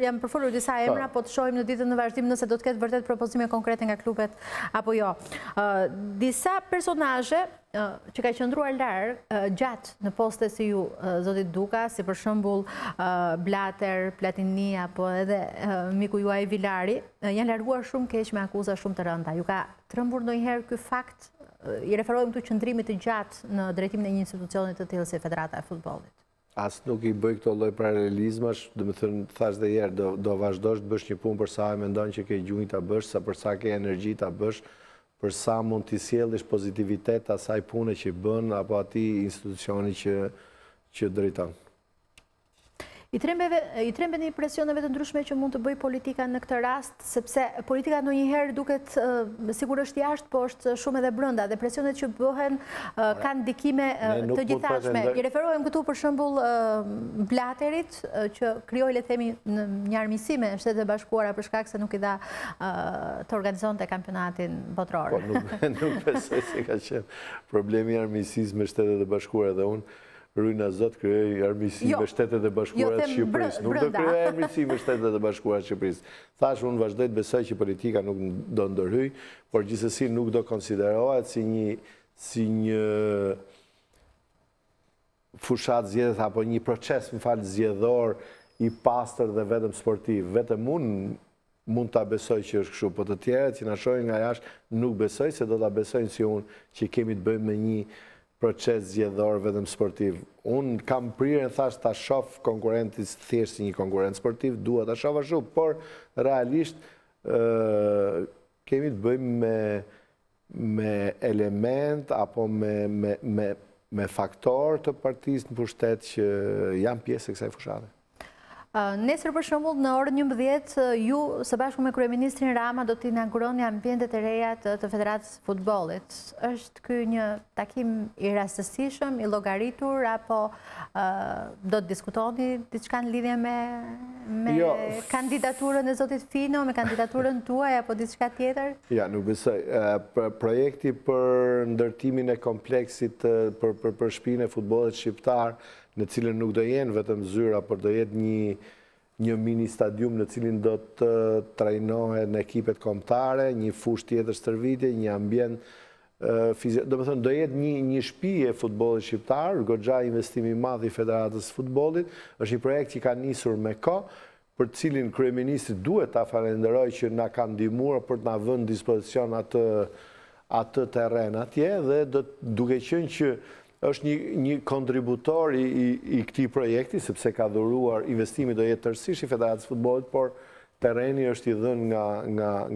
jam përfolur disa emra, po të shohim në ditën në vazhdim nëse do të ketë vërtet propozime konkrete nga klubet apo jo. Disa personazhe që ka qëndruar gjatë në poste si ju, zotit Duka, si për shembull Blatter, Platini apo edhe miku juaj Vilari, janë larguar shumë keq me akuza shumë të rënda. Ju ka trembur ndonjëherë ky fakt? I referojmë këtu qëndrimit të gjatë në drejtimin e një institucioni të tillë si Federata e Futbollit. As nuk i bëj këto lloj paralelizmash, do të thënë thash dhe herë do vazhdosh të bësh një punë për sa e mendon që ke gjunjë ta bësh, sa për sa ke energji ta bësh, për sa mund t'i sjellësh pozitivitet asaj pune që bën apo atij institucioni që drejton. I trembeni presioneve të ndryshme që mund të bëj politika në këtë rast, sepse politika ndonjëherë duket sigurisht jashtë, po është shumë edhe brenda, dhe presionet që bëhen kanë ndikime të gjithashme. I referohem këtu për shembull Blatterit, që krijoi le të themi një armiqësi me Shtetet e Bashkuara për shkak se nuk i dha të organizonte kampionatin botror. Nuk besoj se ka qenë problemi i armiqësisë me Shtetet e Bashkuara dhe unë Rujna Zot krijoi armiqësi me Shtetet e Bashkuara të Shqipërisë. Nuk do krijoj armiqësi me Shtetet e Bashkuara të Shqipërisë. Thash unë vazhdoj të besoj që politika nuk do ndërhyj, por gjithsesi nuk do konsiderohet si një fushat zgjedhës apo një proces zgjedhor i pastër dhe vetëm sportiv. Vetëm unë mund ta besoj që është kështu, po të tjerët që na shohin nga jashtë nuk besoj se do ta besojnë si unë që kemi të bëjmë me një proces zgjedhor vetëm sportiv. Unë kam prirën, thash, ta shoh konkurentis thjesht si një konkurent sportiv, dua ta shoh ashtu, por realisht kemi të bëjmë me element apo me faktor të partisë në pushtet që janë pjesë e kësaj fushate. Nesër për shembull në orën 11 ju së bashku me kryeministrin Rama do të inauguroni ambientet e reja të Federatës së Futbollit. Është ky një takim i rastësishëm, i llogaritur apo do të diskutoni diçka në lidhje me kandidaturën e zotit Fino, me kandidaturën tuaj apo diçka tjetër? Ja, nuk besoj. Projekti për ndërtimin e kompleksit për shtëpinë e futbollit shqiptar, në cilën nuk do jenë vetëm zyra, por do jetë një mini stadium në cilin do të trajnohen ekipet kombëtare, një fushë tjetër stërvitje, një ambient fizik. Do të thënë do jetë një shtëpi e futbollit shqiptar, goxha investimi i madh i Federatës së Futbollit. Është një projekt që ka nisur me kohë, për cilin kryeministri duhet ta falenderoj që na ka ndihmuar për të na vënë në dispozicion atë terren atje, dhe duke qenë që është një kontributor i këtij projekti, sepse ka dhuruar, investimi do jetë tërësisht i Federatës së Futbollit, por terreni është i dhënë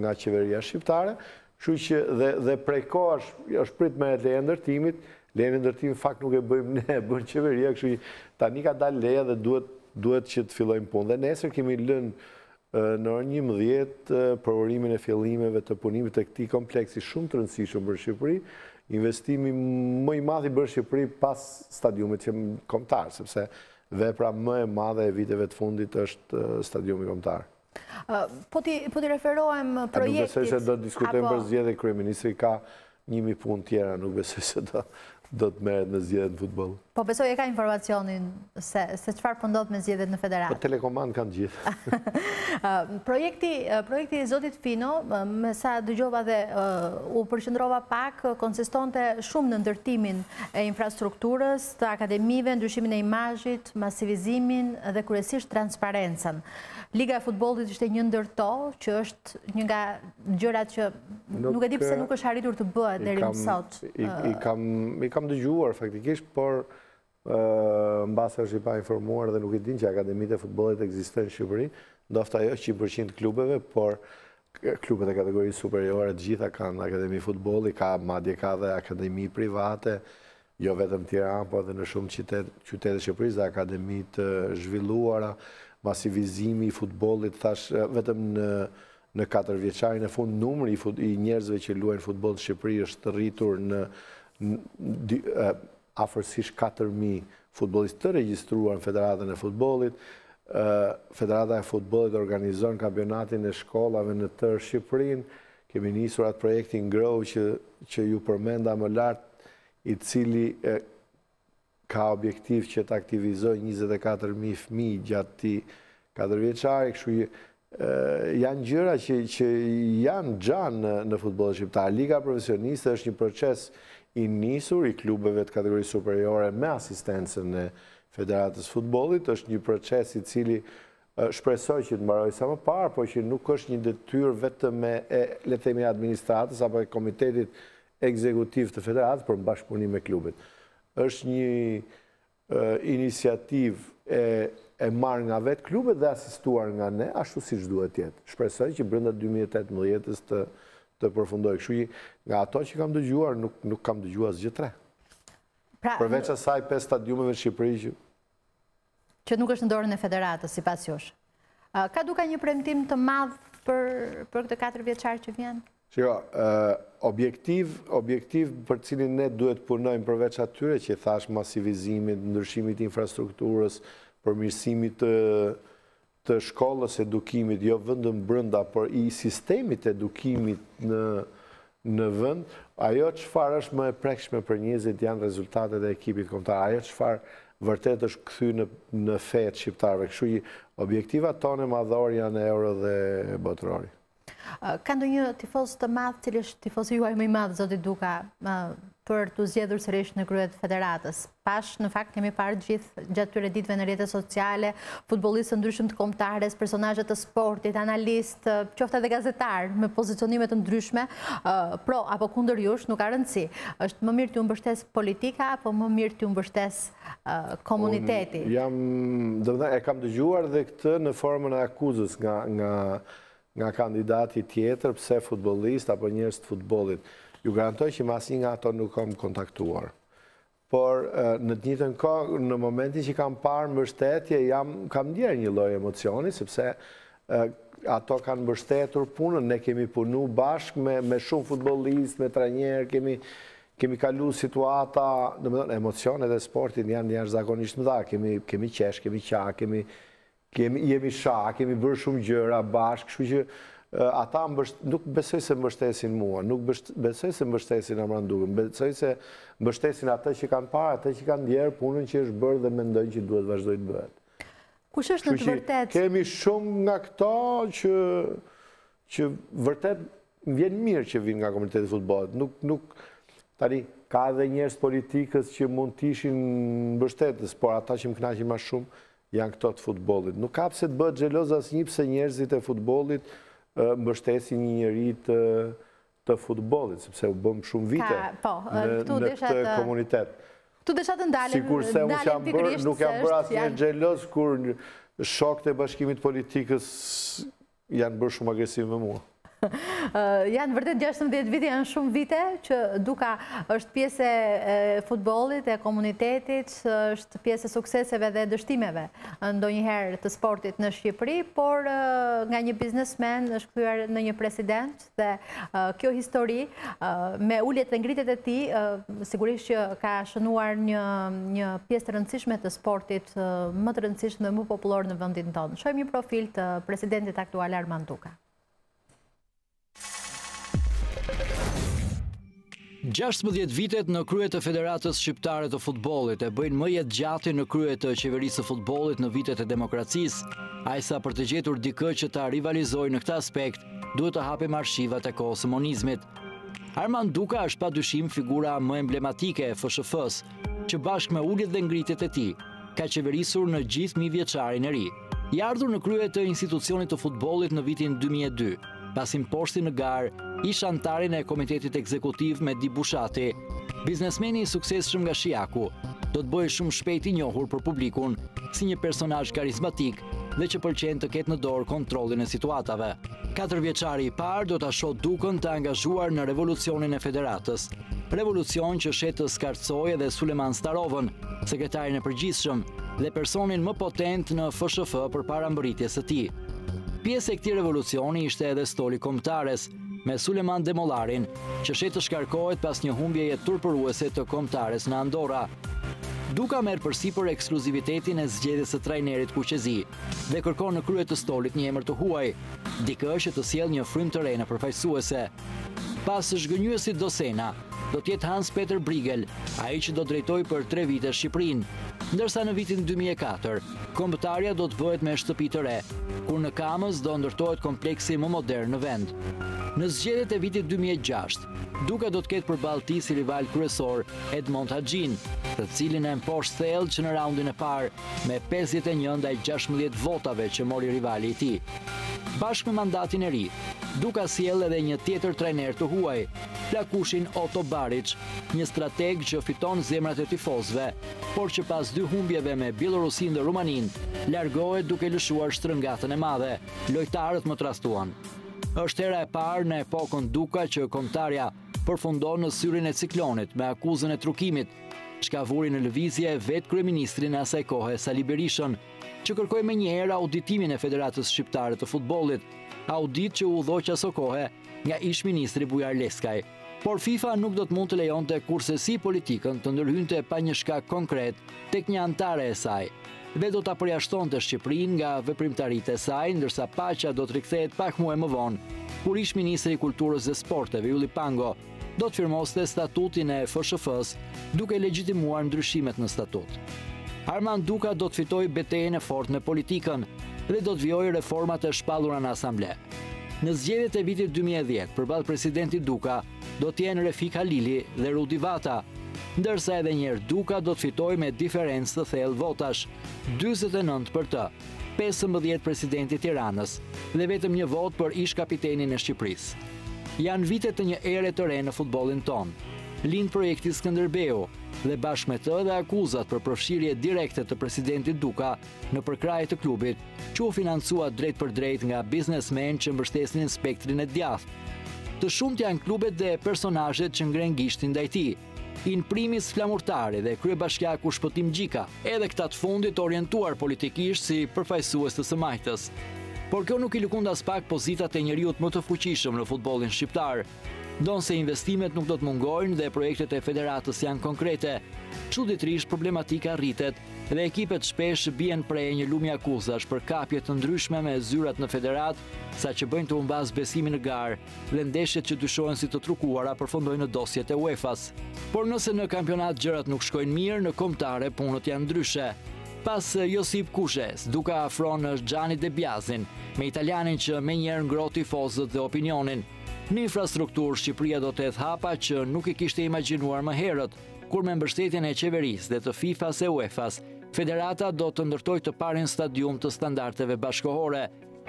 nga qeveria shqiptare, kështu që dhe prej kohësh është prit me leje ndërtimit. Lejen e ndërtimit fakt nuk e bëjmë ne, e bën qeveria, kështu që tani ka dalë leja dhe duhet që të fillojmë punë. Dhe nesër kemi lënë në orën 11 provorimin e fillimeve të punimit të këtij kompleksi shumë të rëndësishëm për Shqipëri. Investimi më i madh i bërë Shqipëri pas stadiumit kombëtar, sepse vepra më e madhe e viteve të fundit është stadiumi kombëtar. Po ti referohem projektit. Nuk besoj se do të diskutojmë për zgjedhje, kryeministri ka 1000 punë tjera, nuk besoj se do të merret me zgjedhjet në futboll. Po besoj e ka informacionin se çfarë po ndodh me zgjedhjet në federatë. Po telekomand kanë gjithë. Projekti i zotit Fino, me sa dëgjova dhe u përqendrova pak, konsistonte shumë në ndërtimin e infrastrukturës, të akademive, ndryshimin e imazhit, masivizimin dhe kryesisht transparencën. Liga e futbollit ishte një ndër to, që është një nga gjërat që nuk e di pse nuk është arritur të bëhet deri më sot. I kam dëgjuar faktikisht, por mbase është i pa informuar dhe nuk i din që akademitë e futbollit ekzistojnë në Shqipëri, ndoshta jo 100% klubeve, por klubet e kategorisë superiore, të gjitha kanë akademi futbolli, madje ka dhe akademi private, jo vetëm Tiranë, po edhe në shumë qytete Shqipërisë dhe akademi të zhvilluara, masivizimi i futbollit, thash vetëm në 4 vjeçarin e fund, numri i njerëzve që luajnë futboll në Shqipëri është rritur në afërsisht 4.000 futbollistë të regjistruar në Federatën e Futbollit. Federata e Futbollit organizon kampionatin e shkollave në tërë Shqipërinë. Kemi nisur atë projektin Grow që ju përmenda më lart, i cili ka objektiv që të aktivizoj 24.000 fëmijë gjatë ti 4 vjeçari, kështu janë gjëra që janë gjanë në futbollin shqiptar. Liga profesioniste është një proces i nisur i klubeve të kategorisë superiore me asistencën e Federatës Futbollit, është një proces i cili shpresoj që të mbaroj sa më parë, po që nuk është një detyrë vetëm le të themi administratës apo e komitetit ekzekutiv të Federatës për bashkëpunim me klubet. Është një iniciativë e marrë nga vetë klubet dhe asistuar nga ne, ashtu siç duhet jetë. Shpresoj që brenda 2018-s të përfundoj. Kështu nga ato që kam dëgjuar, nuk kam dëgjuar asgjë tre. Përveç asaj 5 stadiumeve në Shqipëri që nuk është në dorën e Federatës, sipas jush. Ka Duka një premtim të madh për këtë 4 vjeçar që vjen? Objektiv për cilin ne duhet punojmë përveç atyre që thash masivizimit, ndryshimit infrastrukturës, përmirësimit të shkollës edukimit, jo vetëm brenda, por i sistemit edukimit në vend, ajo çfarë është më e prekshme për njerëzit janë rezultatet e ekipit kombëtar. Ajo çfarë vërtet është kthy në fetë shqiptarëve. Kështu objektivat tonë madhore janë euro dhe botërori. Ka ndonjë tifoz të madh, cili është tifozi juaj më i madh, zoti Duka, për të zgjedhur sërish në krye të Federatës? Pash, në fakt, kemi parë gjatë këtyre ditëve në rrjetet sociale, futbollistë ndryshëm të kombëtares, personazhe të sportit, analistë, qoftë edhe gazetar me pozicionime të ndryshme, pro apo kundër jush, nuk ka rëndësi. Është më mirë t'ju mbështes politika apo më mirë t'ju mbështes komuniteti? E kam dëgjuar dhe këtë në formën e akuzës nga kandidati tjetër, pse futbollist apo njerëz të futbollit. Ju garantoj që asnjë nga ato nuk kam kontaktuar. Por në të njëjtën kohë, në momentin që kam parë mbështetje, kam ndjerë një lloj emocioni, sepse ato kanë mbështetur punën, ne kemi punu bashkë me shumë futbollistë, me trajnerë, kemi kalu situata, domethënë emocionet e sportit janë jashtëzakonisht mëdha, kemi qesh, kemi qak, jemi shah, kemi bërë shumë gjëra bashkë, kështu që ata nuk besoj se mbështesin mua, nuk besoj se mbështesin Armand Dukën, besoj se mbështesin ata që kanë parë, ata që kanë ndjerë punën që është bërë dhe mendojnë që duhet vazhdoj të bëhet. Kush është në të vërtet? Kemi shumë nga këto që vërtet vjen mirë që vinë nga komuniteti futbollit. Tani, ka edhe njerëz politikës që mund të ishin mbështetës, por ata që më kënaqin më shumë janë këto të futbollit. Nuk ka pse të bëhet xheloz asnjë pse njerëzit e futbollit mbështesin një njeri të futbollit, sepse u bëm shumë vite në këtë komunitet. Tu desha të ndalim Sigurisht nuk jam bërë asnjëherë xheloz kur shokët e bashkimit politikës janë bërë shumë agresiv me mua. Janë vërtet 16 vite, janë shumë vite që Duka është pjesë e futbollit, e komunitetit, është pjesë e sukseseve dhe dështimeve ndonjëherë të sportit në Shqipëri, por nga një biznesmen është kthyer në një president dhe kjo histori me uljet dhe ngritjet e tij sigurisht që ka shënuar një pjesë të rëndësishme të sportit, më të rëndësishme dhe më popullor në vendin tonë. Shohim një profil të presidentit aktual Armand Duka. 16 vitet në krye të Federatës Shqiptare të Futbollit e bëjnë më jetë gjati në krye të qeverisë së futbollit në vitet e demokracisë, ajsa për të gjetur dikë që ta rivalizojë në këtë aspekt, duhet të hapim arshivat e kohës së monizmit. Armand Duka është padyshim figura më emblematike e FSHF-së, që bashkë me uljet dhe ngritjet e tij, ka qeverisur në gjithë 1000 vjeçarin e ri. I ardhur në krye të institucionit të futbollit në vitin 2002, pasi mposhti në garë, ish antarin e komitetit ekzekutiv me Di Bushati. Biznesmeni i suksesshëm nga Shiaku do të bëhej shumë shpejt i njohur për publikun si një personazh karizmatik dhe që pëlqen të ketë në dorë kontrollin e situatave. 4 vjeçari i parë do ta shohë Dukën të angazhuar në revolucionin e federatës. Revolucion që shet të skarcojë edhe Suleman Starovën, sekretarin e përgjithshëm dhe personin më potent në FSHF përpara mbërritjes së tij. Pjesë e këtij revolucioni ishte edhe stoli kombëtares, me Suleman Demollarin, që shet të shkarkohet pas një humbjeje turpëruese të kombëtares në Andorra. Duka merr përsipër ekskluzivitetin e zgjedhjes së trajnerit kuqezi dhe kërkon në krye të stolit një emër të huaj, dikë që të sjellë një frymë të re në përfaqësuese. Pas zhgënjyesit Dosena, do t'jetë Hans Peter Brigel, ai që do drejtoj për 3 vite Shqipërinë, ndërsa në vitin 2004, kombëtarja do të bëhet me shtëpi të re, kur në Kamës do ndërtohet kompleksi më modern në vend. Në zgjedhjet e vitit 2006, Duka do të ketë përballë tij si rival kryesor Edmond Haxhin, të cilin e mposhtë thellë që në raundin e parë me 51 ndaj 16 votave që mori rivali i tij. Bashkë me mandatin e ri, Duka sjell edhe një tjetër trajner të huaj, plakushin Otto Baric, një strateg që fiton zemrat e tifozëve, por që pas 2 humbjeve me Bielorusinë dhe Rumaninë, largohet duke lëshuar shtrëngatën e madhe. Lojtarët më trastuan. Është hera e parë në epokën Duka që kombëtarja përfundon në syrin e ciklonit me akuzën e trukimit, çka vuri në lëvizje vetë kryeministrin e asaj kohe, Sali Berishën, që kërkoi menjëherë auditimin e Federatës Shqiptare të Futbollit, audit që u udhëzoq aso kohe nga ish-ministri Bujar Leskaj. Por FIFA nuk do të mund të lejonte kurrësi politikën të ndërhynte pa një shkak konkret tek një antare e saj, dhe do ta përjashtonte Shqipërinë nga veprimtaritë e saj, ndërsa paqja do të rikthehet pak muaj më vonë, kur ish-ministri i Kulturës dhe Sporteve Ylli Pango do të firmoste statutin e FSHF-së, duke legjitimuar ndryshimet në statut. Armand Duka do të fitojë betejën e fortë me politikën dhe do të vijojë reformat e shpallura në asamble. Në zgjedhjet e vitit 2010, përballë presidentit Duka, do të jenë Refik Halili dhe Rudi Vata, ndërsa edhe një herë Duka do të fitojë me diferencë të thellë votash, 49 për të, 15 presidenti i Tiranës dhe vetëm 1 vot për ish-kapitenin e Shqipërisë. Janë vitet të një ere të re në futbollin ton. Lind projekti Skënderbeu dhe bashkë me të dhe akuzat për përfshirje direkte të presidentit Duka në përkrahje të klubit, që u financua drejt për drejt nga biznesmen që mbështesin spektrin e djathtë. Të shumt janë klubet dhe personazhet që ngren gishtin ndaj tij. In primis Flamurtari dhe kryebashkiaku Shpëtim Gjika, edhe këta të fundit orientuar politikisht si përfaqësues të së majtës. Por kjo nuk i lëkund as pak pozitat e njeriut më të fuqishëm në futbollin shqiptar. Ndonëse investimet nuk do të mungojnë dhe projektet e federatës janë konkrete, çuditërisht problematika rritet dhe ekipet shpesh bien prej një lumi akuzash për kapje të ndryshme me zyrat në federat, saqë bëjnë të humbas besimin në garë dhe ndeshjet që dyshohen si të trukuara përfundojnë në dosjet e UEFA-s. Por nëse në kampionat gjërat nuk shkojnë mirë, në kombëtare punët janë ndryshe. Pas Josip Kushes, Duka afron Xhani Debiazin, me italianin që menjëherë ngroti tifozët dhe opinionin. Në infrastrukturë, Shqipëria do të hedhë hapa që nuk i kishte imagjinuar më herët, kur me mbështetjen e qeverisë dhe të FIFA-s e UEFA-s, federata do të ndërtojë të parin stadium të standardeve bashkëkohore,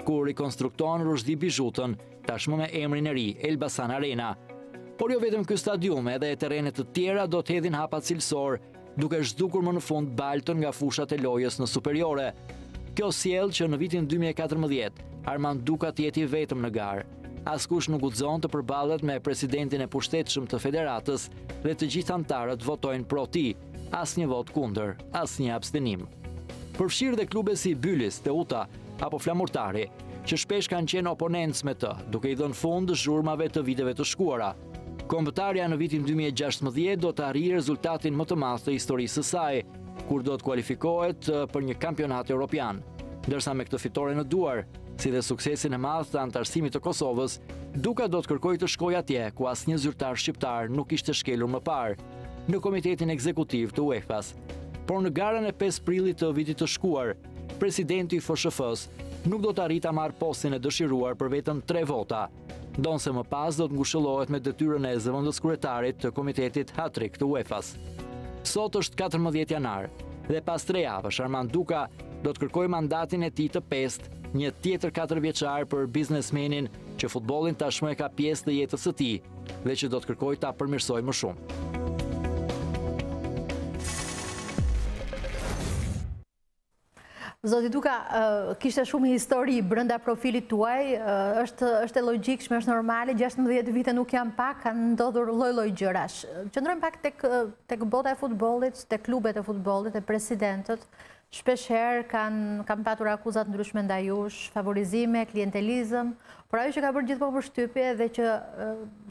ku rikonstrukton Rushdi Bizhutën, tashmë me emrin e ri Elbasan Arena. Por jo vetëm ky stadium, edhe terrenet të tjera do të hedhin hapa cilësor, duke zhdukur më në fund baltën nga fushat e lojës në superiore. Kjo sjell që në vitin 2014, Armand Duka të jeti vetëm në garë. Askush nuk guxon të përballet me presidentin e pushtetshëm të federatës dhe të gjithë anëtarët votojnë pro tij, asnjë vot kundër, asnjë abstenim. Përfshirë dhe klube si Bylis, Teuta apo Flamurtari, që shpesh kanë qenë oponentës me të, duke i dhënë fund zhurmave të viteve të shkuara. Kombëtarja në vitin 2016 do të arrijë rezultatin më të madh të historisë së saj, kur do të kualifikohet për një kampionat evropian. Ndërsa me këtë fitore në duar, si dhe suksesin e madh të antarësimit të Kosovës, Duka do të kërkojë të shkojë atje ku asnjë zyrtar shqiptar nuk ishte shkelur më parë, në komitetin ekzekutiv të UEFA-s. Por në garën e 5 prillit të vitit të shkuar, presidenti i FSHF-së nuk do të arrijë ta marrë postin e dëshiruar për vetëm 3 vota. Ndonëse më pas do të ngushëllohet me detyrën e zëvendës kryetarit të komitetit Hatrik të UEFA-s. Sot është 14 janar dhe pas 3 javësh Armand Duka do të kërkojë mandatin e tij të pestë, një tjetër 4 vjeçar për biznesmenin që futbollin tashmë e ka pjesë të jetës së tij dhe që do të kërkojë ta përmirësojë më shumë. Zoti Duka, kishte shumë histori brenda profilit tuaj, është e logjikshme, është normale, 16 vite nuk janë pak, kanë ndodhur lloj-lloj gjërash. Qëndrojmë pak tek bota e futbollit, tek klubet e futbollit, e presidentët, shpeshherë kanë patur akuzat ndryshme ndaj jush, favorizime, klientelizëm, por ajo që ka bërë gjithmonë përshtypje dhe që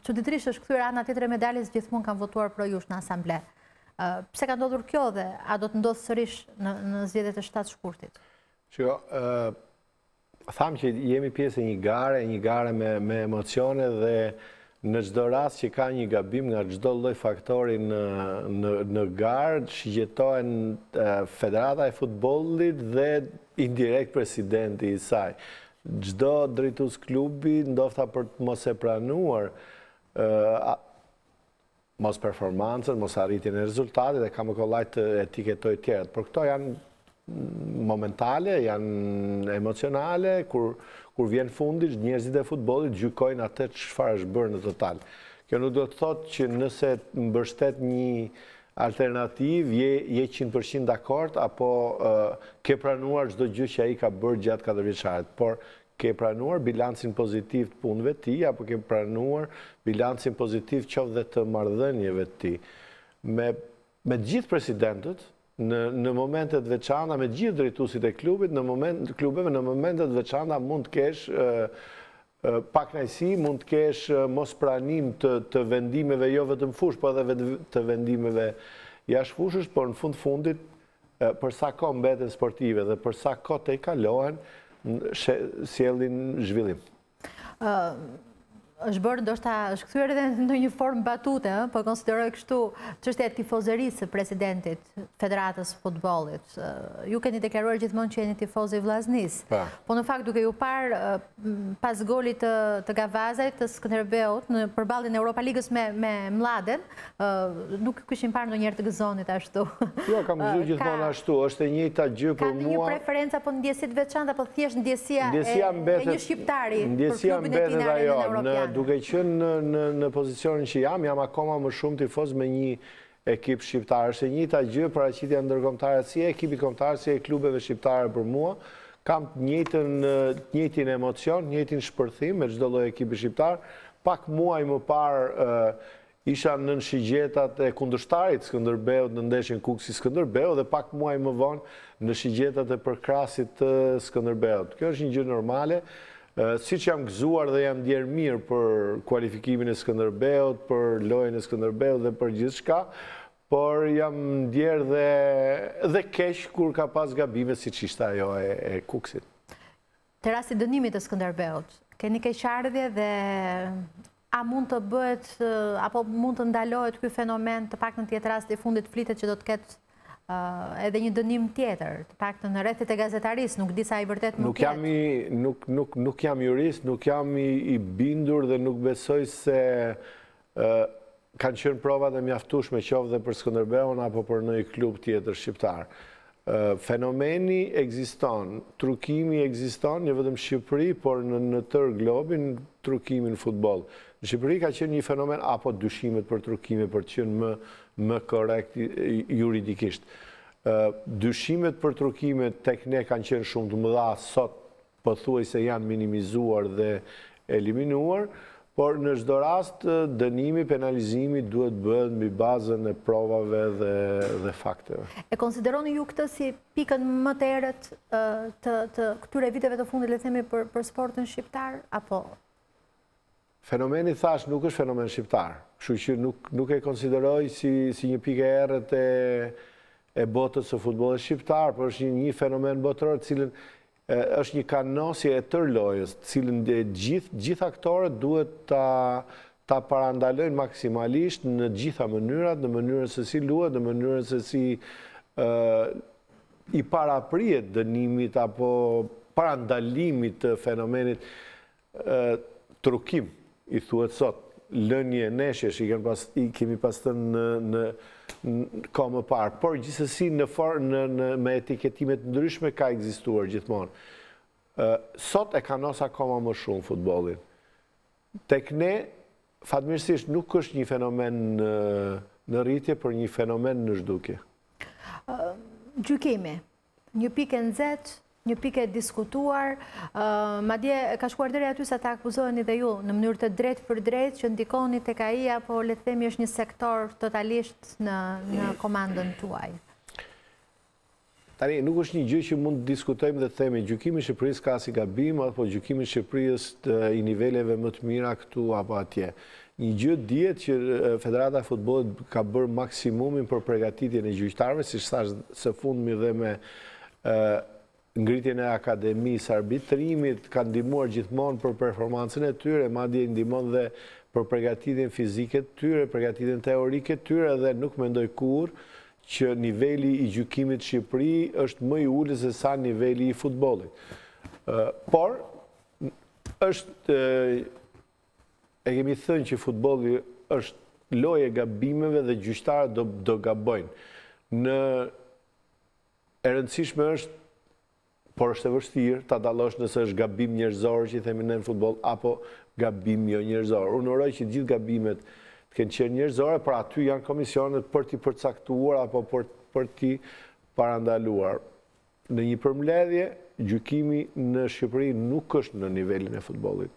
çuditërisht është kthyer ana tjetër e medaljes, gjithmonë kanë votuar pro jush në asamble. Pse ka ndodhur kjo dhe a do të ndodhë sërish në zgjedhjet e 7 shkurtit? Shiko, thamë që jemi pjesë e një gare me emocione dhe në çdo rast që ka një gabim nga çdo lloj faktori në garë, shigjetohen Federata e Futbollit dhe indirekt presidenti i saj. Çdo drejtues klubi ndofta për të mos e pranuar mos performancën, mos arritjen e rezultatit dhe kam kollaj të etiketoj tjerët. Por këto janë momentale, janë emocionale, kur vjen fundi, njerëzit e futbollit gjykojnë atë çfarë është bërë në total. Kjo nuk do të thotë që nëse mbështet një alternativ, je 100% dakord, apo ke pranuar çdo gjë që ai ka bërë gjatë 4 vjeçarit. Por ke pranuar bilancin pozitiv të punëve të tij, apo ke pranuar bilancin pozitiv qoftë dhe të marrëdhënieve të tij. Me gjithë presidentët, në momentet veçanta, me gjithë drejtuesit e klubit, klubeve në momentet veçanta mund të kesh pakënaqësi, mund të kesh mos pranim të vendimeve jo vetëm fush, por edhe të vendimeve jashtë fushës, por në fundit për sa kohë mbeten sportive dhe për sa kohë të i kalohen, sjellin zhvillim. Është bërë, ndoshta është kthyer edhe në një formë batute, po konsideroj kështu çështja e tifozërisë së presidentit Federatës së Futbollit. Ju keni deklaruar gjithmonë që jeni tifozë i vllaznis. Po në fakt duke ju parë pas golit të Gavazajt të Skënderbeut në përballjen e Europa Ligës me Mladen, nuk kishin parë ndonjëherë të gëzonit ashtu. Jo, kam gëzuar gjithmonë ashtu, është e njëjta gjë për mua. Ka një preferencë apo ndjesi të veçantë apo thjesht ndjesia e një shqiptari për klubin e tij në arenën europiane? Duke qenë në pozicionin që jam akoma më shumë tifoz me një ekip shqiptar. Është e njëjta gjë paraqitja ndërkombëtare, si e ekipit kombëtar, si e klubeve shqiptare për mua. Kam njëjtin emocion, njëjtin shpërthim me çdo lloj ekipi shqiptar. Pak muaj më parë isha në shigjetat e kundërshtarit Skënderbeut në ndeshjen Kuksi Skënderbeu dhe pak muaj më vonë në shigjetat e përkrasit të Skënderbeut. Kjo është një gjë normale. Si që jam gëzuar dhe jam ndjerë mirë për kualifikimin e Skënderbeut, për lojën e Skënderbeut dhe për gjithë shka, por jam ndjerë dhe keq kur ka pas gabime si që ishte ajo e Kuksit. Të rasti dënimit të Skënderbeut, keni keqardhje dhe a mund të bëhet, apo mund të ndalohet ky fenomen të paktën tjetër rasti i fundit flitet që do të ketë edhe një dënim tjetër, të paktën në rrethet e gazetarisë, nuk di sa i vërtet mund të jetë. Nuk jam jurist, nuk jam i bindur dhe nuk besoj se kanë qenë provat e mjaftueshme qoftë dhe për Skënderbeun apo për ndonjë klub tjetër shqiptar. Fenomeni ekziston, trukimi ekziston, jo vetëm në Shqipëri, por në tërë globin, trukimi në futboll. Në Shqipëri ka qenë një fenomen, apo dyshimet për trukime, për të qenë më korrekt juridikisht. Dyshimet për trukime tek ne kanë qenë shumë të mëdha, sot pothuajse janë minimizuar dhe eliminuar, por në çdo rast dënimi, penalizimi duhet bëhet mbi bazën e provave dhe fakteve. E konsideroni ju këtë si pikën më të errët të këtyre viteve të fundit, le të themi, për sportin shqiptar apo? Fenomeni thash nuk është fenomen shqiptar, kështu që nuk e konsideroj si një pikë e errët e botës së futbollit shqiptar, por është një fenomen botëror, cilën është një kanosje e tërë lojës, cilën gjithë aktorët duhet ta parandalojnë maksimalisht në gjitha mënyrat, në mënyrën se si luhet, në mënyrën se si i paraprihet dënimit apo parandalimit të fenomenit trukim, i thuhet sot, lënje neshjesh, i kemi pas të në kohë më parë, por gjithsesi me etiketimet ndryshme ka ekzistuar gjithmonë. Sot e kanos akoma më shumë futbollin. Tek ne, fatmirësisht, nuk është një fenomen në rritje, por një fenomen në zhdukje. Gjykimi, një pikë nxehtë një pikë e diskutuar, madje ka shkuar deri aty sa ta akuzoheni dhe ju në mënyrë të drejtë për drejtë që ndikoni tek ai apo le të themi është një sektor totalisht në komandën tuaj. Tani, nuk është një gjë që mund të diskutojmë dhe të themi gjykimi i Shqipërisë ka si gabim apo gjykimi i Shqipërisë i niveleve më të mira këtu apo atje. Një gjë dihet që Federata e Futbollit ka bërë maksimumin për përgatitjen e gjyqtarëve, siç thash së fundmi dhe me ngritjen e akademisë arbitrimit, ka ndihmuar gjithmonë për performancën e tyre, madje ndihmon dhe për përgatitjen fizike të tyre, përgatitjen teorike të tyre dhe nuk mendoj kurrë që niveli i gjykimit Shqipëri është më i ulët se sa niveli i futbollit. Por, e kemi thënë që futbolli është lojë e gabimeve dhe gjyqtarët do gabojnë. E rëndësishme është, por është e vështirë, ta dallosh nëse është gabim njerëzor që i themi në futboll, apo gabim jo njerëzor. Unë uroj që gjithë gabimet kënë qenë njerëzore, për aty janë komisionet për t'i përcaktuar apo për t'i parandaluar. Në një përmbledhje, gjykimi në Shqipëri nuk është në nivelin e futbollit.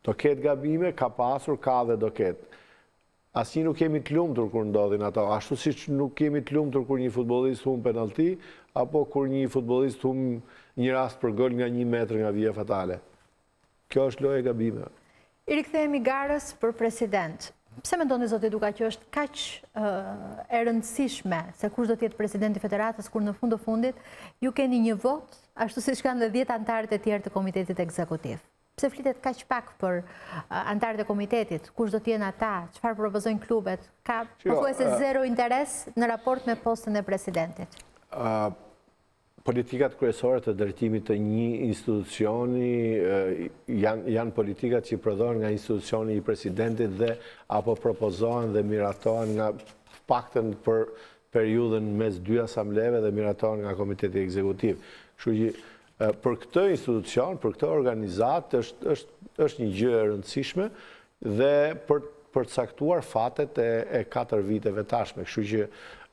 Do ketë gabime, ka pasur, ka dhe do ketë. Asnjë nuk kemi të lumtur kur ndodhin ato, ashtu siç nuk kemi të lumtur kur një futbollist humb penallti, apo kur një futbollist humb një rast për gol nga 1 metër nga vija fatale. Kjo është lojë e gabimeve. I rikthehemi garës për president. Pse mendoni zoti Duka që është kaq e rëndësishme se kush do të jetë presidenti i federatës kur në fund të fundit ju keni një vot, ashtu siç kanë dhe 10 antarët e tjerë të komitetit ekzekutiv? Pse flitet kaq pak për antarët e komitetit, kush do të jenë ata, çfarë propozojnë klubet? Ka pothuajse zero interes në raport me postën e presidentit. Politikat kryesore të drejtimit të një institucioni janë politikat që prodhohen nga institucioni i presidentit dhe apo propozohen dhe miratohen nga paktën për periudhën mes 2 asambleve dhe miratohen nga komiteti ekzekutiv. Kështu që për këtë institucion, për këtë organizat është një gjë e rëndësishme dhe për të caktuar fatet e 4 viteve tashme. Kështu që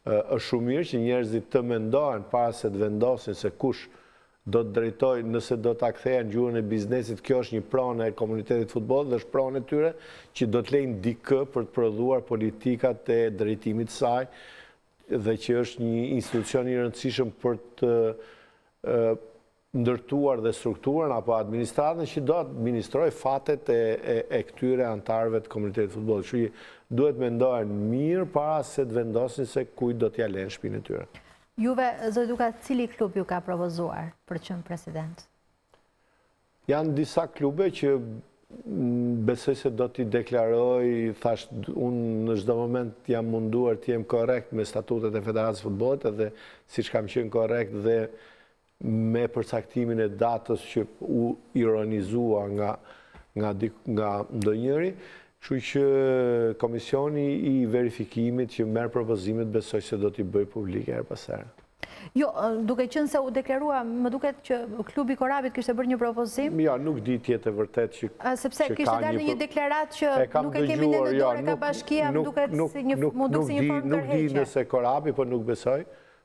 është shumë mirë që njerëzit të mendojnë para se të vendosin se kush do të drejtojë, nëse do ta kthejnë gjuhën e biznesit, kjo është një pronë e komunitetit futbollit dhe është pronë e tyre që do të lejnë dikë për të prodhuar politikat e drejtimit saj dhe që është një institucion i rëndësishëm për të ndërtuar dhe strukturën apo administratën që do të administrojë fatet e këtyre antarëve të komunitetit futbollit. Kështu që duhet mendojnë mirë para se të vendosin se kujt do t'ja lënë shtëpinë e tyre. Juve, zoti Duka, cili klub ju ka propozuar për të qenë president? Janë disa klube që besoj se do t'i deklaroj, thash, unë në çdo moment jam munduar të jem korrekt me statutet e Federatës së Futbollit dhe siç kam qenë korrekt dhe me përcaktimin e datës që u ironizua nga ndonjëri. Kështu që komisioni i verifikimit që merr propozimet besoj se do t'i bëj publike her pas here. Jo, duke qenë se u deklarua, më duket që klubi Korabit kishte bërë një propozim. Ja, nuk di tjetë e vërtet që sepse kishte dalë një deklarat që nuk e kemi ne në dorë ka bashkia, më duket si një formë tërheqje. Nuk di nëse Korabi, po nuk besoj.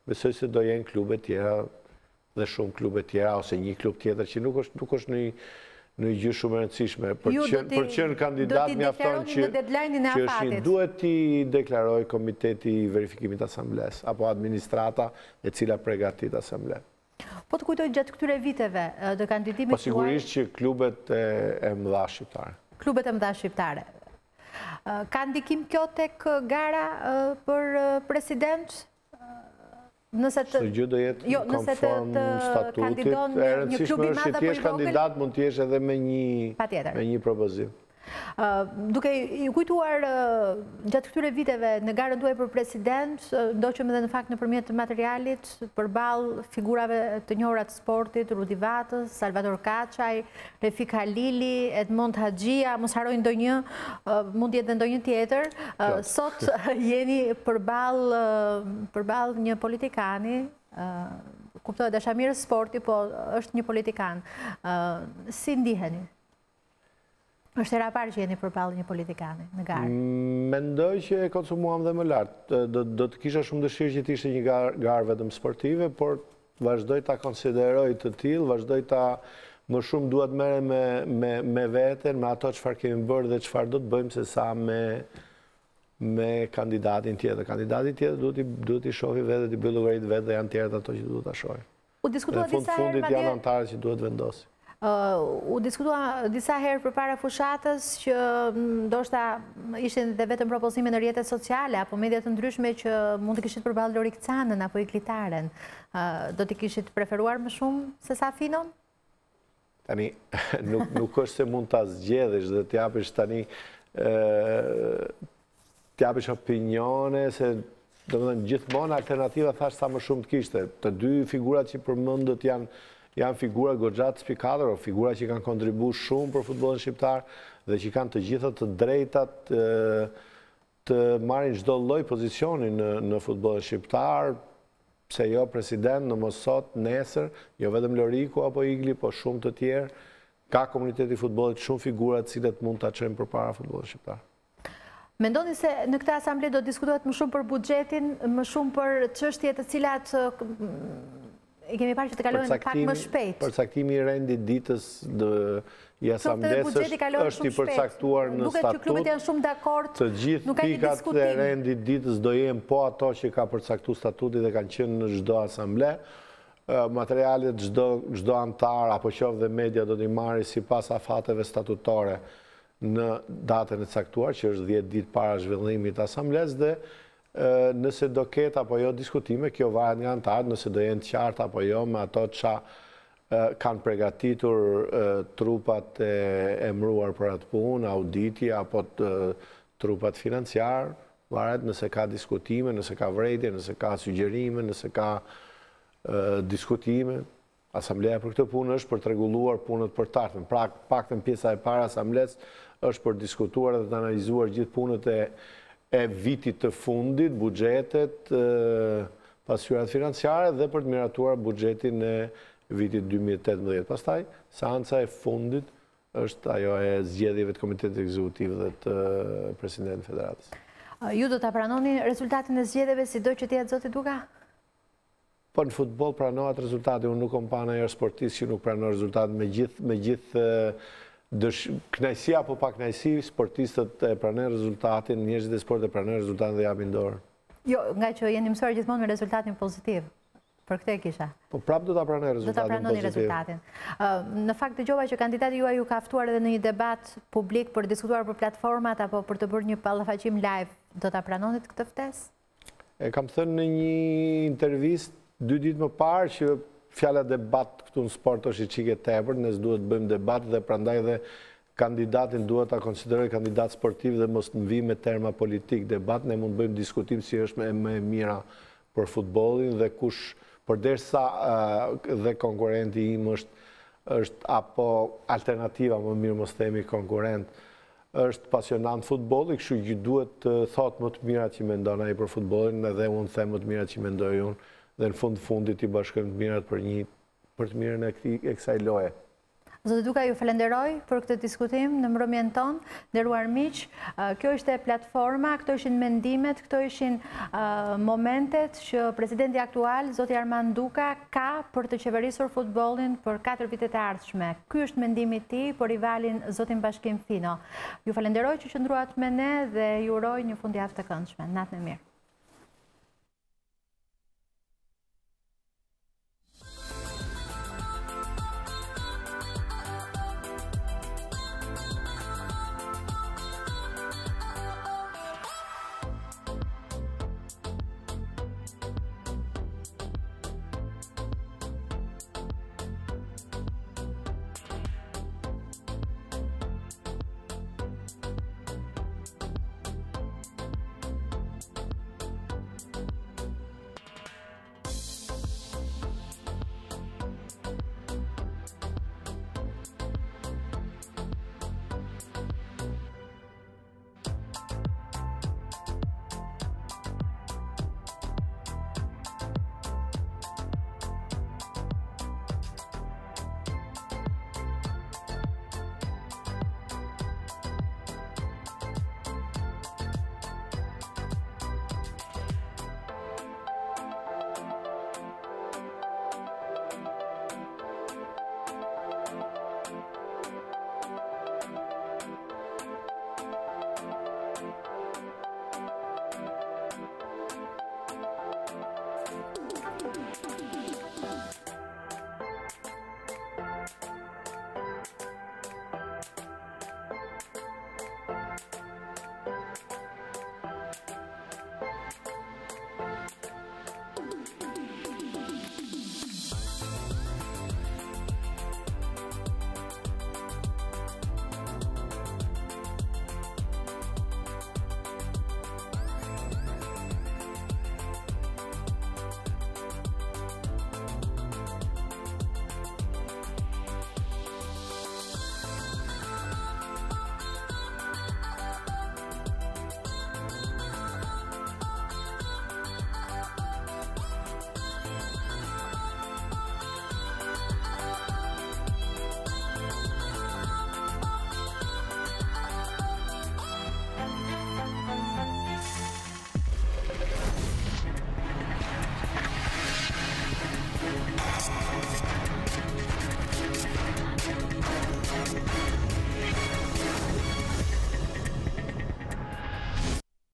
Besoj se do jenë klube tjera dhe shumë klube tjera ose një klub tjetër që nuk është në gjë shumë e rëndësishme. Për qenë kandidat mjafton që është duhet t'i deklaroj komiteti i verifikimit asambles, apo administrata e cila pregatit asamble. Po të kujtoj gjatë këtyre viteve të kandidimit tuaj... Po sigurisht që klubet e mëdha shqiptare. Klubet e mëdha shqiptare. Ka ndikim kjo tek gara për president? Nëse të konform statutit, e rëndësishme është që t'jesh kandidat, mund t'jesh edhe me një propozim. Duke i kujtuar gjatë këtyre viteve në garën tuaj për president, ndoqëm edhe në fakt nëpërmjet materialit përballë figurave të njohura të sportit, Rudi Vatës, Salvador Kaçaj, Refik Halili, Edmond Haxhia, mos haroj ndonjë, mund jetë ndonjë tjetër. Sot jeni përballë një politikani, kuptohet dashamirës sporti, po është një politikan. Si ndiheni? Është era parë që jeni përballë një politikani në garë? Mendoj që e konsumuam dhe më lartë. Do të kisha shumë dëshirë që t'ishte një garë vetëm sportive, por vazhdoj ta konsideroj të tillë, vazhdoj ta më shumë duhet merre me veten, me ato çfarë kemi bërë dhe çfarë do të bëjmë se sa me kandidatin tjetër. Kandidati tjetër duhet i shohë vetë, të bëjë llogarit vetë dhe janë tjerët ato që duhet ta shohin. U diskutua disa herë, fundit janë antarët që duhet vendosin. U diskutua disa herë përpara fushatës që ndoshta ishin dhe vetëm propozime në rrjetet sociale apo media të ndryshme që mund të kishit përballë Lorikcanën apo Iklitaren. Do t'i kishit preferuar më shumë se sa Finon? Tani, nuk është se mund ta zgjedhësh dhe t'japësh tani t'japësh opinione se domethënë gjithmonë alternativa thash sa më shumë të kishte. Të dy figurat që përmendët janë figura goxha të spikatur, figura që kanë kontribuar shumë për futbollin shqiptar dhe që kanë të gjitha të drejtat të marrin çdo lloj pozicioni në futbollin shqiptar, pse jo president, në mos sot, nesër, jo vetëm Loriku apo Igli, po shumë të tjerë. Ka komuniteti i futbollit shumë figura të cilët mund ta çojnë përpara futbollit shqiptar. Mendoni se në këtë asamble do të diskutohet më shumë për buxhetin, më shumë për çështje të cilat e kemi parë që të kalojnë pak më shpejt. Përcaktimi i rendit ditës i asamblesës është i përcaktuar në statut. Duket që klubet janë shumë dakord. Të gjithë pikat e rendit ditës do jenë po ato që ka përcaktuar statuti dhe kanë qenë në çdo asamble. Materialet çdo antar apo qoftë dhe media do t'i marrë sipas afateve statutore në datën e caktuar, që është 10 ditë para zhvillimit të asamblesë dhe nëse do ketë apo jo diskutime, kjo varet nga antarët, nëse do jenë të qartë apo jo me ato që kanë përgatitur trupat e emëruar për atë punë, auditi apo trupat financiar, varet nëse ka diskutime, nëse ka vërejtje, nëse ka sugjerime, nëse ka diskutime. Asambleja për këtë punë është për të rregulluar punët për të ardhmen. Pra, paktën pjesa e parë asamblesë është për diskutuar dhe të analizuar gjithë punët e vitit të fundit, buxhetet, pasyrat financiare dhe për të miratuar buxhetin e vitit 2018. Pastaj, seanca e fundit është ajo e zgjedhjeve të Komitetit Ekzekutiv dhe të Presidentit Federatës. Ju do ta pranoni rezultatin e zgjedhjeve sido që të jetë zoti Duka? Po në futboll pranohet rezultati, unë nuk kom pa ndonjë sportist që nuk pranon rezultatin me gjithë kënaqësi apo pa kënaqësi, sportistët e pranojnë rezultatin, njerëzit e sportit e pranojnë rezultatin dhe japin dorë. Jo, nga që jeni mësuar gjithmonë me rezultatin pozitiv. Për këtë e kisha. Po prapë do ta pranoj rezultatin pozitiv. Do ta pranoni rezultatin. Në fakt dëgjova që kandidati juaj ju ka ftuar edhe në një debat publik për diskutuar për platformat apo për të bërë një ballafaqim live. Do ta pranonit këtë ftesë? E kam thënë në një intervistë 2 ditë më parë që fjala debat këtu në sport është i çike tepër, ne duhet të bëjmë debat dhe prandaj dhe kandidatin duhet ta konsideroj kandidat sportiv dhe mos në vi me terma politik. Debat ne mund të bëjmë diskutim si është më e mira për futbollin dhe kush përderisa dhe konkurrenti im është apo alternativa, më mirë mos themi konkurrent, është pasionant futbolli, kështu që duhet të thotë më të mirat që mendon ai për futbollin edhe unë them më të mirat që mendoj unë. Dhe në fundit i bashkojmë të mirat për të mirën e kësaj loje. Zoti Duka, ju falenderoj për këtë diskutim në mbrëmjen tonë, nderuar miq. Kjo ishte platforma, këto ishin mendimet, këto ishin momentet që presidenti aktual, zoti Armand Duka, ka për të qeverisur futbollin për 4 vitet e ardhshme. Ky është mendimi i tij për rivalin zotin Bashkim Fino. Ju falenderoj që qëndruat me ne dhe ju uroj një fundjavë të këndshme. Natën e mirë.